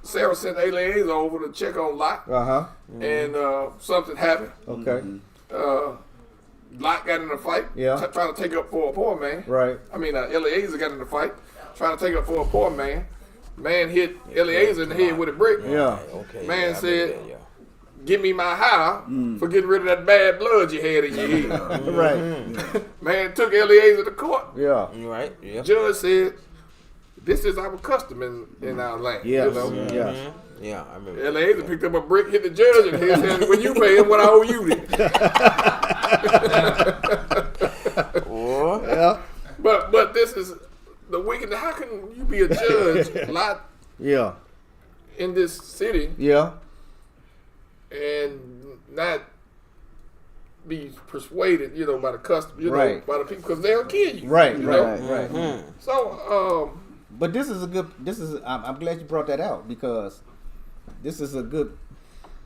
Sarah sent Eliezer over to check on Lot, Uh-huh. and something happened. Okay. Lot got in a fight, Yeah. trying to take up for a poor man. Right. I mean, Eliezer got in a fight, trying to take up for a poor man. Man hit Eliezer in the head with a brick. Yeah. Okay. Man I said, remember that, yeah. "Give me my hire for getting rid of that bad blood you had in your head." Right. Man took Eliezer to court. Yeah. Right. Yeah. Judge said, "This is our custom in our land." Yes. You know? Yes. Yeah, I remember. Eliezer picked up a brick, hit the judge in the head, and said, "When you pay him, what I owe you then?" Yeah. But this is the wicked. How can you be a judge, Lot, Yeah. in this city Yeah. and not be persuaded, by the custom, Right. by the people, because they'll kill you. Right. you know? Right. Right. So, But this is a good. I'm glad you brought that out, because this is a good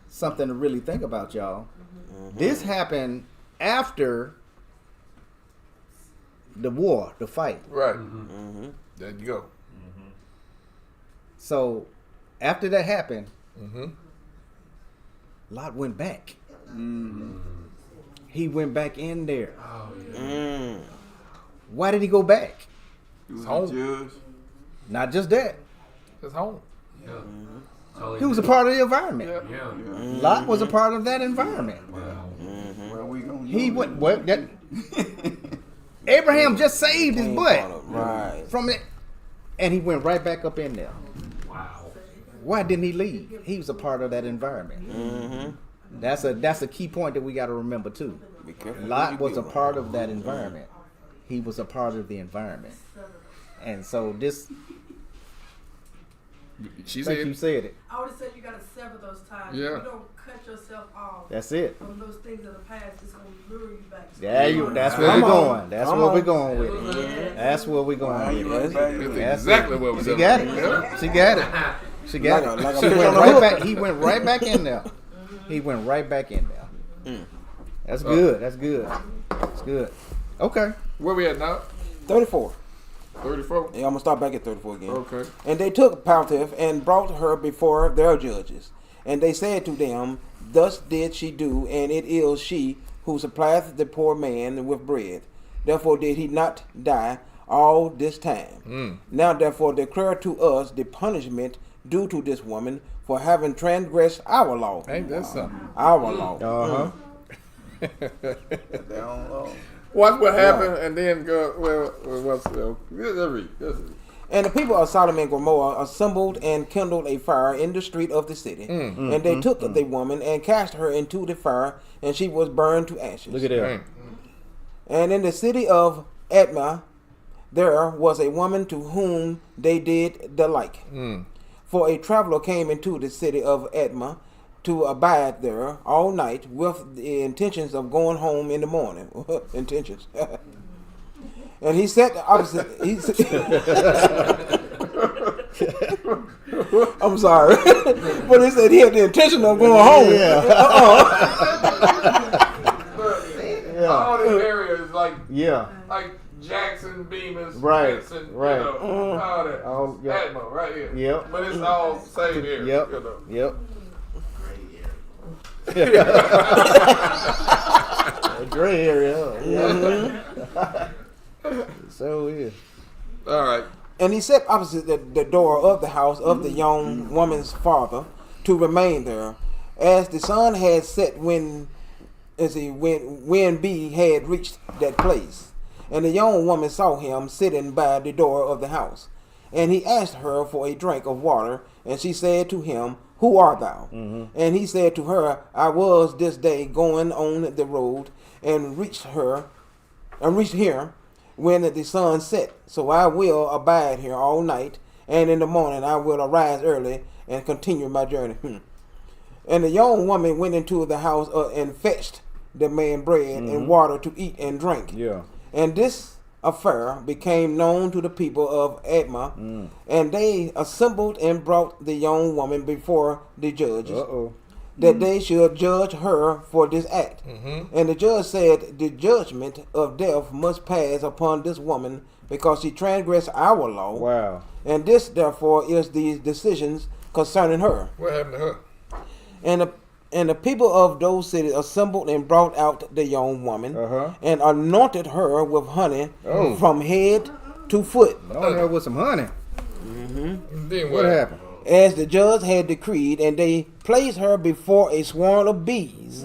something to really think about, y'all. This happened after the war, the fight. right. There you go. So after that happened, Mm-hmm. Lot went back. He went back in there. Why did he go back? He was home. a judge. Not just that. It's home. Yeah. That's all He was a part of the environment. Yeah. Yeah. Lot was a part of that environment. Well, we gonna He know went. What? That Abraham just saved his butt Right. from it, and he went right back up in there. Wow. Why didn't he leave? He was a part of that environment. That's a key point that we got to remember too. Be careful. Lot was a part of that environment. He was a part of the environment, and so this She I think you said, said it. I would have said you got to sever those ties. Yeah. If you don't cut yourself off That's it. from those things of the past, it's going to lure you back. That's where Come we're on. going. That's Come where on. we're going with it. That's where we're Why going you with right it. back to that's it? That's exactly it. what was She up. got it. Yeah. She got it. She got Like it. a- like a He fish went on a right hook. back. He went right back in there. He went right back in there. That's good. That's good. That's good. Okay. Where we at now? 34. 34? Yeah, I'm gonna start back at 34 again. Okay. And they took Paltiff and brought her before their judges. And they said to them, Thus did she do, and it is she who supplieth the poor man with bread. Therefore did he not die all this time. Now therefore declare to us the punishment due to this woman for having transgressed our law. Ain't that something? Our law. Uh huh. They don't know. Watch what happened and then go, what's let's read. And the people of Sodom and Gomorrah assembled and kindled a fire in the street of the city. And they took the woman and cast her into the fire, and she was burned to ashes. Look at that. Dang. And in the city of Admah, there was a woman to whom they did the like. For a traveler came into the city of Admah to abide there all night with the intentions of going home in the morning. Intentions. And he sat opposite. I'm sorry, but he said he had the intention of going home. All these areas Yeah. like Jackson, Bemis, Right, Benson, right. you know, all that. All- yeah. Atmo, right here. Yep. But it's all same area. Yep. You know. Yep. A gray area. Huh? So is. All right. And he sat opposite the door of the house of the young woman's father to remain there, as the sun had set when B had reached that place. And the young woman saw him sitting by the door of the house. And he asked her for a drink of water, and she said to him, Who art thou? And he said to her, I was this day going on the road, and reached here when the sun set. So I will abide here all night, and in the morning I will arise early and continue my journey. And the young woman went into the house and fetched the man bread and water to eat and drink. Yeah. And this affair became known to the people of Admah, and they assembled and brought the young woman before the judges, that they should judge her for this act. And the judge said, The judgment of death must pass upon this woman, because she transgressed our law. Wow. And this, therefore, is the decisions concerning her. What happened to her? And the people of those cities assembled and brought out the young woman, and anointed her with honey from head to foot, On there with some honey. Then What happened? as the judge had decreed. And they placed her before a swarm of bees,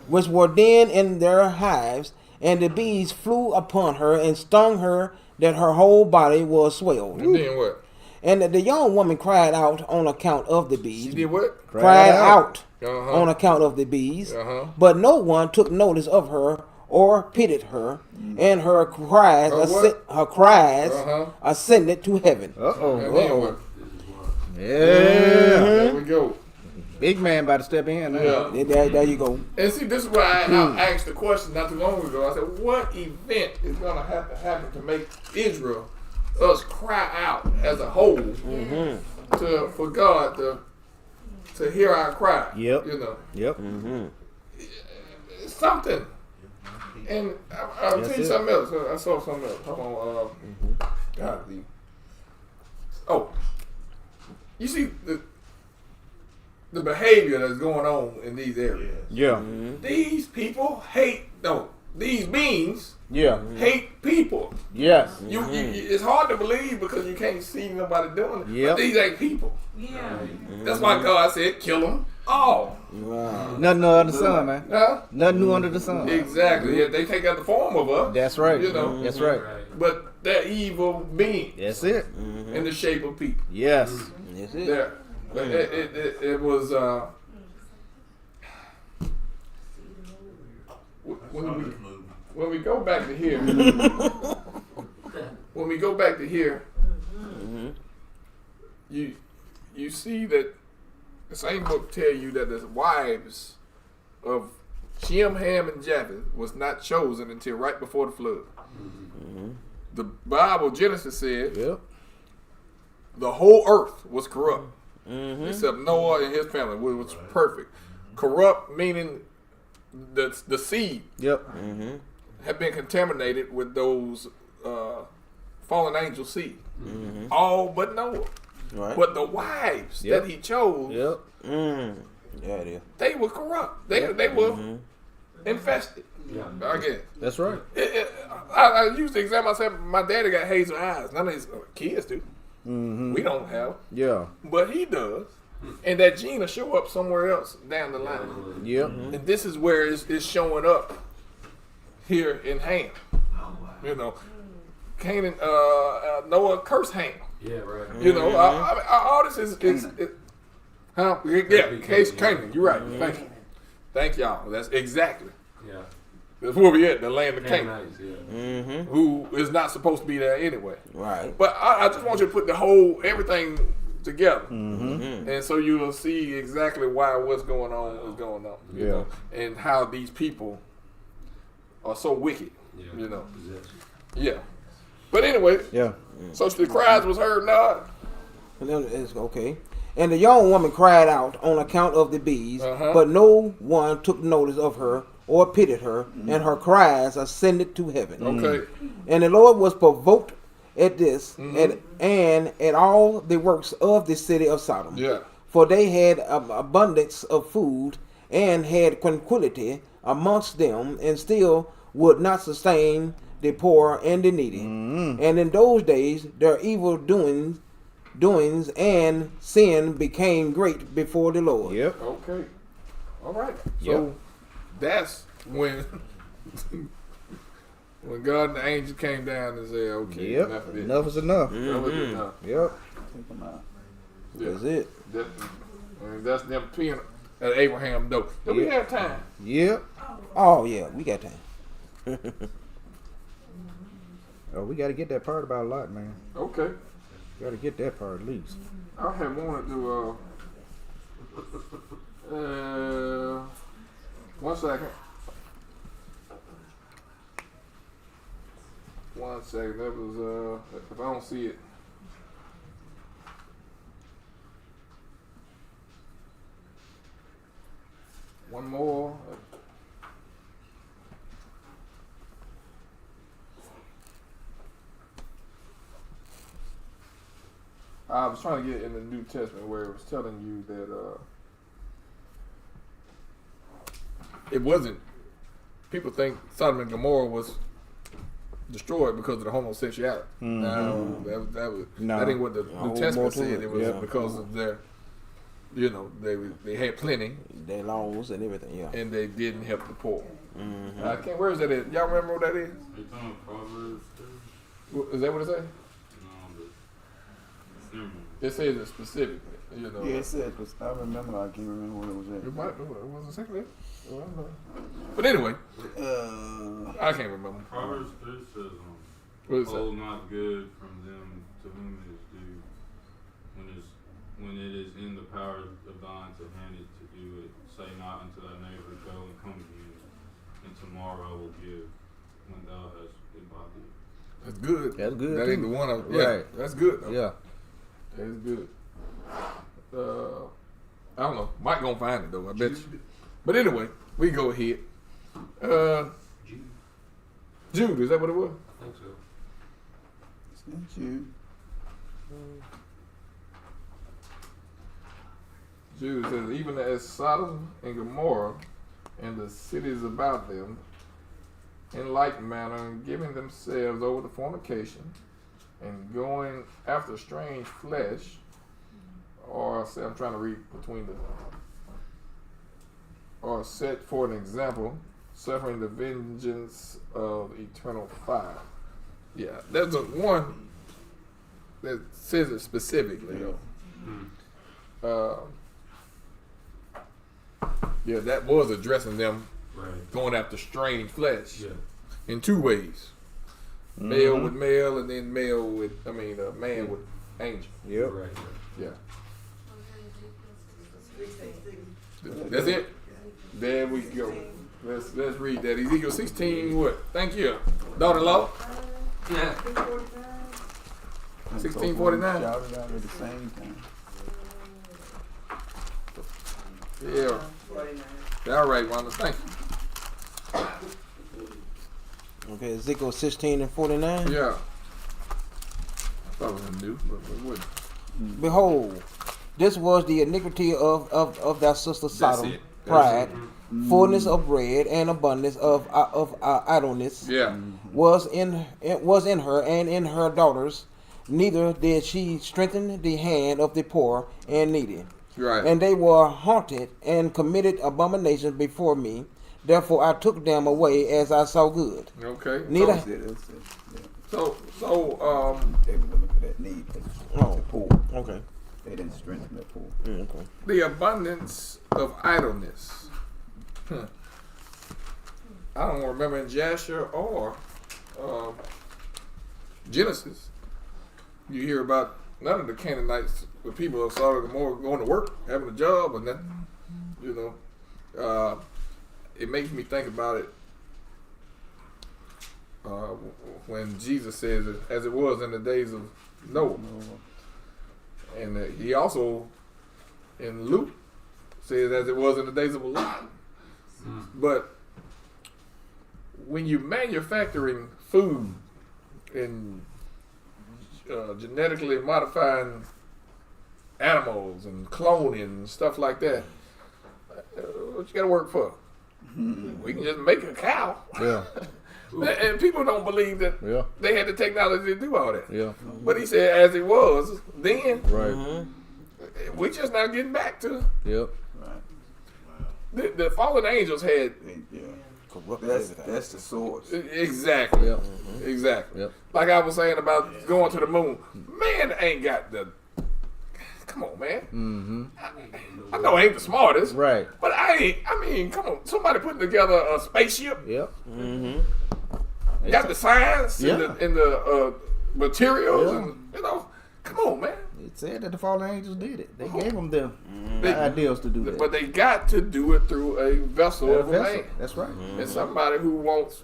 which were then in their hives. And the bees flew upon her and stung her, that her whole body was swelled. And then what? And the young woman cried out on account of the bees. She did what? Cried out Uh-huh. on account of the bees. Uh-huh. But no one took notice of her or pitied her, and her cries, ascended to heaven. And then what? Yeah. There we go. Big man about to step in. Now. Yeah. There you go. And see, this is why I asked the question not too long ago. I said, what event is going to have to happen to make Israel, us cry out as a whole, for God to hear our cry? Yep. You know, Yep. it's something. And I'll That's tell you it. something else. I saw something else. Hold on. You see the behavior that's going on in these areas. Yeah. These people hate, these beings Yeah. hate people. Yes. It's hard to believe because you can't see nobody doing it. Yep. But these ain't people. Yeah. That's why God said, kill them all. Wow. Nothing new under the sun, man. Huh? Nothing new under the sun. Exactly. Yeah, they take out the form of us. That's right. You know. That's right. But they're evil beings That's it. in the shape of people. Yes. That's it. There. But it was when we go back to here, you see that the same book tell you that the wives of Shem, Ham, and Japheth was not chosen until right before the flood. The Bible, Genesis said, Yep. the whole earth was corrupt, except Noah and his family, which was perfect. Corrupt meaning the seed Yep. had been contaminated with those fallen angel seed. All but Noah. Right. But the wives Yep. that he chose, Yep. Yeah, it is. they were corrupt. They were infested. Yeah. I guess. That's right. I used the example. I said my daddy got hazel eyes. None of his kids do. We don't have, Yeah. but he does. And that gene will show up somewhere else down the line. Yep. And this is where it's showing up here in Ham. You know, Canaan, Noah cursed Ham. Yeah, right. You know, all this is huh? Yeah, case Canaan. You're right. Thank you. Thank y'all. That's exactly. Yeah. That's where we at, the land of Canaan, Canaanites, yeah. who is not supposed to be there anyway. Right. But I just want you to put the whole everything together, and so you will see exactly why what's going on is going on. You know, and how these people are so wicked. Yeah. You know. Possessed. Yeah. But anyway, Yeah. so the cries was heard not. And then it's okay. And the young woman cried out on account of the bees, but no one took notice of her or pitied her, and her cries ascended to heaven. Okay. And the Lord was provoked at this, and at all the works of the city of Sodom. Yeah. For they had abundance of food, and had tranquility amongst them, and still would not sustain the poor and the needy. And in those days their evil doings and sin became great before the Lord. Yep. Okay. All right. So that's when when God and the angel came down and said, "Okay, Yep. enough of this. Enough is enough. Enough is enough." Yep. Take them out. Yeah. That's it. That's them peeing at Abraham door. Do we have time? Yep. Oh yeah, we got time. Oh, we got to get that part about Lot, man. Okay. Got to get that part at least. I had wanted to. One second. One second. That was if I don't see it. One more. I was trying to get in the New Testament where it was telling you that it wasn't. People think Sodom and Gomorrah was destroyed because of the homosexuality. No, that ain't what the New Testament said. It was because of their, you know, they had plenty, Their laws and everything. Yeah. and they didn't help the poor. I can't. Where is that at? Y'all remember what that is? Are you talking about Proverbs? Is that what it says? No, but never mind. It says it specifically. You know. Yeah, it said, I remember, I can't remember what it was It at. might. It wasn't secondary. But anyway, I can't remember. Proverbs 3 says, What is that? "Hold not good from them to whom it is due, when it is in the power of thine to hand it to do it. Say not unto thy neighbor, go and come again, and tomorrow I will give, when thou hast been by thee." That's good. That's good, That ain't too. the one. Right. That's good. Though. Yeah. That is good. I don't know. Mike gonna find it though. I bet you. But anyway, we go ahead. Jude, is that what it was? I think so. It's not you. Jude says, even as Sodom and Gomorrah and the cities about them, in like manner, giving themselves over to fornication and going after strange flesh, or say, I'm trying to read between the, or set for an example, suffering the vengeance of eternal fire. Yeah, there's a one that says it specifically though. Yeah, that was addressing them Right. going after strange flesh Yeah. in two ways. Male with male, and then man with angel. Yep. Right. Yeah. That's it. There we go. Let's read that. Ezekiel 16. What? Thank you, daughter-in-law. Yeah. 1649. Shouted out at the same time. Yeah. All right, Wanda. Thank you. Okay, Ezekiel 16 and 49. Yeah. I thought it was new, but it wasn't. Behold, this was the iniquity of thy sister Sodom, it. That's pride, fullness of bread, and abundance of idleness Yeah. was in her and in her daughters. Neither did she strengthen the hand of the poor and needy. Right. And they were haunted and committed abominations before me. Therefore I took them away as I saw good. Okay. Neither. That's it. Yeah. So They were looking for that need. Oh. The poor. Okay. They didn't strengthen the poor. Okay. the abundance of idleness. I don't remember in Jasher or Genesis. You hear about none of the Canaanites, the people of Sodom and Gomorrah going to work, having a job, and then, you know, it makes me think about it when Jesus says, as it was in the days of Noah. And he also, in Luke, says, as it was in the days of Lot. But when you're manufacturing food and genetically modifying animals and cloning and stuff like that, what you got to work for? We can just make a cow. Yeah. And people don't believe that Yeah. they had the technology to do all that. Yeah. But he said, as it was then, Right. we just now getting back to Yep. the fallen angels had Yeah. Corrupt That's everything. the source. exactly, Yep. exactly. Yep. Like I was saying about going to the moon, man ain't got the. Come on, man. Mm-hmm. I know I ain't the smartest, Right. but I mean, come on. Somebody putting together a spaceship, Yep. got the science Yeah. and the materials, Yeah. and you know, come on, man. It said that the fallen angels did it. They gave them the They- ideals to do that. But they got to do it through a vessel That of a vessel. man. That's right. And somebody who wants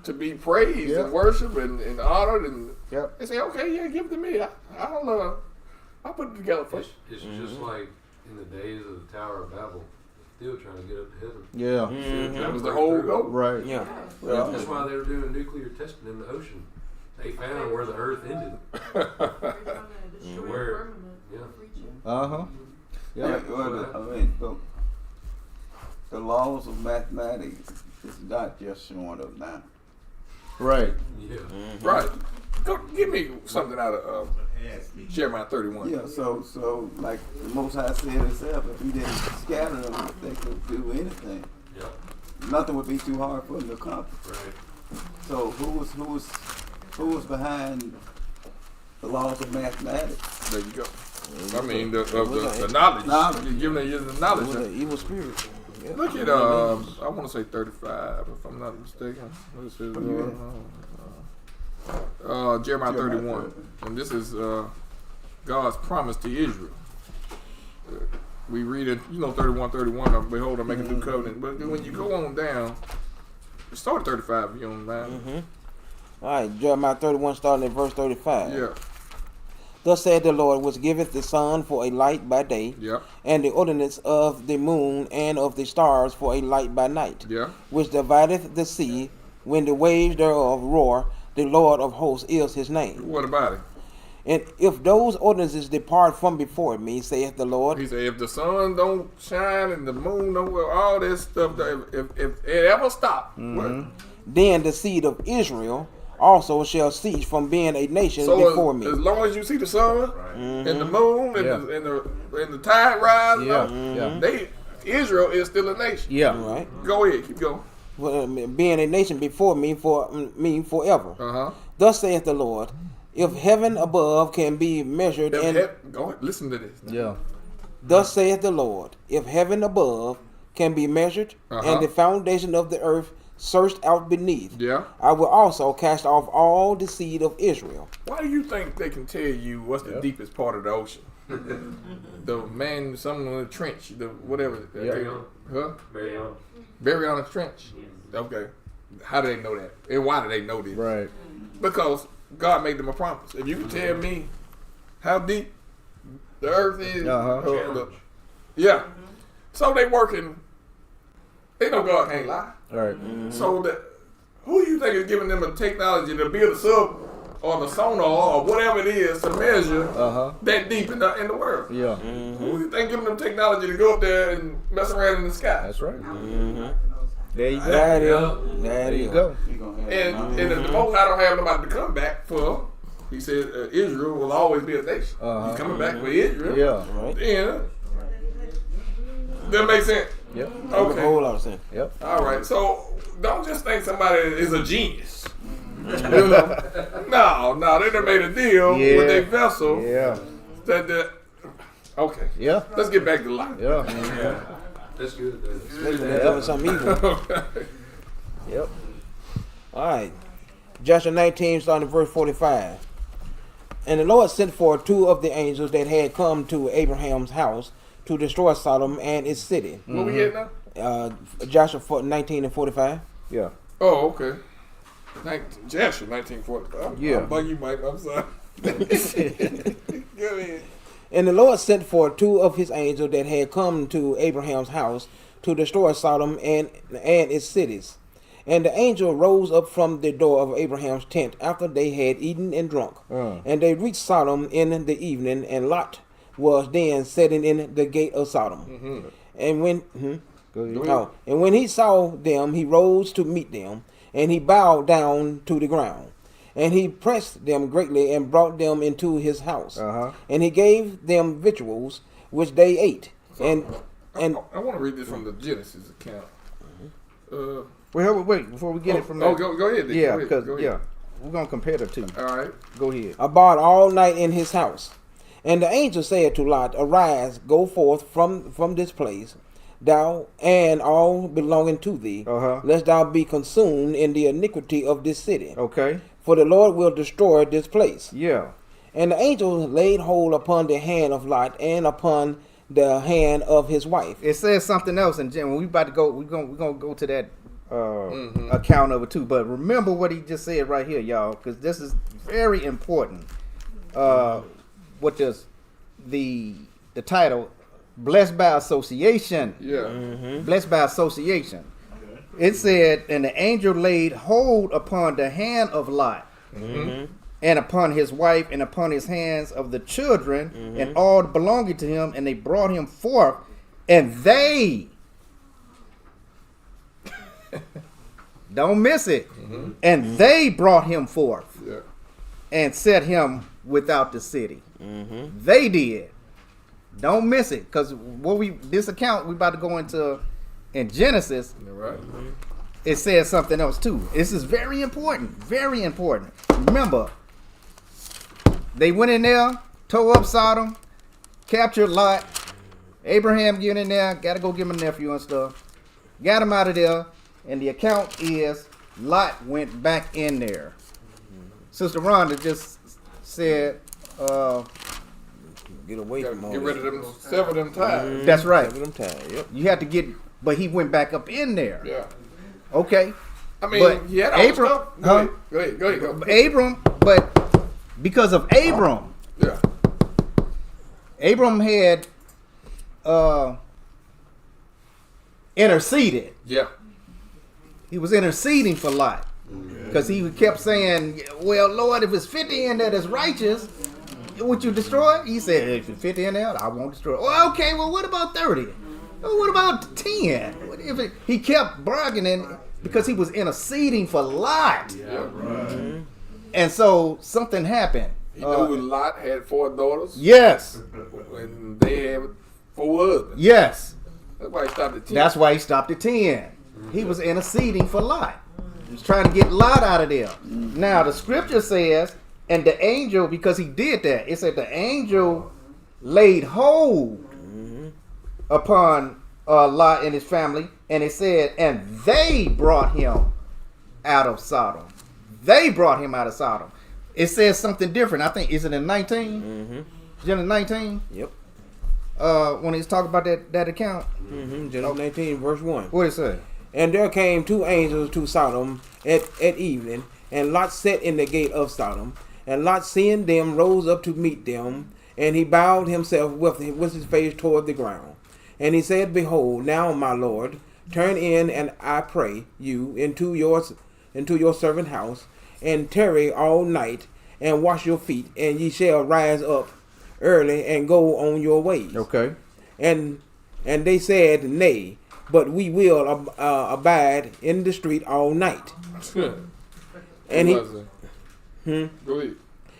to be praised Yeah. and worshiped and honored, and Yep. they say, okay, yeah, give it to me. I'll put it together for you. It's just like in the days of the Tower of Babel, still trying to get up to heaven. Yeah. That was the whole goal. Right. Yeah. That's why they were doing nuclear testing in the ocean. They found where the Earth ended. Where, yeah. Uh-huh. Yeah. Yeah. Well, the laws of mathematics is not just showing up now. Right. Yeah. Right. Go, give me something out of Jeremiah 31. Yeah, so like the Most High said himself, if he didn't scatter them, they could do anything. Yep. Nothing would be too hard for them to accomplish. Right. So who was behind the laws of mathematics? There you go. I mean, the knowledge. Knowledge. You're giving them the It knowledge. was an evil spirit. Yeah. Look at, I want to say 35, if I'm not mistaken. This is Jeremiah 31. And this is God's promise to Israel. We read it, 31, behold, I make a new covenant. But then when you go on down, start at 35 if you don't mind. All right, Jeremiah 31 starting at verse 35. Yeah, Thus said the Lord, which giveth the sun for a light by day, yeah, and the ordinance of the moon and of the stars for a light by night, yeah. which divideth the sea when the waves thereof roar. The Lord of hosts is his name. What about it? And if those ordinances depart from before me, saith the Lord, He said, if the sun don't shine and the moon don't, all this stuff, if it ever stop, what? then the seed of Israel also shall cease from being a nation So before as me. long as you see the sun and the moon and, Yeah. and the tide rise, Yeah. Israel is still a nation. Yeah. Right? Go ahead, keep going. Being a nation before me forever. Thus saith the Lord, if heaven above can be measured, Go and ahead, listen to this. Yeah. thus saith the Lord, if heaven above can be measured, and the foundation of the earth searched out beneath, Yeah. I will also cast off all the seed of Israel. Why do you think they can tell you what's the deepest part of the ocean? The man, someone in the trench, the whatever. Mariana. Huh? Mariana. Buried on the trench. Okay. How do they know that? And why do they know this? Right. Because God made them a promise. If you can tell me how deep the earth is, yeah. So they working. They know God can't lie. Right. So that who you think is giving them the technology to build a sub or the sonar or whatever it is to measure that deep in the world? Yeah. Who you think giving them technology to go up there and mess around in the sky? That's right. There you go. There you go. And if the Most High don't have nobody to come back for, he said Israel will always be a nation. He's coming back for Israel. Yeah. Then that makes sense. Yep. Okay. A whole lot of sense. Yep. All right. So don't just think somebody is a genius. You know? No, they done made a deal with their vessel. Yeah. Okay. Yeah. Let's get back to life. Yeah. That's good. They're doing something evil. Yep. All right. Joshua 19, starting at verse 45. And the Lord sent for two of the angels that had come to Abraham's house to destroy Sodom and its city. Where we at now? Joshua 19 and 45. Yeah. Oh, okay. Joshua 1945. Yeah. I'll bug you, Mike. I'm sorry. Go ahead. And the Lord sent for two of his angels that had come to Abraham's house to destroy Sodom and its cities. And the angel rose up from the door of Abraham's tent after they had eaten and drunk. And they reached Sodom in the evening, and Lot was then sitting in the gate of Sodom. And when he saw them, he rose to meet them, and he bowed down to the ground. And he pressed them greatly and brought them into his house. And he gave them victuals, which they ate. And I want to read this from the Genesis account. Wait, before we get it from there. Go ahead. Yeah, because we're gonna compare the two. All right. Go ahead. Abode all night in his house. And the angel said to Lot, Arise, go forth from this place, thou and all belonging to thee, lest thou be consumed in the iniquity of this city. Okay. For the Lord will destroy this place. Yeah. And the angel laid hold upon the hand of Lot and upon the hand of his wife. It says something else, and when we about to go, we're gonna go to that account of it too. But remember what he just said right here, y'all, because this is very important. What does the title "Blessed by Association"? Yeah. Blessed by association. It said, and the angel laid hold upon the hand of Lot, and upon his wife, and upon his hands of the children, and all belonging to him, and they brought him forth, and they don't miss it, and they brought him forth, and set him without the city. They did. Don't miss it, because this account we about to go into in Genesis. Right. It says something else too. This is very important. Very important. Remember, they went in there, tore up Sodom, captured Lot. Abraham get in there, got to go get my nephew and stuff. Got him out of there, and the account is Lot went back in there. Sister Rhonda just said, Get away from all Get rid of them, sever them ties. that's right. Sever them ties, yep. You have to get, but he went back up in there. Yeah. Okay. I mean, But he had all the Abram- stuff. huh? Go ahead. Go. Abram, but because of Abram, Yeah. Abram had interceded. Yeah. He was interceding for Lot. Because he kept saying, well, Lord, if it's 50 in there that's righteous, would you destroy it? He said, if it's 50 in there, I won't destroy it. Well, okay, well, what about 30? Well, what about 10? What if he kept bargaining because he was interceding for Lot. Yeah. Right. And so something happened. He knew Lot had 4 daughters. Yes. And they had 4 husbands. Yes. That's why he stopped at 10. That's why he stopped at 10. He was interceding for Lot. He was trying to get Lot out of there. Now, the scripture says, and the angel, because he did that, it said the angel laid hold upon Lot and his family, and it said, and they brought him out of Sodom. They brought him out of Sodom. It says something different. I think, is it in 19? Genesis 19. Yep. When he's talking about that account, Genesis 19, verse 1. what it say? And there came two angels to Sodom at evening, and Lot sat in the gate of Sodom. And Lot, seeing them, rose up to meet them, and he bowed himself with his face toward the ground. And he said, Behold, now, my Lord, turn in, and I pray you, into your servant house, and tarry all night, and wash your feet, and ye shall rise up early and go on your ways. Okay. And they said, Nay, but we will abide in the street all night. And Go ahead.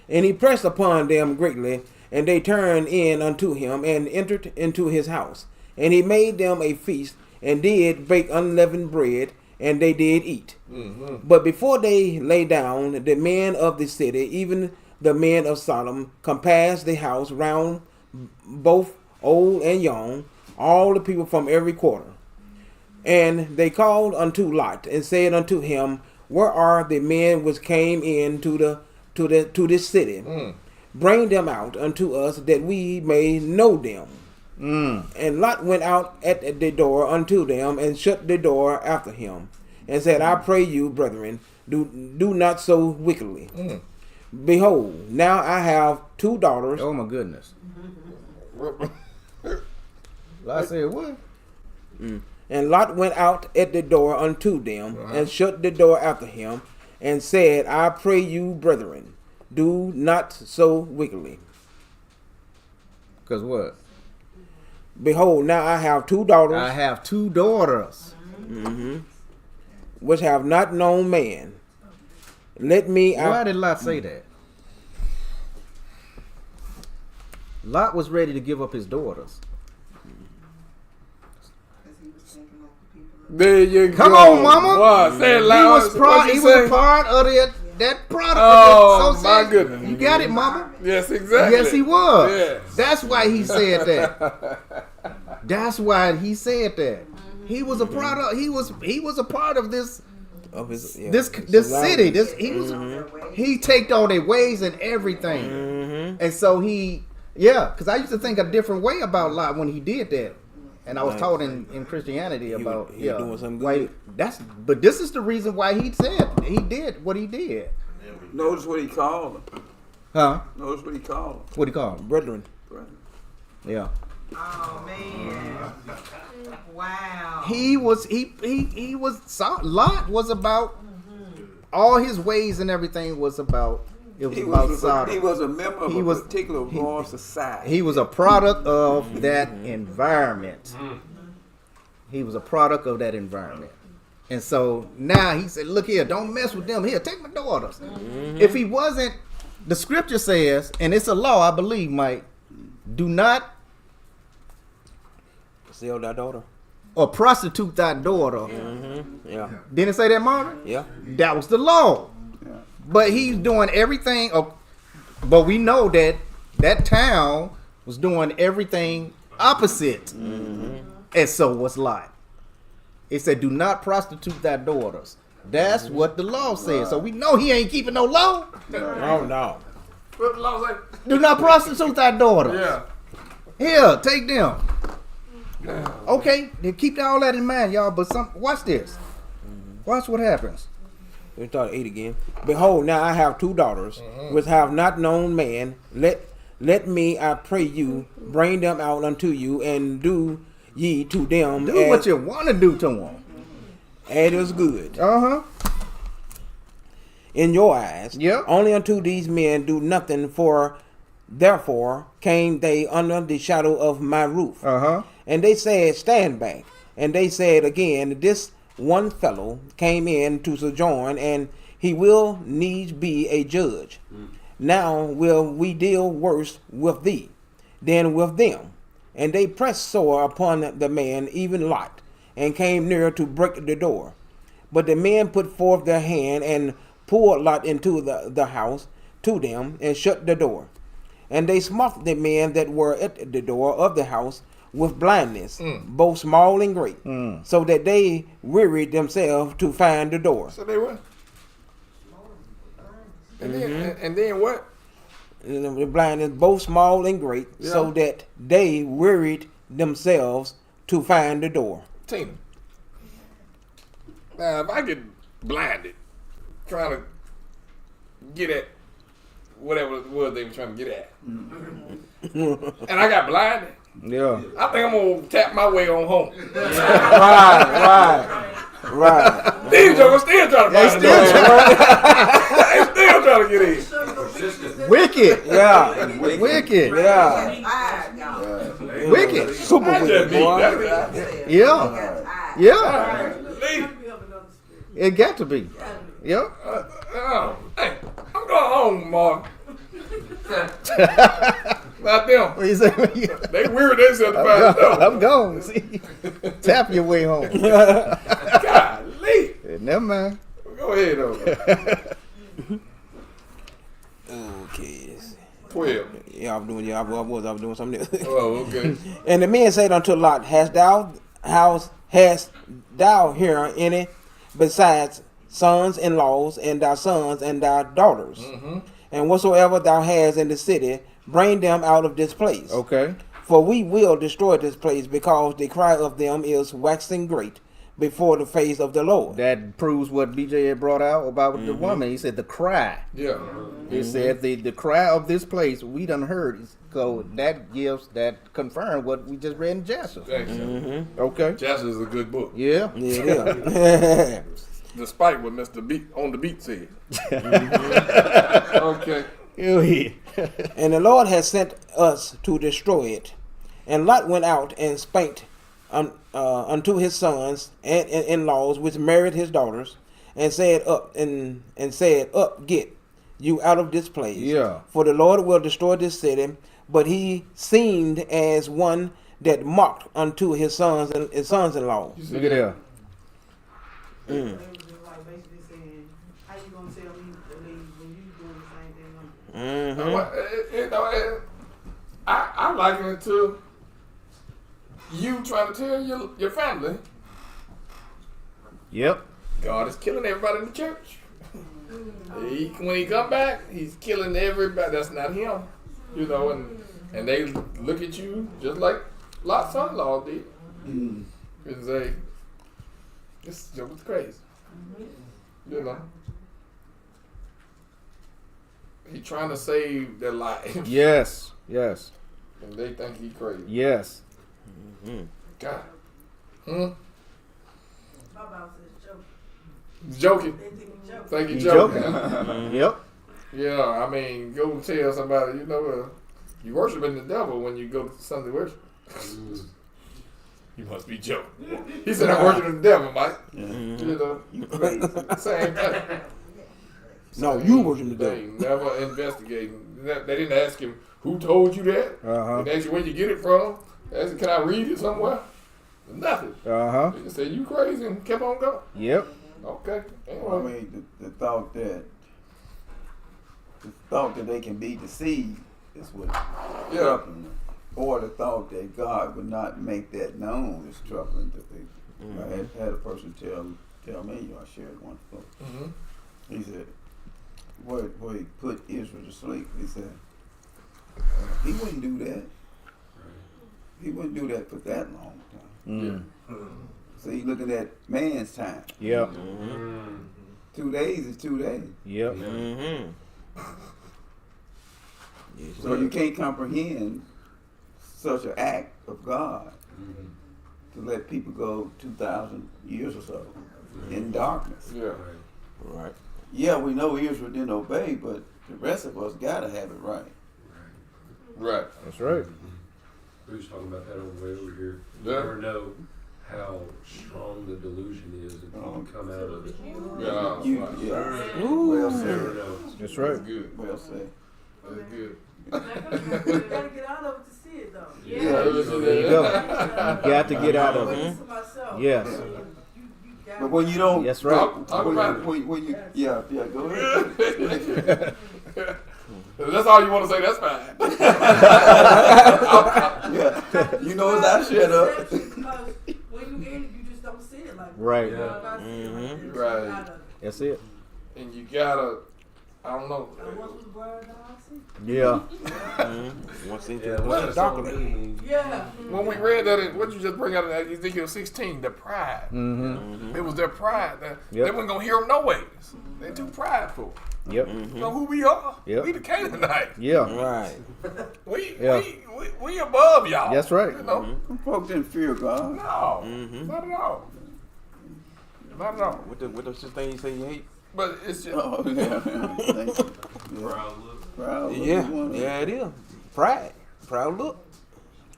And he pressed upon them greatly, and they turned in unto him, and entered into his house. And he made them a feast, and did bake unleavened bread, and they did eat. But before they lay down, the men of the city, even the men of Sodom, compassed the house round, both old and young, all the people from every quarter. And they called unto Lot, and said unto him, Where are the men which came in to this city? Bring them out unto us, that we may know them. And Lot went out at the door unto them, and shut the door after him, and said, I pray you, brethren, do not so wickedly. Behold, now I have 2 daughters. Oh my goodness. Lot said what? And Lot went out at the door unto them, and shut the door after him, and said, I pray you, brethren, do not so wickedly. Because what? Behold, now I have 2 daughters. I have 2 daughters. Which have not known man. Let me Why did Lot say that? Lot was ready to give up his daughters. There you go. Come on, mama. Wow, say it loud. He was a part of that product. Oh, of my that goodness. You got it, mama. Yes, exactly. Yes, he was. Yes. That's why he said that. That's why he said that. He was a product. He was a part of this. Of his, This city. He take on their ways and everything. And so because I used to think a different way about Lot when he did that. And I was taught in Christianity about doing something why good. But this is the reason why he did what he did. Notice what he called them. Huh? Notice what he called them. What do you call him? Brethren. Yeah. Oh man! Wow. Lot was about all his ways and everything was about. It was about Sodom. He was a member of a particular royal society. He was a product of that environment. He was a product of that environment. And so now he said, look here, don't mess with them. Here, take my daughters. If he wasn't, the scripture says, and it's a law, I believe, Mike, do not Sell thy daughter. or prostitute thy daughter. Yeah. Didn't it say that, Marvin? Yeah. That was the law. But he's doing everything. But we know that town was doing everything opposite. And so was Lot. It said, do not prostitute thy daughters. That's what the law says. So we know he ain't keeping no law. Oh, no. What the law say? Do not prostitute thy daughters. Yeah. Here, take them. Okay, then keep all that in mind, y'all. But watch this. Watch what happens. We start 8 again. Behold, now I have 2 daughters, which have not known man. Let me, I pray you, bring them out unto you, and do ye to them Do what you want to do to them. as is good in your eyes. Yep. Only unto these men do nothing, for therefore came they under the shadow of my roof. And they said, stand back. And they said again, this one fellow came in to sojourn, and he will needs be a judge. Now will we deal worse with thee than with them. And they pressed sore upon the man, even Lot, and came near to break the door. But the men put forth their hand and pulled Lot into the house to them, and shut the door. And they smote the men that were at the door of the house with blindness, both small and great, so that they wearied themselves to find the door. So they what? And then what? the blindness, both small and great, so Yeah. that they wearied themselves to find the door. Tina. Now, if I get blinded trying to get at whatever it was they were trying to get at, and I got blinded, Yeah. I think I'm going to tap my way on home. Right. These jokers still trying to find the door. They still trying to get in. Wicked. Yeah. Wicked. Yeah. Wicked. Super I just wicked, beat boy. that guy. Yeah. Yeah. Lee, It got to be. Yep. oh, hey, I'm going home, Mark. Not them. What you say? They weird themselves to find the door. I'm gone. See? Tap your way home. Golly. Never mind. Go ahead, though. Okay. 12. Yeah, I was doing something else. Oh, okay. And the men said unto Lot, hast thou here any besides sons-in-laws and thy sons and thy daughters? And whatsoever thou hast in the city, bring them out of this place. Okay. For we will destroy this place, because the cry of them is waxing great before the face of the Lord. That proves what BJ had brought out about the woman. He said the cry. Yeah. He said the cry of this place we done heard. So that confirmed what we just read in Jasher. Thanks. Okay. Jasher is a good book. Yeah. Yeah. Despite what Mr. Beat on the beat said. Okay. And the Lord has sent us to destroy it. And Lot went out and spake unto his sons and in-laws, which married his daughters, and said, Up, get you out of this place. Yeah. For the Lord will destroy this city. But he seemed as one that mocked unto his sons and his sons-in-law. Look at there. It was just like basically saying, how you gonna tell me to leave when you doing the same thing? I liken it to you trying to tell your family Yep. God is killing everybody in the church. When he come back, he's killing everybody. That's not him, and they look at you just like Lot's son-in-law did, and say, "This joke is crazy," He trying to save their life, Yes. Yes. and they think he crazy. Yes. God, My Bible says joke. he's joking. They think it's joke. Think he's You joking. joking? Yep. Yeah, I mean, go and tell somebody, you worshiping the devil when you go to Sunday worship. You must be joking. He said, I'm worshiping the devil, Mike. You crazy. Same thing. No, you worshiping the They devil. never investigating. They didn't ask him, who told you that? Uh-huh. They didn't ask you where you get it from. They asked him, can I read it somewhere? Nothing. Uh-huh. They just said, you crazy, and kept on going. Yep. Okay. Well, I mean, the thought that they can be deceived is what troubling them. Or the thought that God would not make that known is troubling to people. I had a person tell me, I shared one book. He said, where he put Israel to sleep, he said, he wouldn't do that. He wouldn't do that for that long time. So he's looking at man's time. Yep. 2 days is 2 days. Yep. So you can't comprehend such an act of God to let people go 2,000 years or so in darkness. Yeah. Right. Yeah, we know Israel didn't obey, but the rest of us gotta have it right. Right. That's right. We was talking about that on the way over here. You Yeah. never know how strong the delusion is until you come out of it. Yeah. Yeah. Ooh. Well You said. never know. That's That's right. good. Well said. That's good. You gotta get out of it to see it though. Yeah. There you go. You got to get out of it. Listen to myself. Yes. You got But when you don't, That's right. Talk about it. when you, yeah, go ahead. That's all you want to say. That's fine. Yeah, you know as I shut up. Because when you in it, you just don't see it like that. Right. You know, I see it like that. Right. Out of it. That's it. And you gotta. I don't know. Once was blind, now I see. Yeah. Once it Yeah, once well, it's darker. Yeah. When we read that, what you just bring out of Ezekiel 16, the pride. Mm-hmm. It was their pride. They Yep. weren't going to hear them no ways. They're too prideful. Yep. You know who we are? Yep. We the Canaanites. Yeah. Right. We above y'all. That's right. You know? Them folk didn't fear God. No. Not at all. Not at all. What the thing you say you hate? But it's just, Oh, yeah. Thank you. Proud look. Proud look Yeah. is one of them. Yeah, it is. Pride. Proud look.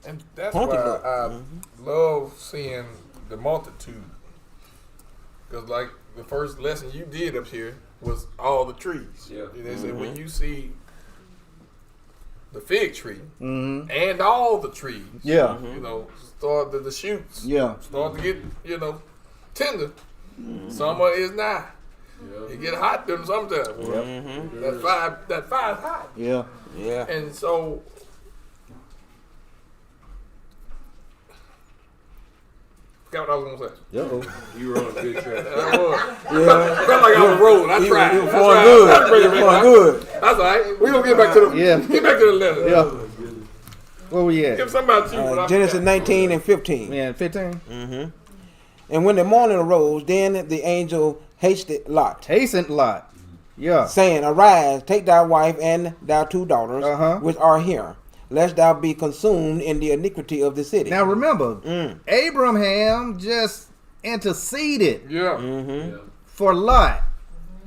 and that's Hunting why look. I love seeing the multitude. Because like the first lesson you did up here was all the trees. Yeah. And they said when you see the fig tree Mm-hmm. and all the trees, Yeah. you know, start the shoots Yeah. start to get, you know, tender. Summer is nigh. Yeah. It get hot them sometimes. That fire's hot. Yeah. Yeah. And so forgot what I was gonna say. Uh-oh. You were on a good track. I was. Yeah. Felt like I was rolling. I tried. You were I going tried. good. I tried to bring it You were back. going good. That's all right. We're gonna get back to the get back to the letter. Yeah. Where we at? Give somebody to you. what I Genesis forgot. 19 and 15. Man, 15. And when the morning arose, then the angel hasted Lot, Hastened Lot. Yeah. saying, Arise, take thy wife and thy 2 daughters, Uh-huh. which are here, lest thou be consumed in the iniquity of the city. Now remember, Abraham just interceded Yeah. for Lot.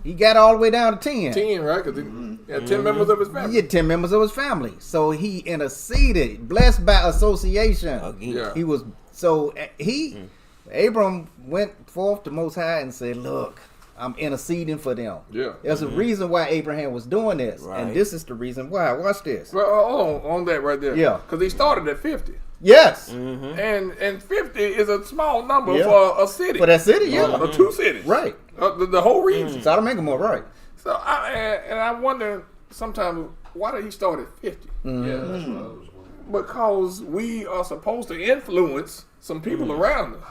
He got all the way down to 10. 10, right? Because he had 10 members of his He family. had 10 members of his family. So he interceded, blessed by association. Again. Yeah. He was, so Abram went forth to Most High and said, look, I'm interceding for them. Yeah. There's a reason why Abraham was doing this. Right. And this is the reason why. Watch this. Well, hold on that right there. Yeah. Because he started at 50. Yes. And 50 is a small number Yeah. for a city. For that city, yeah. Or 2 cities. Right. The whole region. Sodom and Gomorrah, right. So I wonder sometimes why did he start at 50? Yeah, that's what I was wondering. Because we are supposed to influence some people around us.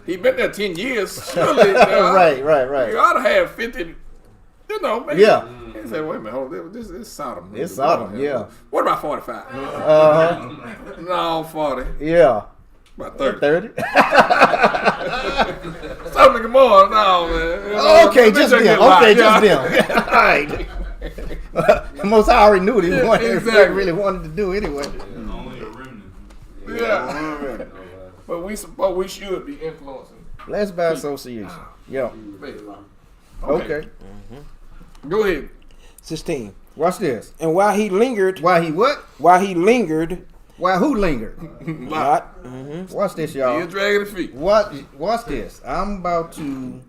He been there 10 years. Surely, Right. You ought to have 50. You know, maybe. Yeah. He said, "Wait a minute, hold on. This is Sodom. It's Sodom, yeah. What about 45? Uh-huh. No, 40. Yeah. About 30. 30. Sodom and Gomorrah, no, man. You know, Okay, they just get them. locked, Okay, yeah. just them. All right. Most I already knew what he wanted, exactly. really wanted to do anyway. Only a remnant. Yeah. But we should be influencing. Blessed by association. Yeah. Okay. Go ahead. 16. Watch this. And while he lingered, Why he what? while he lingered, Why who lingered? Lot, Watch this, You're y'all. dragging the feet. Watch this. I'm about to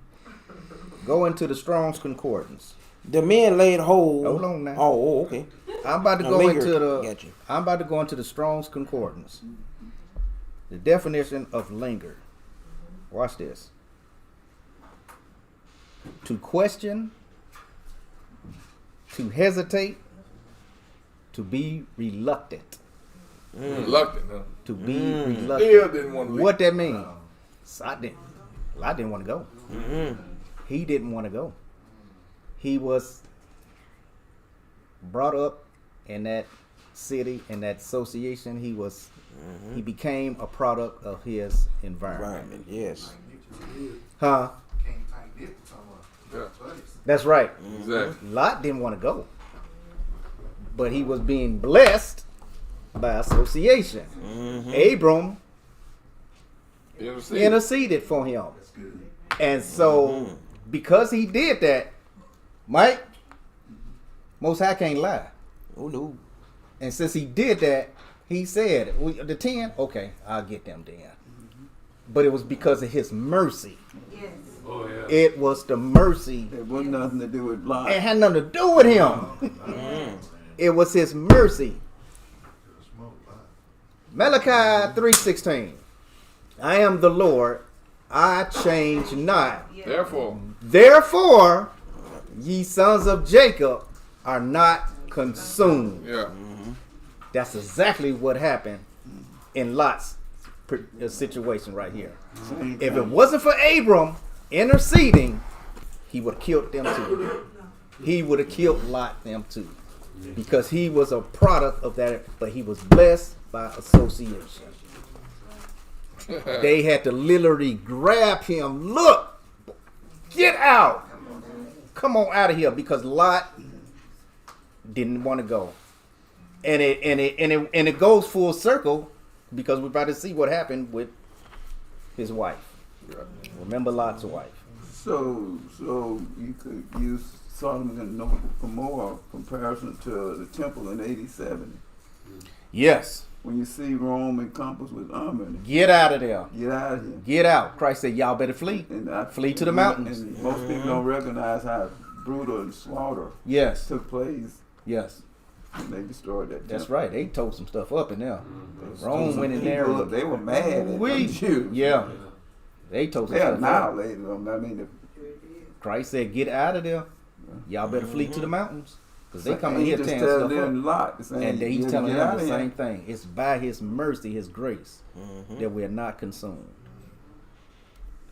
go into the Strong's Concordance. the men laid hold. Hold on now. Oh, okay. I'm about to Now go lingered. into the. Got you. I'm about to go into the Strong's Concordance. The definition of linger. Watch this. To question, to hesitate, to be reluctant. Reluctant, huh? To be Still reluctant. didn't want to leave. What that mean? Lot didn't want to go. He didn't want to go. He was brought up in that city, in that association. He was. He became a product of his environment. Environment, yes. Huh? Yeah, That's right. exactly. Lot didn't want to go, but he was being blessed by association. Abram You ever see? interceded for him, and so because he did that, Mike, Most High can't lie. Oh, no. And since he did that, he said, the 10, okay, I'll get them then. But it was because of his mercy. Yes. Oh, yeah. It was the mercy. It wasn't nothing to do with Lot. It had nothing to do with him. It was his mercy. Malachi 3:16. I am the Lord, I change not. Therefore, Therefore, ye sons of Jacob are not consumed. yeah. That's exactly what happened in Lot's situation right here. If it wasn't for Abram interceding, he would have killed them too. he would have killed Lot them too, because he was a product of that. But he was blessed by association. They had to literally grab him. Look, get out! Come on out of here, because Lot didn't want to go, and it goes full circle, because we're about to see what happened with his wife. Remember Lot's wife. So you could use Sodom and Gomorrah comparison to the temple in 87. Yes. When you see Rome encompassed with armor, Get out of there. get out of here. Get out. Christ said, y'all better flee. Flee to the mountains. And most people don't recognize how brutal and slaughter Yes. took place Yes. when they destroyed that temple. That's right. They tore some stuff up in there. Rome went in there. People, they were mad at them Jews. Yeah. They tore some They stuff up. annihilated them. I mean, Christ said, get out of there. Y'all better flee to the mountains. Because they coming he here just tearing telling stuff them up. Lot, saying, And he's telling get them out the of here. same thing. It's by his mercy, his grace, that we're not consumed.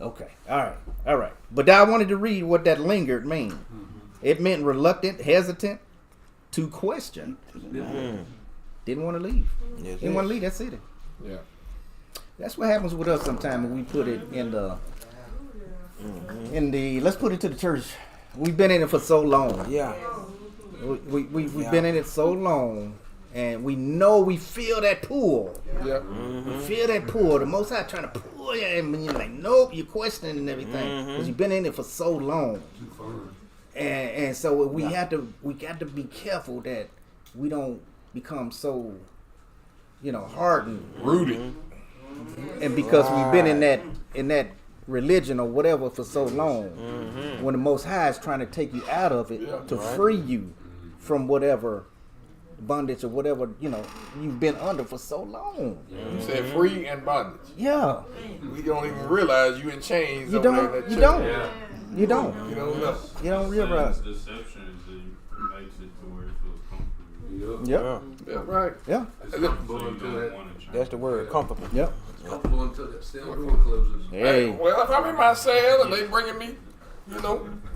Okay. All right. But I wanted to read what that lingered mean. It meant reluctant, hesitant, to question. Didn't want to leave. Didn't want to leave that city. Yeah. That's what happens with us sometimes when we put it in the let's put it to the church. We've been in it for so long. Yeah. We've been in it so long, and we know we feel that pull. Yeah. We feel that pull. The Most High trying to pull you, and you're like, nope, you're questioning and everything because you've been in it for so long. And so we got to be careful that we don't become so, hardened, Rooted. and because we've been in that religion or whatever for so long, when the Most High is trying to take you out of it to free you from whatever bondage or whatever you've been under for so long. You said free and bondage. Yeah, We don't even realize you in chains. you over there don't. in that You church. don't. Yeah. You don't. You don't know. You don't realize. Satan's deception is that it makes it to where it feels comfortable. Yep. Yep. Yeah, right. Yeah. It's So comfortable you until don't that. want to change. That's the word, comfortable. Yep. It's comfortable until that steel door closes. Hey. Well, if I'm in my cell and they bringing me,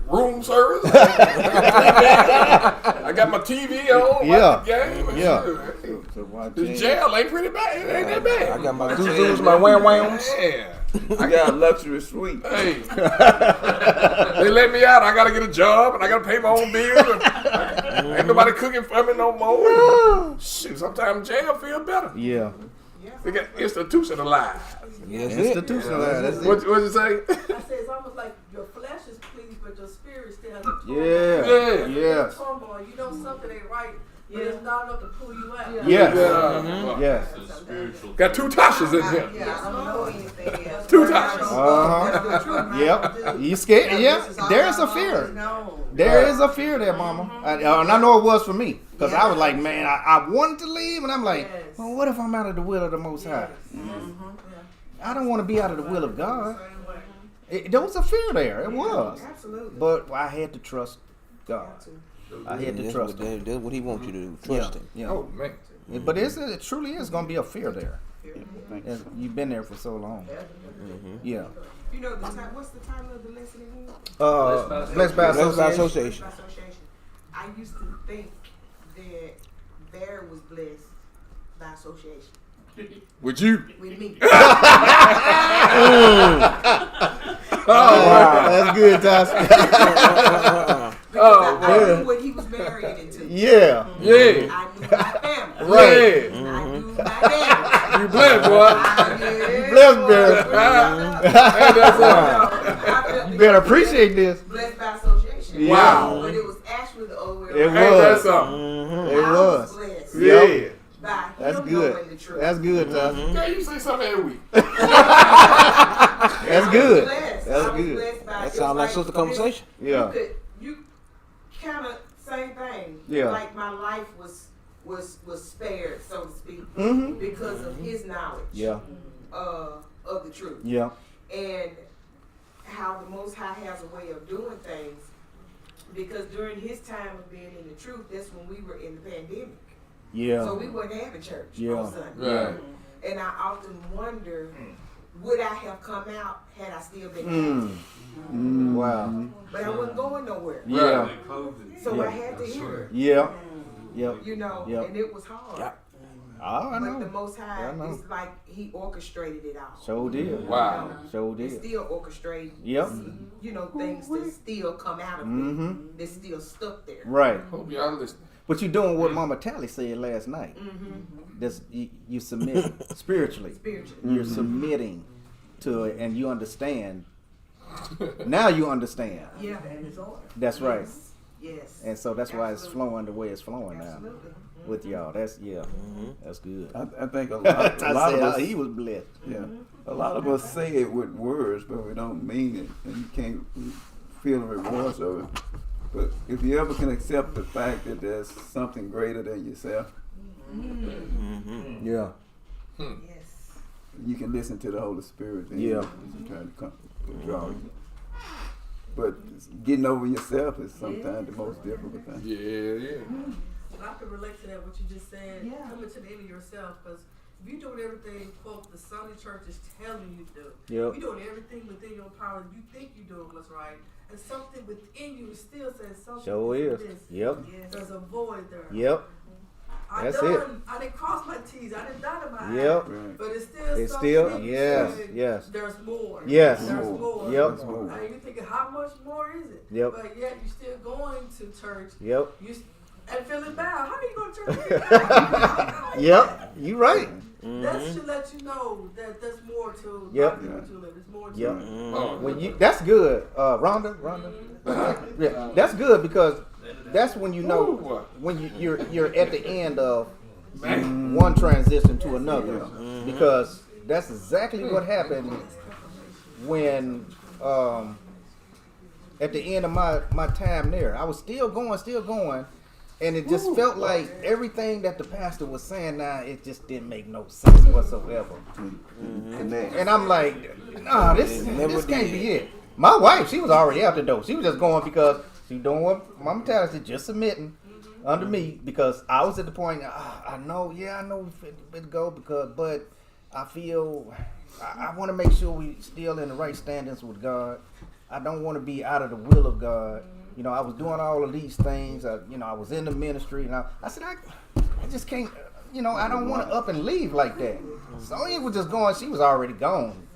room service, I got my TV on, Yeah. watch the game. And Yeah. shit. So why The change? jail ain't pretty bad. It ain't that bad. I got my zoos, my wham whams. Yeah. I got a luxury suite. Hey, they let me out. I gotta get a job and I gotta pay my own bills. Ain't nobody cooking for me no more. Shoot, sometimes jail feel better. Yeah. They got institutionalized. Institutionalized. That's it. What you say? I say it's almost like your flesh is pleased, but your spirit still has a Yeah. Yeah. Yeah. turmoil. You know something ain't right, but it's not enough to pull you out. Yes. Yeah. Yes. It's a spiritual Got two Tashas in here. Yeah, I don't know anything else. Two Tashas. Uh-huh. Yep. You scared? Yeah. There is a fear. There is a fear there, Mama. And I know it was for me. Because I was like, man, I wanted to leave. And I'm like, well, what if I'm out of the will of the Most High? I don't want to be out of the will of God. There was a fear there. It was. Absolutely. But I had to trust God. I had to That's trust what, him. that's what he wants you to do. Trust him. Yeah. Oh man. But it truly is going to be a fear there. You've been there for so long. Yeah. You know what's the title of the lesson again? Blessed by Blessed by association. association. Association. I used to think that Bear was blessed by association With you? with me. Wow, that's good, Tasha. Because I knew what he was marrying into. Yeah. Yeah. I knew my family. Right. Yeah. I knew my daddy. You blessed, boy. Blessed, Bear. You better appreciate this. Blessed by association. Wow. But it was actually the old way It around. Ain't that was. something? It I was. blessed Yeah. by That's him knowing good. the truth. That's good, Tasha. Yeah, you say something every week. That's good. Blessed. That's I was good. blessed by That it. sounds like It's sister conversation. Yeah. You kind of same thing. Yeah. Like my life was spared, so to speak, Mhm. because of his knowledge. Yeah. Of the truth. Yeah. And how the Most High has a way of doing things. Because during his time of being in the truth, that's when we were in the pandemic. Yeah. So we weren't having church Yeah. on Sunday. Right. And I often wonder, would I have come out had I still been Wow. But I wasn't going nowhere. Yeah. COVID. So I had to hear it. Yeah. Yep. You know, Yep. and it was hard. Yeah. Oh, I But the know. Most High, Yeah, I know. it's like He orchestrated it all. So did. Wow. So It's did. still orchestrated. Yep. You know, things that still come out of Mm-hmm. it. They're still stuck there. Right. Hope y'all listening. But you're doing what Mama Tally said last night. Mm-hmm. That's you submit spiritually. Spiritually. You're submitting to it, and you understand. Now you understand. Yeah. That's right. Yes. And so that's why it's Absolutely. flowing the way it's flowing now Absolutely. with y'all. That's That's good. I think a lot I of said us, he was blessed. yeah, a lot of us say it with words, but we don't mean it, and you can't feel the rewards of it. But if you ever can accept the fact that there's something greater than yourself, Yeah. Yes. you can listen to the Holy Spirit. And Yeah. He's trying to come draw you. But getting over yourself is sometimes the most difficult thing. Yeah. I can relate to that, what you just said. Yeah. Coming to the end of yourself, because if you're doing everything, quote, the Sunday church is telling you to do, Yep. you're doing everything within your power, you think you're doing what's right, and something within you still says something Sure is. this. Yep. Yes. There's a void there. Yep. That's it. I didn't cross my T's, I didn't dot my Yep. I's, Right. but it's still It's something still- that yes, says yes. There's more. Yes. There's More. more. Yep. That's more. And you're thinking, how much more is it? Yep. But yet you're still going to church. Yep. And feeling bad. How do you go to church? Yep. You right. That should let you know that there's more to Yep. life than what you live. There's more to Yep. it. Oh, When you that's good, Rhonda. Yeah, that's good because that's when you know when you're at the end of one transition to another, because that's exactly what happened when at the end of my time there. I was still going, and it just felt like everything that the pastor was saying now, it just didn't make no sense whatsoever. Connect. And I'm like, nah, this can't be it. My wife, she was already out the door. She was just going because she doing what Mama Tyler said, just submitting under me, because I was at the point, I know we fit to go, but I feel I want to make sure we still in the right standings with God. I don't want to be out of the will of God. You know, I was doing all of these things. I was in the ministry, and I said, I just can't. I don't want to up and leave like that. So he was just going. She was already gone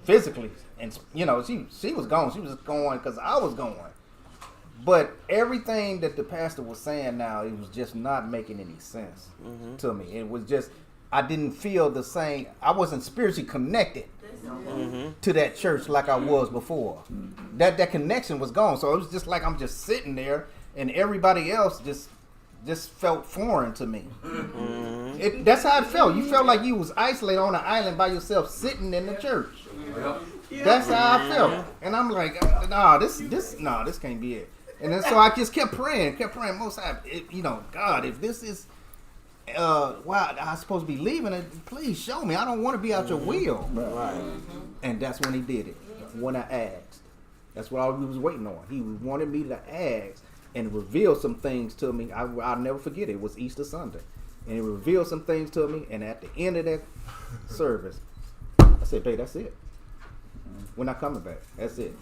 physically, and she was gone. She was just going because I was going. But everything that the pastor was saying now, it was just not making any sense to me. It was just, I didn't feel the same. I wasn't spiritually connected to that church like I was before. That connection was gone. So it was just like I'm just sitting there, and everybody else just felt foreign to me. That's how it felt. You felt like you was isolated on an island by yourself, sitting in the church. That's how I felt. And I'm like, this can't be it. And then so I just kept praying. Most time, God, if this is why I'm supposed to be leaving it, please show me. I don't want to be out your will. Right. And that's when he did it. When I asked. That's what I was waiting on. He wanted me to ask and reveal some things to me. I'll never forget it. It was Easter Sunday. And he revealed some things to me. And at the end of that service, I said, babe, that's it. We're not coming back. That's it.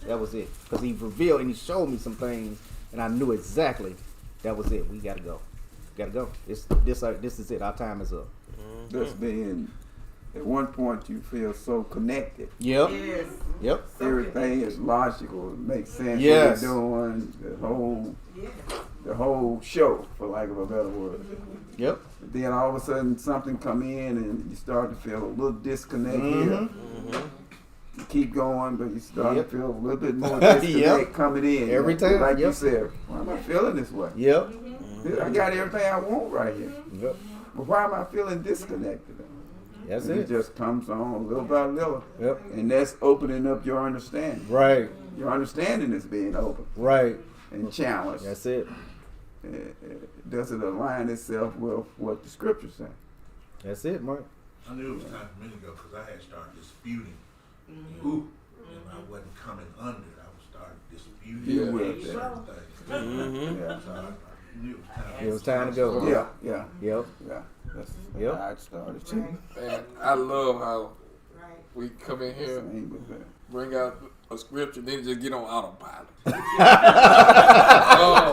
That was it. Because he revealed and he showed me some things. And I knew exactly that was it. We got to go. Got to go. This is it. Our time is up. Just being, at one point you feel so connected. Yep. Yes. Yep. Everything is logical. It makes sense. Yes. What you're doing, the whole show, for lack of a better word. Yep. Then all of a sudden something come in and you start to feel a little disconnect here. You keep going, but you start to feel a little bit more disconnect coming in. Every time. Like you said, why am I feeling this way? Yep. I got everything I want right here. Yep. But why am I feeling disconnected? That's And it. it just comes on little by little. Yep. And that's opening up your understanding. Right. Your understanding is being open Right. and challenged. That's it. Does it align itself with what the scriptures say? That's it, Mark. I knew it was time for me to go because I had started disputing who, and I wasn't coming under. I was starting disputing You with everything. Yeah. So I knew it was time. It was time to go. Yeah. Yep. That's Yep. how it started too. And I love how Right. we come in here, Same with that. bring out a scripture, then just get on autopilot. Oh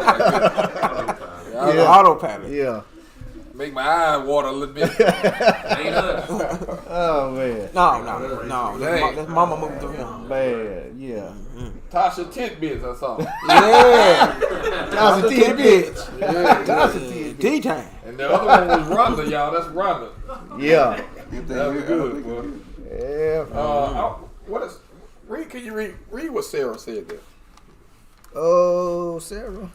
my goodness. Autopilot. Yeah. Make my eyes water a little bit. Ain't us. Oh man. No. Dang. That's mama moving through him. Man. Yeah. Tasha Titbits or something. Yeah. Tasha Tidbits. Tasha Tea time. And the other one was Rhonda, y'all. That's Rhonda. Yeah. That was good, boy. Yeah. What is? Read. Can you read what Sarah said there? Oh, Sarah.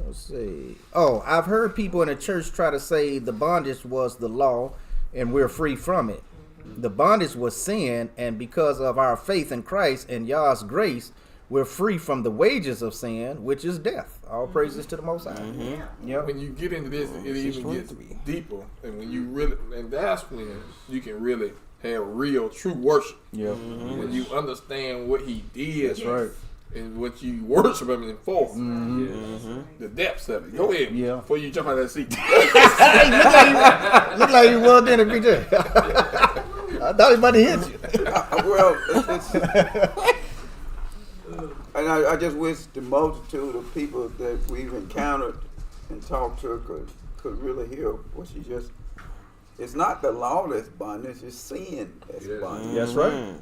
Let's see. Oh, I've heard people in the church try to say the bondage was the law and we're free from it. The bondage was sin, and because of our faith in Christ and Yah's grace, we're free from the wages of sin, which is death. All praises to the Most High. Yep. When you get into this, it even gets deeper, and when you really, and that's when you can really have real, true worship. Yeah. When you understand what He did. That's right. And what you worship Him for. The depths of it. Go ahead. Yeah. Before you jump out of that seat. Look like you was in a picture. I thought he about to hit you. Well, and I just wish the multitude of people that we've encountered and talked to could really hear what she just. It's not the law that's bondage; it's sin that's bondage. That's right.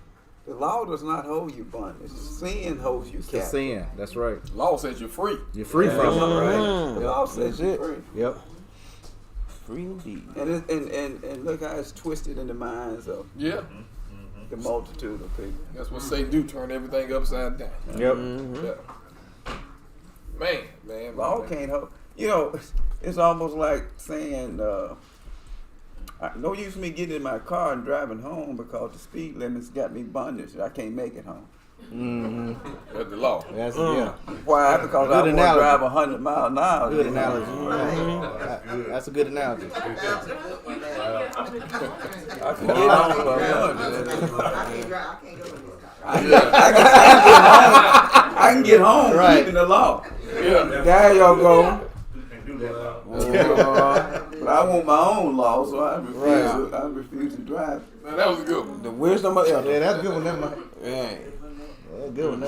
The law does not hold you bondage. Sin holds you It's captive. sin. That's right. Law says you're free. You're free from it. Right. The law says That's you're it. free. Yep. Free indeed. And look how it's twisted in the minds of Yeah. the multitude of people. That's what Satan do, turn everything upside down. Yep. Yeah. Man. Law can't hold. You know, it's almost like saying, no use me getting in my car and driving home because the speed limit's got me bondage. I can't make it home. That's the law. That's yeah. Why? Because Good I want to analogy. drive 100 miles an hour. Good analogy. That's a good analogy. I can get home for 100. I can get home Right. keeping the law. Yeah. There you go. But I want my own law, so I refuse to drive. Man, that was a good one. The wisdom of elders. Yeah, that's a good one. That's Yeah. a good one.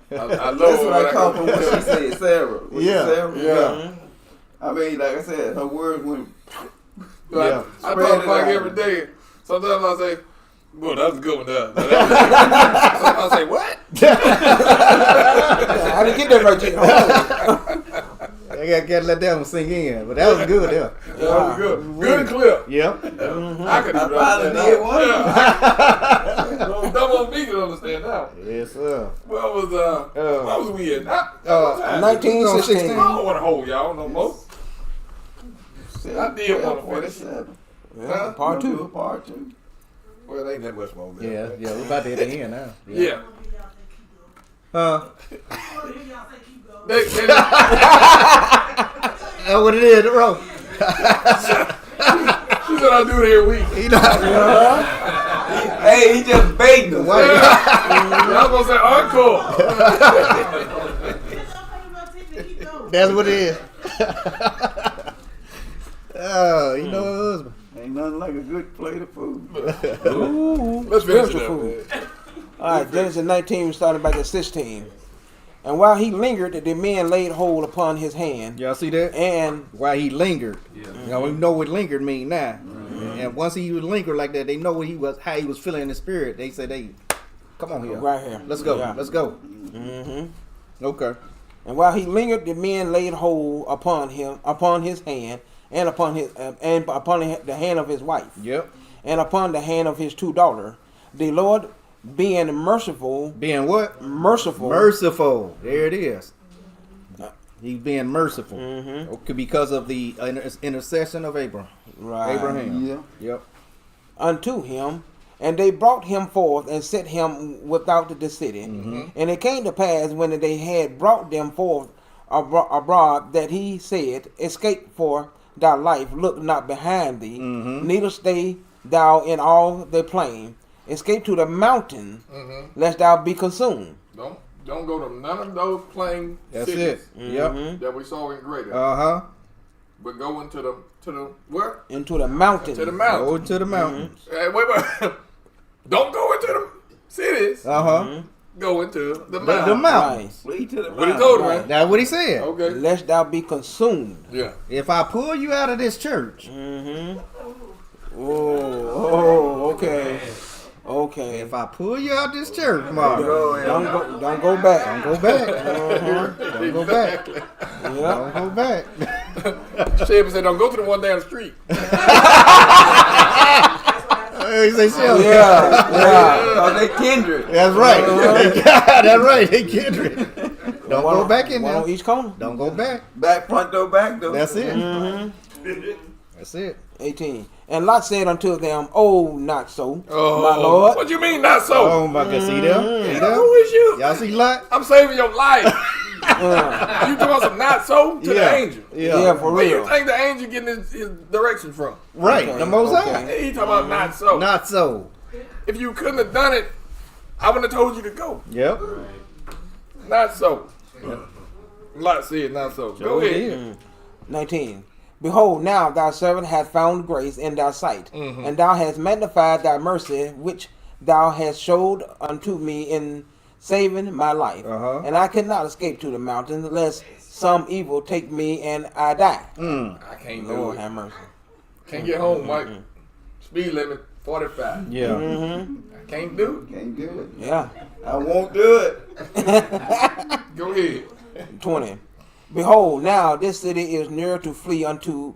I love That's what I call from what she said, Sarah. Was it Yeah. Sarah? Yeah. I mean, like I said, her words went. I Spread talk it like out. every day. Sometimes I say, boy, that was a good one there. Sometimes I say, what? I didn't get that right yet. I gotta let that one sink in, but that was good. Yeah. That was good. Good and clear. Yep. I could I finally did one. Yeah. Dumb on me can understand now. Yes, sir. What was we in? 1916. I don't want to hold y'all no more. I did want to finish. 47. Yeah, part We'll do two. a part two. Well, it ain't that much more. man. Yeah, we're about to hit the end now. Yeah. Keep going. They, That's what it is, bro. she said I do it every week. You know, Hey, he just begged us. I was gonna say encore. that's what it is. Oh, you know her husband. Ain't nothing like a good plate of food. Let's finish it Spiritual up, food. man. All right, Genesis 19, starting back at 16. And while he lingered, the men laid hold upon his hand. Y'all see that? And Why he lingered. You know, we know what lingered mean now. And once he was lingered like that, they know what he was, how he was feeling in the spirit. They said, "Hey, come on here, right here. let's go, Yeah. let's go." Mm-hmm. Okay. And while he lingered, the men laid hold upon him, upon his hand, and upon the hand of his wife, Yep. and upon the hand of his two daughters. The Lord, being merciful, Being what? merciful. Merciful. There it is. He's being merciful. Mhm. Okay, because of the intercession of Abraham. Right. Abraham. Yeah. Yep. Unto him, and they brought him forth and set him without the city. Mhm. And it came to pass when they had brought them forth abroad that he said, "Escape for thy life, look not behind thee, neither stay thou in all the plain. Escape to the mountain, lest thou be consumed." Don't go to none of those plain That's cities it. Yep. that we saw in Greater. Uh-huh. But go into the where? Into the mountain. To the mountain. Go to the mountains. Hey, wait. Don't go into the cities Uh-huh. go into the The mountains. mountains. Flee to the What he mountains. told him, right? That's what he said. Okay. Lest thou be consumed. Yeah. If I pull you out of this church, Oh, okay. Okay. if I pull you out this church, Mark, Don't go back. go back. Don't go back. Yeah. Don't go back. Sheba said, don't go to the one down the street. He say, "Sure." Yeah. Oh, they kindred. That's right. That's right. They kindred. Don't go back in One on there. each corner. Don't go back. Back front door, back door. That's it. That's it. 18. And Lot said unto them, Oh, not so, Oh, my Lord. what you mean not so? Oh my God. See there? See Who there? is you? Y'all see Lot? I'm saving your life. You talking some not so to the angel. Yeah, for Where you real. think the angel getting his direction from? Right. Okay, The Most okay. High. He talking about not so. Not so. If you couldn't have done it, I wouldn't have told you to go. Yep. Not so. Lot said not so. Go ahead. 19. Behold, now thy servant hath found grace in thy sight, and thou hast magnified thy mercy, which thou hast showed unto me in saving my life. Uh-huh. And I cannot escape to the mountains, lest some evil take me and I die. I can't do Lord it. have mercy. Can't get home, Mike. Speed limit 45. Yeah. I can't do Can't do it. Yeah. I won't do it. it. Go ahead. 20. Behold, now this city is near to flee unto,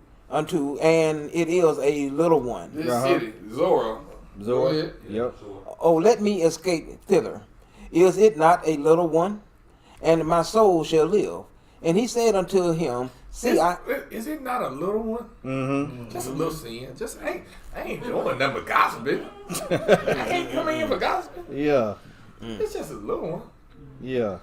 and it is a little one. This city, Zora. Go Zor. ahead. Yep. Oh, let me escape thither. Is it not a little one? And my soul shall live. And he said unto him, See, Is it not a little one? Mm-hmm. Just a little sin. Just I ain't doing nothing but gossiping. I ain't coming in for gossiping. Yeah. It's just a little one. Yeah.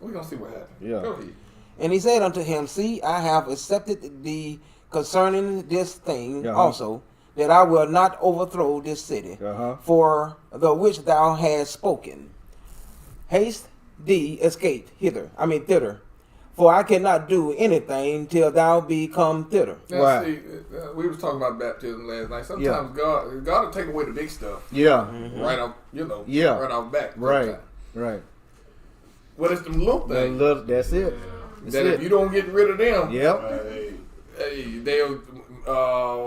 We're gonna see what happens. Yeah. Go ahead. And he said unto him, See, I have accepted thee concerning this thing Uh-huh. also, that I will not overthrow this city, Uh-huh. for the which thou hast spoken. Haste thee, escape thither. For I cannot do anything till thou be come thither. Now, Right. see, we was talking about baptism last night. Sometimes God will take away the big stuff Yeah. right off, Yeah. right off back. Right. sometimes. Right. What is them little things? That's it. That's That it. if you don't get rid of them, Yep. hey, they'll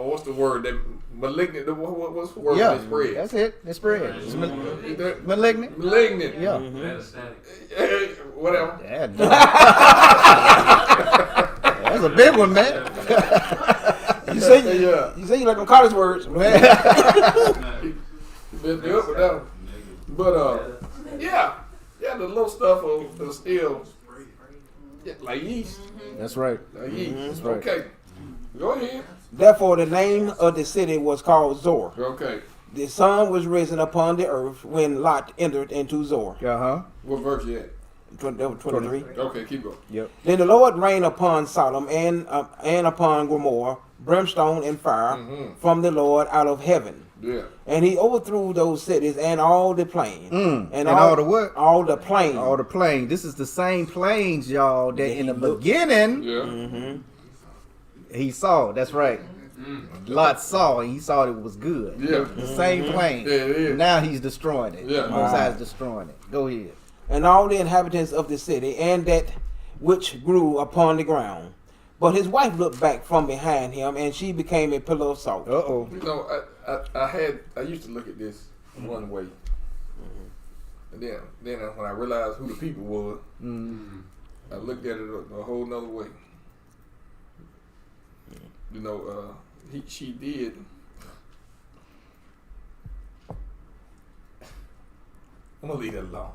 what's the word? That malignant. What's the word? Yeah. They spread. That's it. It's spread. It's That- malignant. Malignant. Yeah. Hey, whatever. Yeah. That's a big one, man. You say Yeah. you like them college words. Messed me up with that one. But yeah, the little stuff will still like yeast. That's right. Like yeast. That's right. Okay. Go ahead. Therefore the name of the city was called Zor. Okay. The sun was risen upon the earth when Lot entered into Zor. Uh-huh. What verse you at? 23. Okay, keep going. Yep. Then the Lord rained upon Sodom and upon Gomorrah brimstone and fire from the Lord out of heaven. Yeah. And he overthrew those cities and all the plain. And all the what? All the plain. All the plains. This is the same plains, y'all, that in the he looked- beginning Yeah. he saw. That's right. Lot saw and he saw it was good. Yeah. The same plain. Yeah, it is. Now he's destroying it. Yeah. Most High is destroying it. Go ahead. And all the inhabitants of the city, and that which grew upon the ground. But his wife looked back from behind him, and she became a pillar of salt. Uh-oh. You know, I used to look at this one way, and then when I realized who the people were, I looked at it a whole nother way. You know, she did. I'm gonna leave it alone.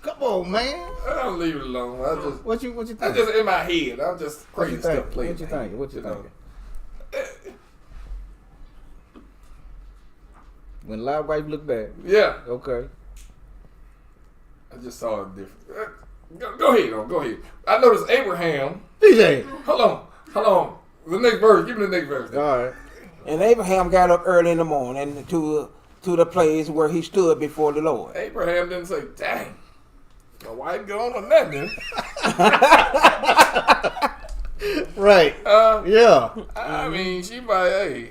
Come on, man. I'll leave it alone. What you think? That's just in my head. I'm just What crazy you think? stuff playing. What you think? What you know. think? When Lot wife looked back. Yeah. Okay. I just saw it different. Go ahead, go ahead. I noticed Abraham. DJ. Hold on. The next verse. Give me the next verse. All right. And Abraham got up early in the morning to the place where he stood before the Lord. Abraham didn't say, "Dang, my wife gone or nothing." Right. Yeah. I mean, she might. Hey,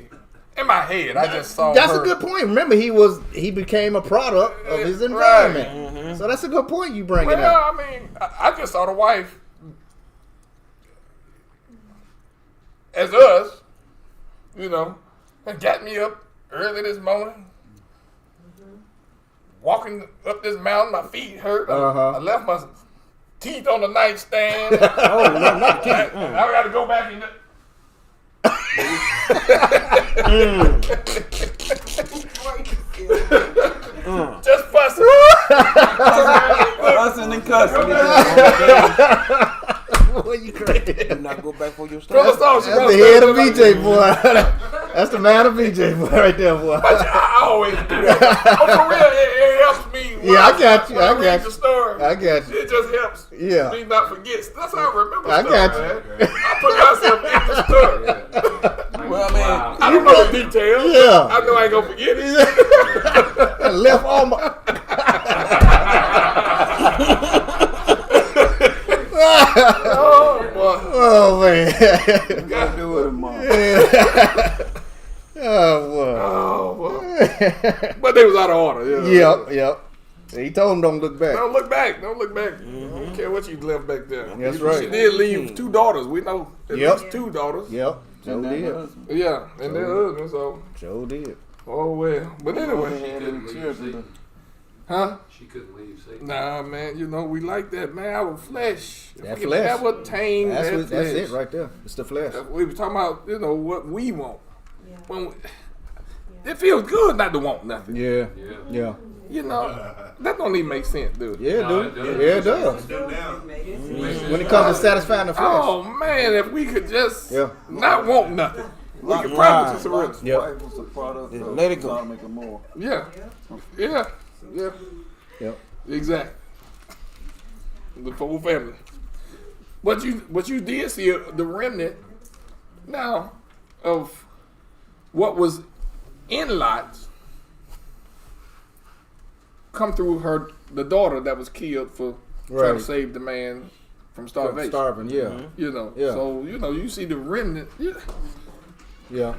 In my head, I just saw. That's her. a good point. Remember, he became a product of his environment. So that's a good point you bring it Well, up. I mean, I just saw the wife as us, you know, and got me up early this morning, walking up this mountain. My feet hurt. I left my teeth on the nightstand. Oh, not the teeth. I got to go back and. Just fussing. Cussing and cussing. Boy, you crazy. Do not go back for your Brother stuff. Saul, That's the head of BJ, boy. That's the man of BJ, boy, right there, boy. I always do that. Oh, for real, it helps me. When Yeah, I got you. when I read got the you. story. I got you. It just helps Yeah. me not forget. That's how I remember I stuff, got you. man. I put myself in the story. Well, I mean, I don't know the details. Yeah. I know I ain't gonna forget it. I left all my. Oh, boy. Oh, man. gotta do it tomorrow. Oh, boy. Oh, boy. But they was out of order. You know? Yep. He told him don't look back. Don't look back. Don't look back. I don't care what you left back there. That's She right. did leave 2 daughters. We know at Yep. least 2 daughters. Yep. Joe And that did. husband. Yeah, and their husband. So, Joe did. oh well. But They anyway, had them children. huh? She couldn't leave Satan. Nah, man. You know we like that, man. Our flesh. If That we can flesh. Never tame That's that what, that's flesh. it right there. It's the flesh. We were talking about, you know, what we want. Yeah. When we, it feels good not to want nothing. Yeah. Yeah. Yeah. You know, that don't even make sense, dude. Yeah, No, dude. it does. Yeah, it does. Do now. When it comes to satisfying the flesh. Oh man, if we could just Yeah. not want nothing, we could probably just surrender. Lot's Yep. wife was a product Just of let it go. Sodom and Gomorrah. Yeah, yeah. Yep. Exactly. The whole family. But you did see the remnant now of what was in Lot come through the daughter that was killed for trying Right. to save the man from starvation. Starving, yeah. You know. Yeah. So, you know, you see the remnant, Yeah.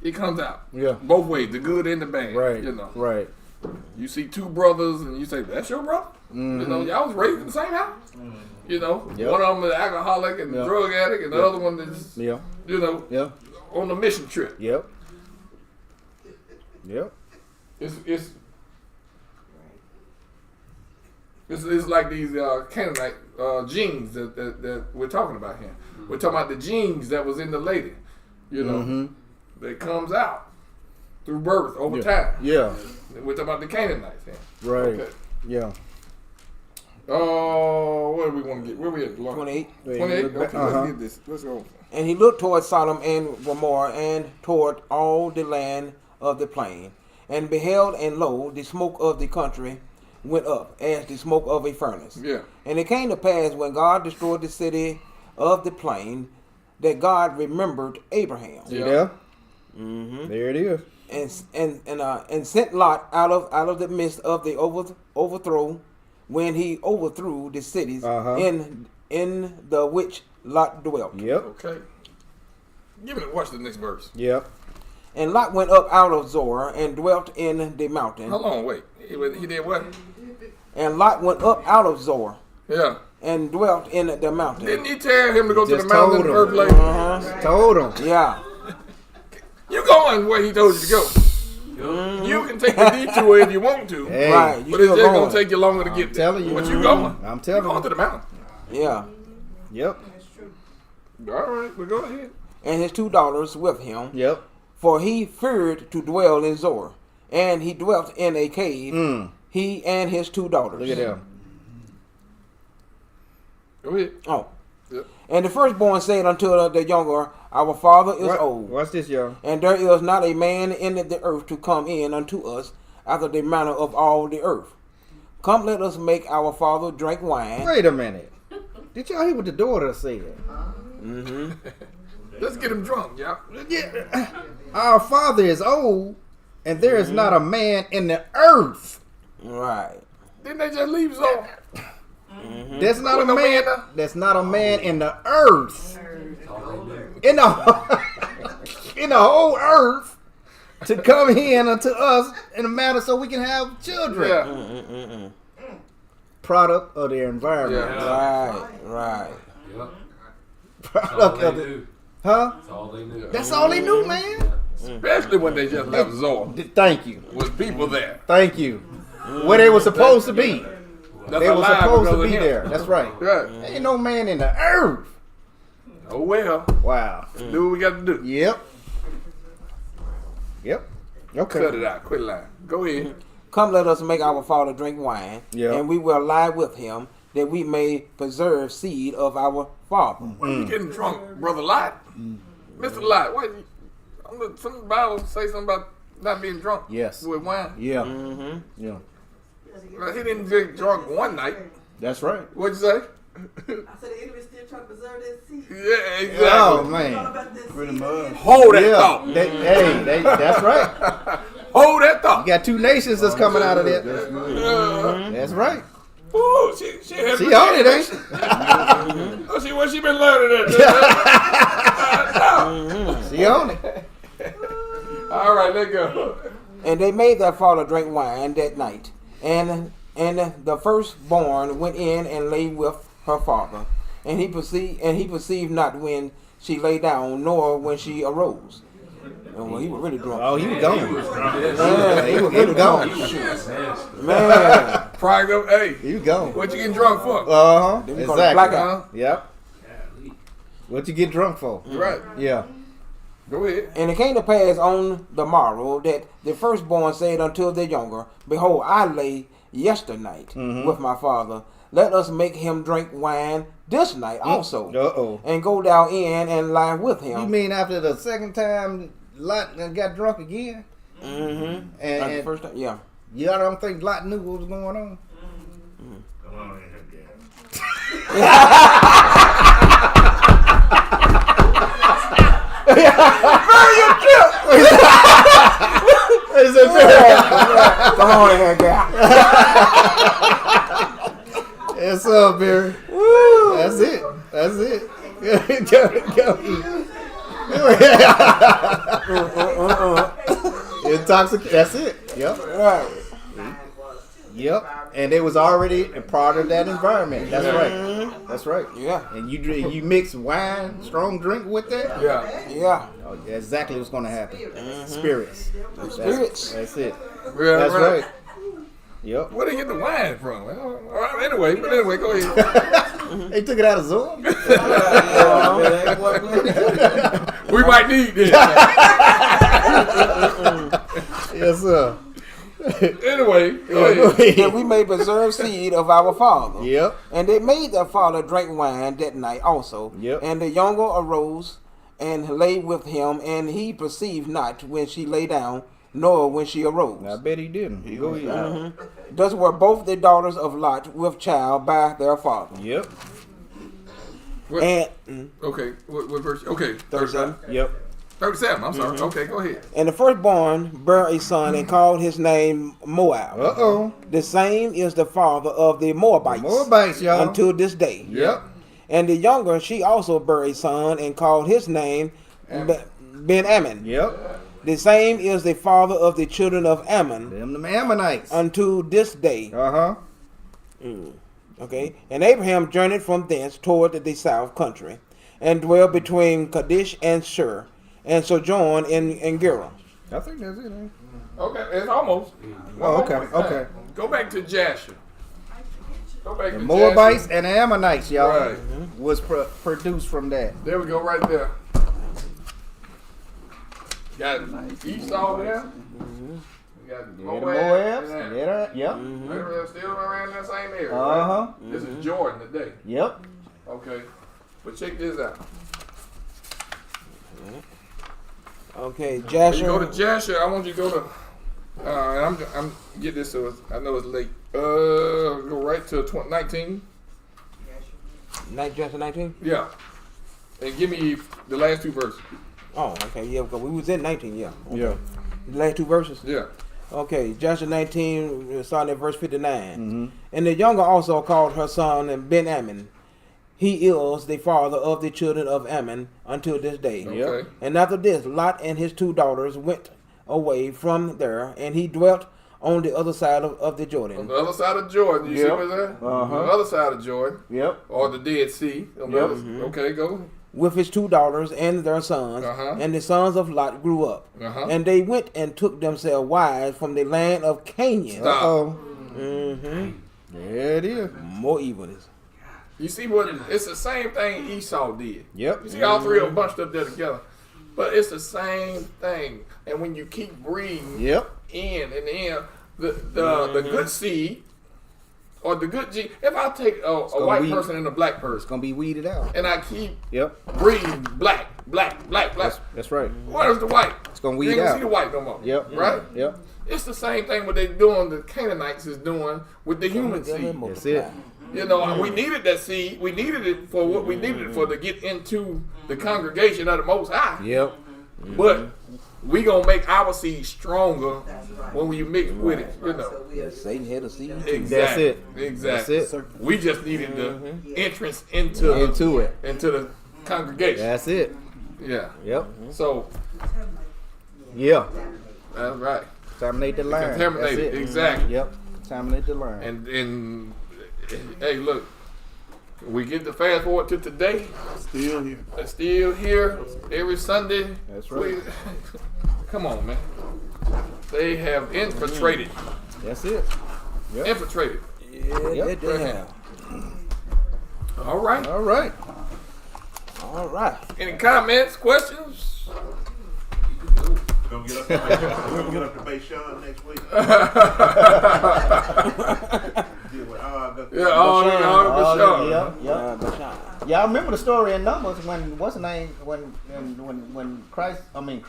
it comes out. Yeah. Both ways, the good and the bad. Right. You know. Right. You see 2 brothers and you say, that's your brother? You know, y'all was raised in the same house. You know, Yep. one of them is an alcoholic and Yep. drug addict, and the other one is, Yeah. you know, Yeah. on a mission trip. Yep. Yep. It's like these Canaanite genes that we're talking about here. We're talking about the genes that was in the lady, you know, that comes out through birth over time. Yeah. We're talking about the Canaanites here. Right. Okay. Yeah. Oh, where do we want to get? Where we at? 28. 28? Okay, Uh-huh. let's get this. Let's go. And he looked toward Sodom and Gomorrah and toward all the land of the plain, and beheld, and lo, the smoke of the country went up as the smoke of a furnace. Yeah. And it came to pass when God destroyed the city of the plain that God remembered Abraham See Yeah. there? Mm-hmm. There it is. and sent Lot out of the midst of the overthrow when he overthrew the cities in the which Lot dwelt. Yep. Okay. Watch the next verse. Yep. And Lot went up out of Zoar and dwelt in the mountain. Hold on, wait. He did what? And Lot went up out of Zoar Yeah. and dwelt in the mountain. Didn't he tell him to go to Just the mountain in told the him. first place? Uh-huh. Told him. Yeah. You going where he told you to go. You can take the detour if you want to, Hey. Right. You but it's still just going. gonna take you longer to get there. telling you. But you going. I'm You telling going you. to the mountain. Yeah. Yep. All right, well, go ahead. And his 2 daughters with him, Yep. for he feared to dwell in Zoar. And he dwelt in a cave, he and his 2 daughters. Look at them. Go ahead. Oh. Yep. And the firstborn said unto the younger, Our father is old, Watch this, y'all. and there is not a man in the earth to come in unto us after the manner of all the earth. Come, let us make our father drink wine. Wait a minute. Did y'all hear what the daughter said? Let's get him drunk, y'all. Yeah. Our father is old, and there is not a man in the earth. Right. Didn't they just leave Zoe? There's not a With no man. man there? There's not a man in the earth. In the in the whole earth to come in unto us in a manner so we can have children. Yeah. Product of their environment. Yeah. Right. Yep. That's all Product they of the, knew. huh? That's all they knew. That's all they knew, man. Especially when they just left Zor. Thank you. With people there. Thank you. Where they were supposed to be. That's They were alive supposed because to of be him. there. That's right. Right. Ain't no man in the earth. Oh well. Wow. Do what we got to do. Yep. Yep. Okay. Cut it out. Quit lying. Go ahead. Come, let us make our father drink wine, Yeah. and we will lie with him, that we may preserve seed of our father. Why you getting drunk, Brother Lot? Mr. Lot, why you... Some Bible say something about not being drunk Yes. with wine. Yeah. Mm-hmm. Yeah. Well, he didn't get drunk one night. That's right. What'd you say? I said the enemy still trying to preserve that seed. Yeah, exactly. Oh All man. about that Pretty seed. much. Hold that Yeah. thought. That's right. Hold that You thought. got two nations that's coming out of there. That's good. That's right. Ooh, she had She on it, ain't she? Oh, what she been learning that? She on it. All right, let go. And they made their father drink wine that night. And the firstborn went in and lay with her father. And he perceived not when she lay down, nor when she arose. And well, he was really drunk. Oh, he was gone. Yeah, He was gone. Man. Pride up, hey, He was gone. what you getting drunk for? Uh-huh. They call it blackout. Exactly. Yep. What you get drunk for? Right. Yeah. Go ahead. And it came to pass on the morrow that the firstborn said unto the younger, Behold, I lay yesternight with my father. Let us make him drink wine this night also, Uh-oh. and go down in and lie with him. You mean after the second time Lot got drunk again? Mm-hmm. And, Like the first time, yeah. y'all don't think Lot knew what was going on? Come on in here, Come on in here, guy. It's up, Barry. That's it. That's it. Go. Intoxicated. That's it. Yep. Right. Yep. And it was already a part of that environment. That's right. That's right. Yeah. And you mix wine, strong drink with that. Yeah. Yeah. Oh, yeah, exactly what's going to happen. Spirits. Spirits. That's it. Yeah, That's right. Yep. Where they get the wine from? Well, anyway, go ahead. They took it out of Zoom. We might need this. Yes, sir. Anyway, go ahead. That we may preserve seed of our father. Yep. And they made their father drink wine that night also. Yep. And the younger arose and lay with him, and he perceived not when she lay down, nor when she arose. I bet he didn't. Go ahead. Thus were both the daughters of Lot with child by their father. Yep. What- And Okay, what verse? Okay, 37. 37. Yep. 37, I'm sorry. Okay, go ahead. And the firstborn bare a son and called his name Moab. Uh-oh. The same is the father of the Moabites. Moabites, y'all. Until this day. Yep. And the younger, she also bare a son and called his name Ben-Ammon. Yep. The same is the father of the children of Ammon Them the Ammonites. unto this day. Uh-huh. Okay. And Abraham journeyed from thence toward the south country, and dwelt between Kadesh and Shur, and sojourned in Gerar. I think that's it, ain't it? Okay, it's almost. Oh, okay, okay. Go back to Jasher. Go back The to Moabites Jasher. and the Ammonites, y'all, Right. was produced from that. There we go, right there. Got Esau there. We got Yeah, the Moab. Moabs. and Yeah, that. yep. They're still around that same area. Uh-huh. Right? This is Jordan today. Yep. Okay. But check this out. Okay, When you go to Jasher. Jasher, I want you to go to. And I'm get this so I know it's late. Go right to 19. Jasher 19? Yeah. And give me the last two verses. Oh, okay, yeah, because we was in 19, yeah. Okay. Yeah. The last two verses? Yeah. Okay, Joshua 19, starting at verse 59. And the younger also called her son Ben-Ammon. he is the father of the children of Ammon until this day. Okay. And after this, Lot and his 2 daughters went away from there, and he dwelt on the other side of the On Jordan. the other side of Jordan, you see Yep. what's that? Uh-huh. On the other side of Jordan, Yep. or the Dead Sea. On the Yep. other- Okay, go. With his 2 daughters and their sons, Uh-huh. and the sons of Lot grew up. Uh-huh. And they went and took themselves wives from the land of Canaan. Stop. Oh, Mm-hmm. there it is. More evilness. You see what? It's the same thing Esau did. Yep. You see all 3 of them bunched up there together, but it's the same thing. And when you keep breeding Yep. in and in, the good seed or the good gene. If I take a gonna white weed. person and a black It's person, gonna be weeded out. and I keep Yep. breeding black, That's right. what is the white? It's gonna You weed ain't gonna out. see the white no more. Yep. Right? Yep. It's the same thing what they doing. The Canaanites is doing with the human seed. That's it. You know, we needed that seed. We needed it for what we needed it for to get into the congregation of the Most High. Yep. But we gonna make our seed stronger when we mix with it. You know. Satan had a seed. Exactly. That's it. Exactly. That's it. We just needed the entrance into Into it. the congregation. That's it. Yeah. Yep. So Yeah. that's right. Contaminate the line. Contaminate That's it. Exactly. Yep. Contaminate the line. And hey, look, we get to fast forward to today. Still here. It's still here every Sunday. That's right. Come on, man. They have infiltrated. That's it. Yep. Infiltrated. Yeah, Yep. they have. All right. All right. All right. Any comments, questions? Gonna get up to gonna get up to Bayshon next week. Deal with Yeah, all for sure. Yep. Yep. Yeah, I remember the story in Numbers when what's the name when Christ when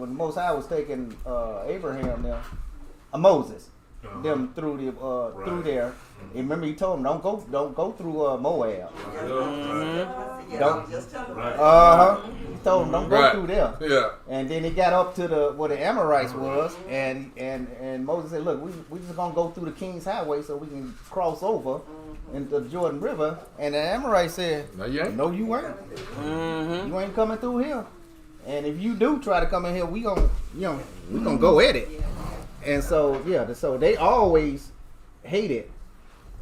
the Most High was taking Abraham there, Moses them through the through there. And remember he told him don't go through Moab. Don't. He told him don't go through there. Yeah. And then he got up to where the Amorites was, and Moses said, "Look, we just gonna go through the King's Highway so we can cross over into the Jordan River." And the Amorites said, No, you ain't. "No, you ain't. You ain't coming through here. And if you do try to come in here, we gonna go at it." And so so they always hated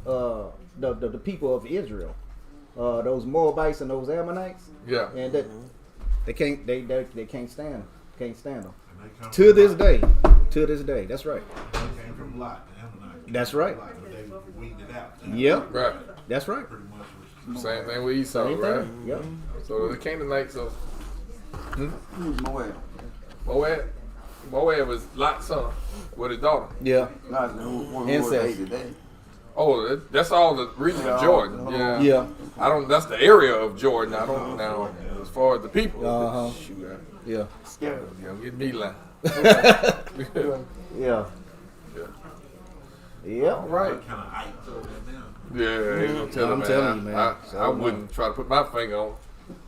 the people of Israel, those Moabites and those Ammonites. Yeah. And that they can't stand them. To this day, that's right. They came from Lot, the Ammonite. That's right. But they weeded it out. Yep, Right. that's right. Pretty much was Same thing with Esau, Same right? thing. Yep. So the Canaanites of Who's Moab? Moab was Lot's son with his daughter. Yeah. Not the one who Incest. hated that. Oh, that's all the region of Jordan. Yeah. Yeah. I don't. That's the area of Jordan. I don't know as far as the people. Uh-huh. Shoot, Yeah. you don't get me lying. Yeah. Yep. Right. kind of hype over there now. Yeah, ain't no telling, I'm man. telling you, man. I wouldn't try to put my finger on.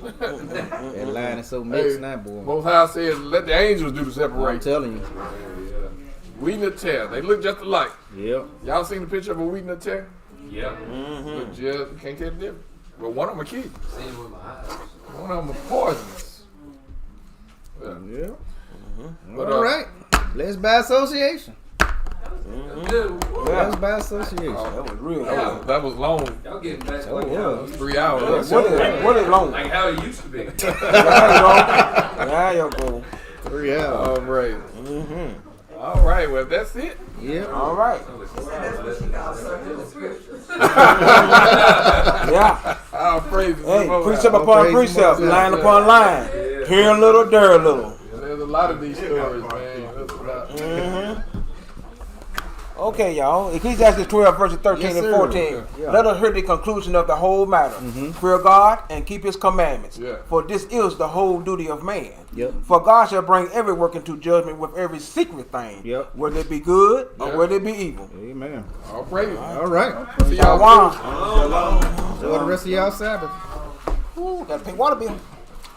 That line is so mixed now, boy. Most High says, let the angels do the I'm separation. telling you. Wheat and a tear. They look just alike. Yep. Y'all seen the picture of a wheat and a tear? Yeah. Look just, you can't tell the difference. But one of them a kid. Seen it with my eyes. One of them are poisonous. Yeah. Yeah. But, All right. Let's by association. Good. Let's by association. That was real. That was long. Y'all getting back Oh, like yeah. how, 3 hours. What is long? like how it used to be. There you go. 3 hours. All right. All right. Well, that's it. Yep. All right. Yeah. I'll praise the Hey, Most precept High. upon praise precept, the Most line High. upon line. Here a little, there a little. There's a lot of these stories, man. There's a lot. Okay, y'all. Ecclesiastes 12, verses 13 Yes, and sir. 14. Yeah. Let us hear the conclusion of the whole matter. Fear God and keep his commandments. Yeah. For this is the whole duty of man. Yep. For God shall bring every work into judgment with every secret thing. Yep. Whether it be good or Yeah. whether it be evil. Amen. All praise. All right. See y'all. Shalom. Enjoy the rest of y'all Sabbath. Ooh, gotta pay water bill.